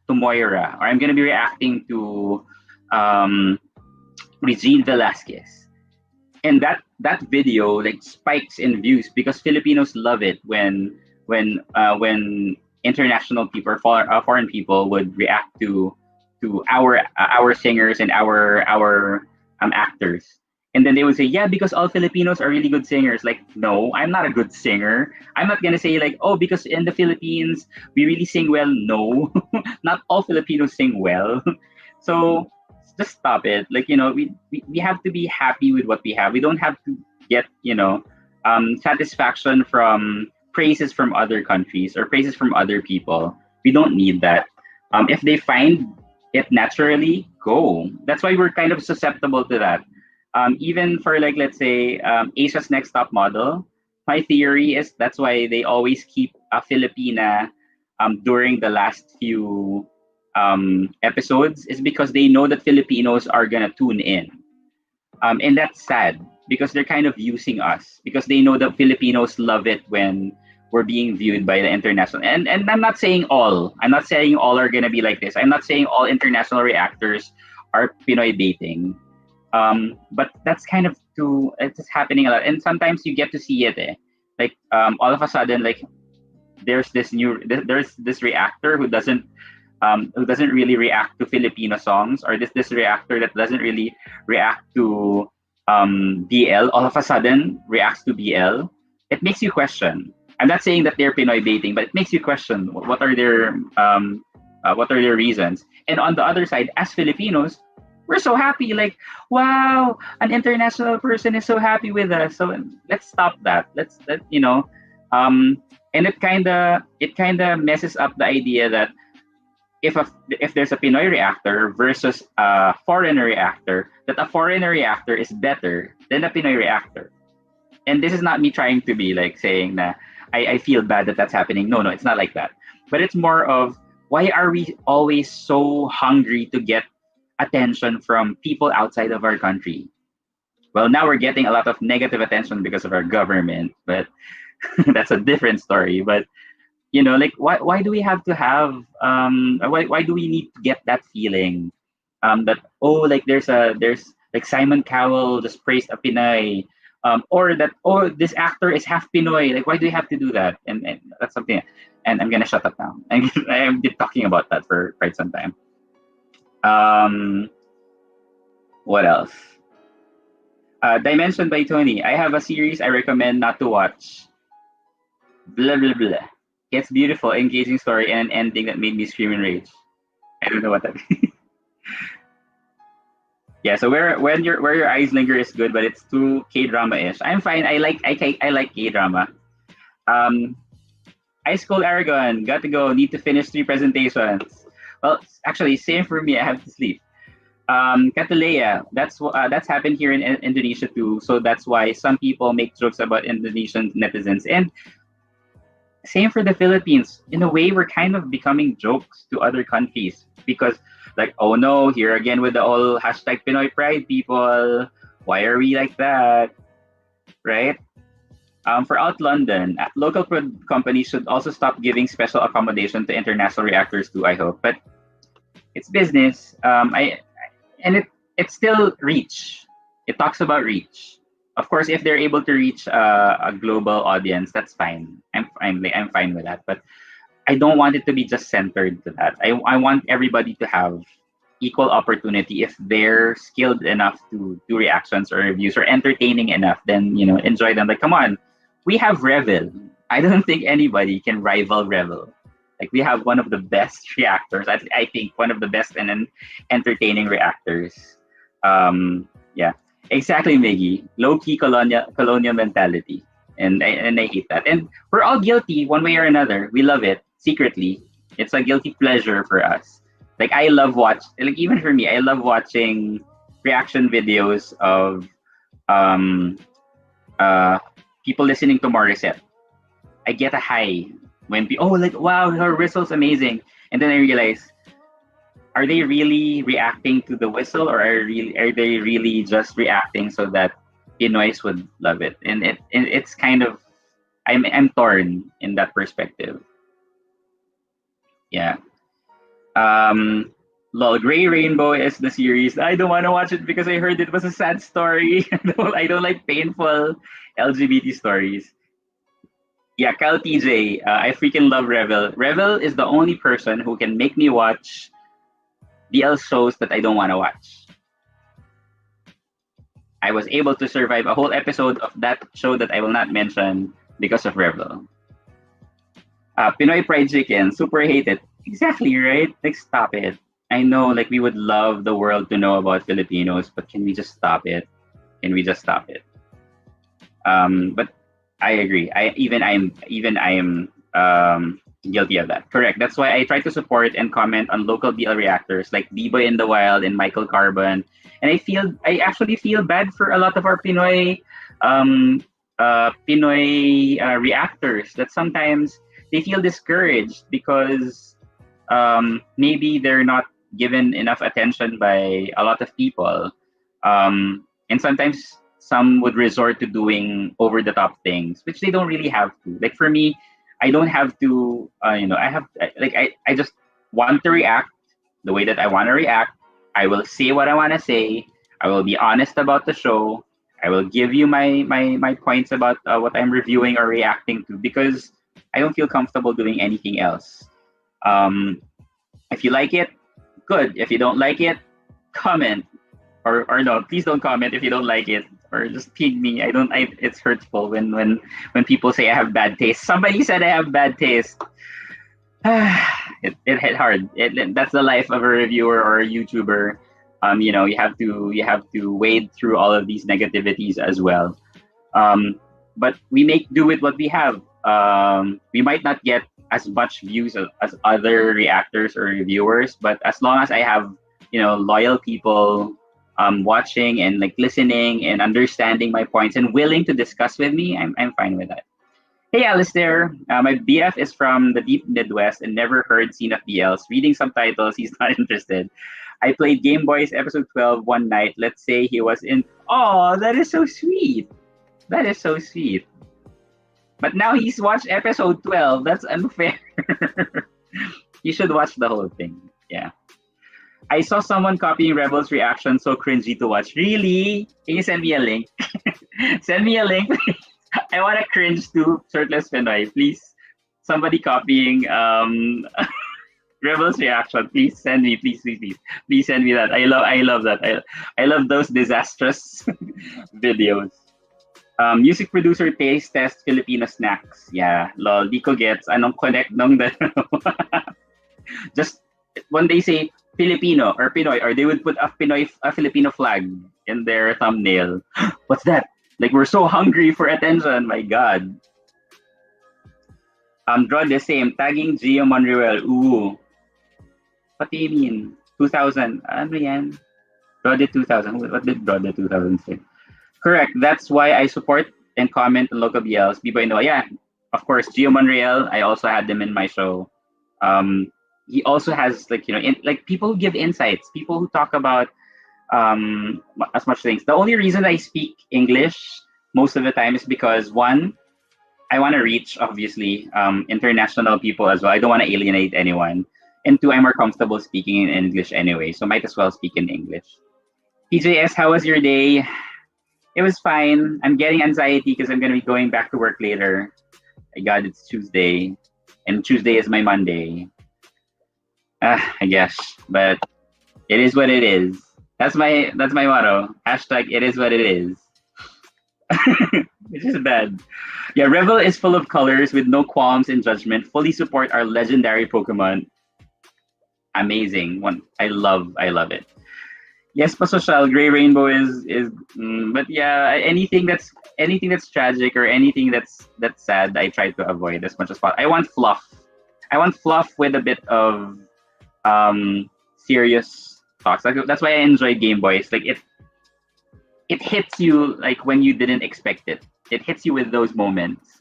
Moira, or I'm gonna be reacting to um, Regine Velasquez, and that video like spikes in views because Filipinos love it when international people, or foreign people, would react to our singers and our actors. And then they would say, yeah, because all Filipinos are really good singers. Like, no, I'm not a good singer. I'm not gonna say, like, oh, because in the Philippines we really sing well. No, not all Filipinos sing well. So just stop it. Like, we have to be happy with what we have. We don't have to get satisfaction from praises from other countries or praises from other people. We don't need that. If they find it naturally, go. That's why we're kind of susceptible to that. Even for, like, let's say, Asia's Next Top Model, my theory is that's why they always keep a Filipina during the last few episodes, is because they know that Filipinos are gonna tune in. And that's sad because they're kind of using us, because they know that Filipinos love it when we're being viewed by the international. And I'm not saying all. I'm not saying all are gonna be like this. I'm not saying all international reactors are Pinoy baiting. But that's kind of it's happening a lot, and sometimes you get to see it. Like, all of a sudden, like, there's this reactor who doesn't really react to Filipino songs, or this reactor that doesn't really react to BL all of a sudden reacts to BL, it makes you question. I'm not saying that they're Pinoy baiting, but it makes you question what are their reasons. And on the other side, as Filipinos, we're so happy. Like, wow, an international person is so happy with us. So let's stop that. Um, and it kinda messes up the idea that if there's a Pinoy reactor versus a foreigner reactor, that a foreigner reactor is better than a Pinoy reactor. And this is not me trying to be like saying that I feel bad that that's happening. No, it's not like that. But it's more of why are we always so hungry to get attention from people outside of our country? Well, now we're getting a lot of negative attention because of our government, but that's a different story. But like why do we have to have why do we need to get that feeling that oh like there's like Simon Cowell just praised a Pinay or that oh this actor is half Pinoy, like why do we have to do that? And that's something, and I'm gonna shut up now. I've been talking about that for quite some time. um what else? Dimension by Tony. I have a series I recommend not to watch. Blah blah blah. It's beautiful, engaging story, and an ending that made me scream and rage. I don't know what that means. Yeah, so where your eyes linger is good, but it's too K drama ish. I'm fine. I like K drama. Um, Ice Cold Aragon, got to go. Need to finish 3 presentations. Well, actually, same for me. I have to sleep. Katalea, that's happened here in Indonesia too. So that's why some people make jokes about Indonesian netizens, and same for the Philippines. In a way, we're kind of becoming jokes to other countries because, like, oh no, here again with the whole hashtag Pinoy Pride people. Why are we like that, right? For Out London, local companies should also stop giving special accommodation to international reactors too. I hope, but it's business. It's still reach. It talks about reach. Of course, if they're able to reach a global audience, that's fine. I'm fine with that. But I don't want it to be just centered to that. I want everybody to have equal opportunity. If they're skilled enough to do reactions or reviews or entertaining enough, then enjoy them. Like, come on, we have Revel. I don't think anybody can rival Revel. Like, we have one of the best reactors. I think one of the best and entertaining reactors. Yeah, exactly, Miggy. Low key colonial mentality, and I hate that. And we're all guilty one way or another. We love it secretly. It's a guilty pleasure for us. Like I love like even for me, I love watching reaction videos of um uh people listening to Morissette. I get a high when oh like wow her whistle's amazing, and then I realize, are they really reacting to the whistle, or are they really just reacting so that Pinoys would love it? And it's kind of I'm torn in that perspective. Yeah. Um Lol, Gray Rainbow is the series. I don't want to watch it because I heard it was a sad story. I don't like painful LGBT stories. Yeah, Cal TJ. I freaking love Revel. Revel is the only person who can make me watch DL shows that I don't want to watch. I was able to survive a whole episode of that show that I will not mention because of Revel. Pinoy Fried Chicken, super hate it. Exactly, right? Like, stop it. I know, like, we would love the world to know about Filipinos, but can we just stop it? Can we just stop it? But I agree. I am guilty of that. Correct. That's why I try to support and comment on local BL reactors like D-Boy in the Wild and Michael Carbon. And I actually feel bad for a lot of our Pinoy reactors that sometimes they feel discouraged because maybe they're not given enough attention by a lot of people. And sometimes some would resort to doing over the top things, which they don't really have to. Like for me, I don't have to, I just want to react the way that I want to react. I will say what I want to say. I will be honest about the show. I will give you my points about what I'm reviewing or reacting to because I don't feel comfortable doing anything else. Um, if you like it, good. If you don't like it, comment. Or no, please don't comment if you don't like it. or just feed me. I don't. It's hurtful when people say I have bad taste. Somebody said I have bad taste. It hit hard. That's the life of a reviewer or a YouTuber. You have to wade through all of these negativities as well. Um, but we make do with what we have. We might not get as much views as other reactors or reviewers, but as long as I have loyal people watching and like listening and understanding my points and willing to discuss with me, I'm fine with that. Hey, Alistair. My BF is from the deep Midwest and never heard seen of BLs. Reading subtitles, he's not interested. I played Game Boy's episode 12 one night. Let's say he was in. Oh, that is so sweet. That is so sweet. But now he's watched episode 12. That's unfair. You should watch the whole thing. Yeah. I saw someone copying Rebel's reaction, so cringy to watch. Really? Can you send me a link? Send me a link. I want to cringe to shirtless Pinoy. Please, somebody copying Rebel's reaction. Please send me. Please send me that. I love that. I love those disastrous videos. Music producer taste test Filipino snacks. Yeah, lol. Di ko gets anong connect nung just when they say Filipino or Pinoy, or they would put a Filipino flag in their thumbnail. What's that? Like, we're so hungry for attention. My God. Draw the same. Tagging Gio Monreal. Ooh. What do you mean? 2000. Ano yan? Draw the 2000. What did Draw the 2000 say? Correct. That's why I support and comment on local BLs. B-Boy Noah. Yeah, of course. Gio Monreal. I also had them in my show. He also has like people who give insights, people who talk about as much things. The only reason I speak English most of the time is because, one, I want to reach obviously international people as well. I don't want to alienate anyone, and two, I'm more comfortable speaking in English anyway, so might as well speak in English. PJS, how was your day? It was fine. I'm getting anxiety because I'm going to be going back to work later. My God, it's Tuesday, and Tuesday is my Monday. I guess, but it is what it is. That's my motto. Hashtag it is what it is. Which is bad. Yeah, Revel is full of colors with no qualms in judgment. Fully support our legendary Pokemon. Amazing one. I love it. Yes, pasocial. Gray Rainbow is but yeah, anything that's tragic or anything that's sad, I try to avoid as much as possible. I want fluff. I want fluff with a bit of serious talks. That's why I enjoy Game Boys. Like, it hits you like when you didn't expect it. It hits you with those moments.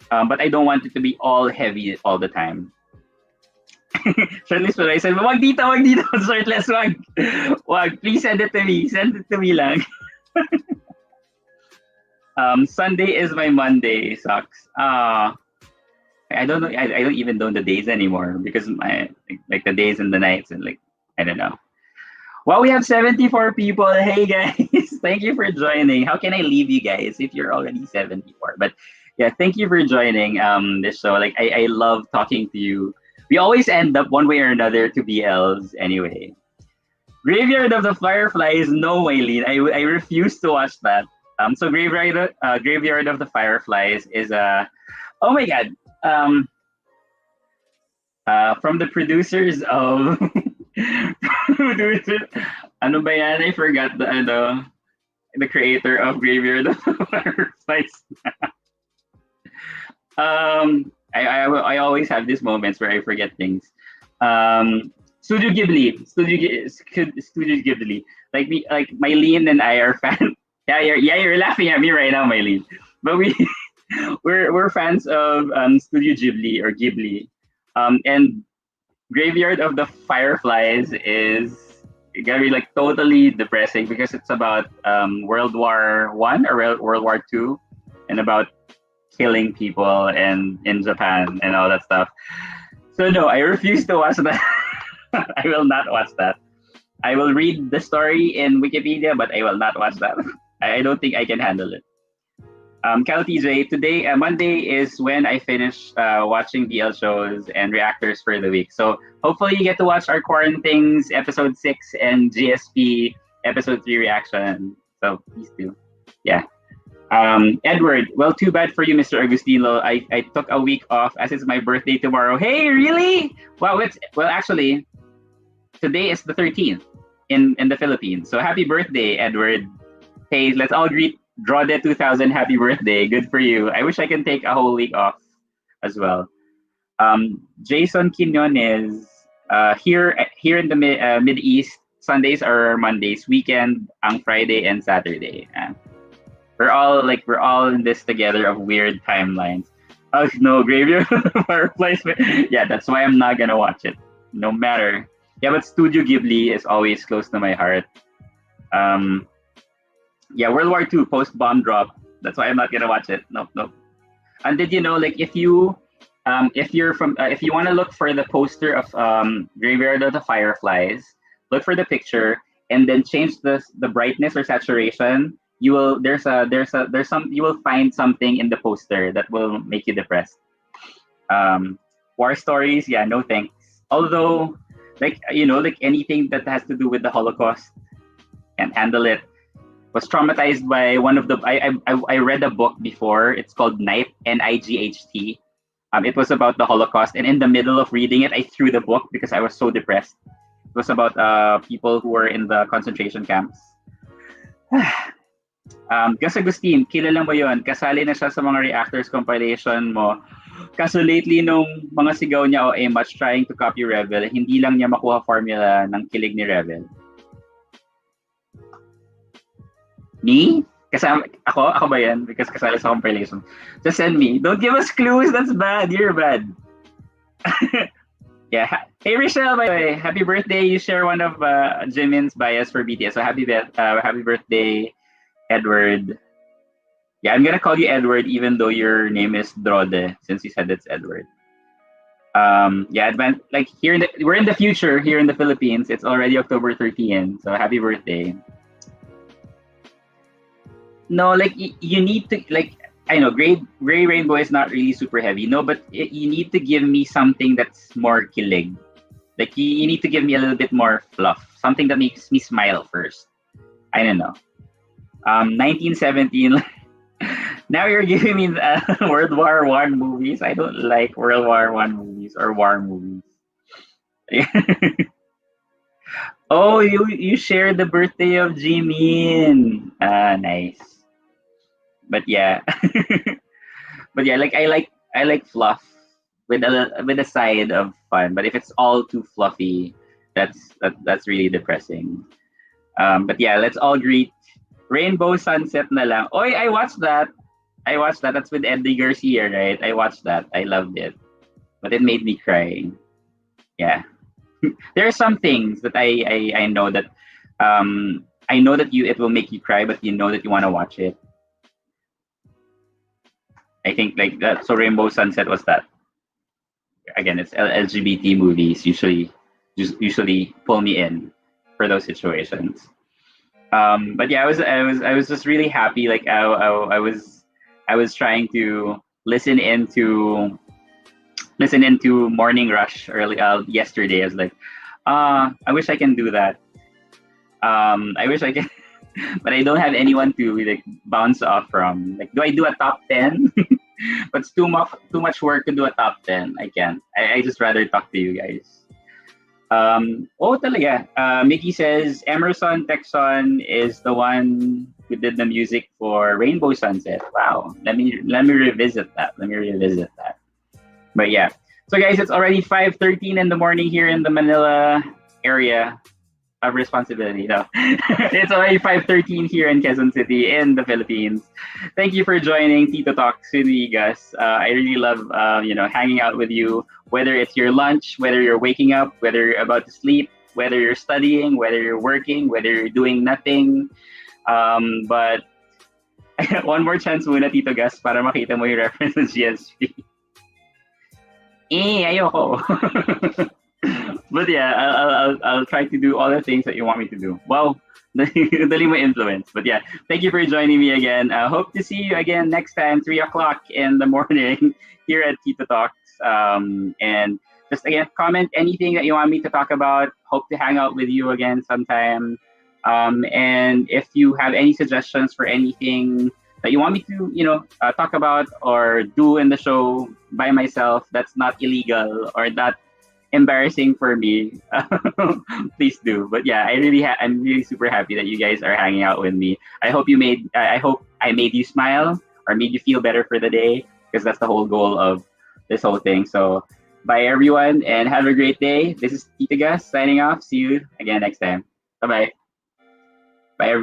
But I don't want it to be all heavy all the time. Shirtless, but I said, wag dito, shirtless, wag. Wag, please send it to me. Send it to me lang. Sunday is my Monday, sucks. I don't know. I don't even know the days anymore because like the days and the nights and like I don't know. Well, we have 74 people. Hey guys, thank you for joining. How can I leave you guys if you're already 74? But yeah, thank you for joining this show. Like I love talking to you. We always end up one way or another to BLs anyway. Graveyard of the Fireflies, no, Waylene. I refuse to watch that. So Graveyard of the Fireflies is a oh my God. From the producers of ano ba yan? I forgot the creator of Graveyard of the Fireflies. I always have these moments where I forget things. Studio Ghibli. Studio Ghibli. Like Mylene and I are fans. Yeah, you're laughing at me right now, Mylene. But we're fans of Studio Ghibli or Ghibli. And Graveyard of the Fireflies is gonna be like totally depressing because it's about World War One or World War Two, and about killing people and in Japan and all that stuff. So no, I refuse to watch that. I will not watch that. I will read the story in Wikipedia, but I will not watch that. I don't think I can handle it. Cal TJ, today, Monday is when I finish watching BL shows and reactors for the week. So hopefully you get to watch our Quarantines episode 6 and GSP episode 3 reaction. So please do. Yeah. Edward, well, too bad for you, Mr. Agustino. I took a week off as it's my birthday tomorrow. Hey, really? Wow, actually, today is the 13th in the Philippines. So happy birthday, Edward. Hey, let's all greet Drode 2000 happy birthday. Good for you. I wish I can take a whole week off as well. Jason Quinones, here in the Mid East, Sundays are Mondays, weekend ang Friday and Saturday. We're all in this together of weird timelines. Oh no, Graveyard Fireflies. Yeah, that's why I'm not gonna watch it. No matter. Yeah, but Studio Ghibli is always close to my heart. Um, yeah, World War II post bomb drop. That's why I'm not gonna watch it. Nope, nope. And did you know, like, if you want to look for the poster of Graveyard of the Fireflies, look for the picture and then change the brightness or saturation. You will there's some you will find something in the poster that will make you depressed. War stories, yeah, no thanks. Although, like anything that has to do with the Holocaust, can't handle it. Was traumatized by one of the I read a book before. It's called Night, Night. It was about the Holocaust, and in the middle of reading it, I threw the book because I was so depressed. It was about people who were in the concentration camps. Gus Agustin, kilala mo yon. Kasali na siya sa mga reactors compilation mo. Kaso lately, nung mga sigaw niya o much trying to copy Rebel, hindi lang niya makuha formula ng kilig ni Rebel. Me? Kasama, ako ba yan? Because kasali sa compilation. Just send me. Don't give us clues. That's bad. You're bad. Yeah. Hey, Rochelle, by the way, happy birthday. You share one of Jimin's bias for BTS. So happy birthday, Edward. Yeah, I'm going to call you Edward even though your name is Drode since you said it's Edward. Yeah, like we're in the future here in the Philippines. It's already October 13th. So happy birthday. No, like you need to like I know Gray Rainbow is not really super heavy. No, but you need to give me something that's more kilig. Like you need to give me a little bit more fluff, something that makes me smile first. I don't know. 1917. Now you're giving me World War One movies. I don't like World War One movies or war movies. Oh, you shared the birthday of Jimin. Ah, nice. But yeah, but yeah, like I like fluff with a side of fun. But if it's all too fluffy, that's really depressing. But yeah, let's all greet Rainbow Sunset na lang. Oy, I watched that. That's with Eddie Garcia, right? I watched that. I loved it, but it made me cry. Yeah, there are some things that I know that I know that it will make you cry, but you know that you want to watch it. I think like that. So Rainbow Sunset was that. Again, it's LGBT movies usually pull me in for those situations. But yeah, I was just really happy. Like I was trying to listen into Morning Rush early yesterday. I was like, I wish I can do that. I wish I can, but I don't have anyone to like bounce off from. Like, do I do a top 10? But it's too much work to do a top 10. I can't. I just rather talk to you guys. Talaga. Mickey says Emerson Texon is the one who did the music for Rainbow Sunset. Wow. Let me revisit that. But yeah. So guys, it's already 5:13 in the morning here in the Manila area of responsibility. No. It's already 5:13 here in Quezon City in the Philippines. Thank you for joining Tito Talks with me, Gus. I really love hanging out with you, whether it's your lunch, whether you're waking up, whether you're about to sleep, whether you're studying, whether you're working, whether you're doing nothing. But one more chance muna, Tito Gus, para makita mo yung reference ng GSP. Ayoko. But yeah, I'll try to do all the things that you want me to do. Wow, dali mo influence. But yeah, thank you for joining me again. Hope to see you again next time, 3:00 in the morning here at Tito Talks. And just again, comment anything that you want me to talk about. Hope to hang out with you again sometime. And if you have any suggestions for anything that you want me to, talk about or do in the show by myself, that's not illegal or not embarrassing for me, please do. But yeah, I'm really super happy that you guys are hanging out with me. I hope I made you smile or made you feel better for the day, because that's the whole goal of this whole thing. So bye everyone and have a great day. This is Tita Gus signing off. See you again next time. Bye bye. Bye everyone.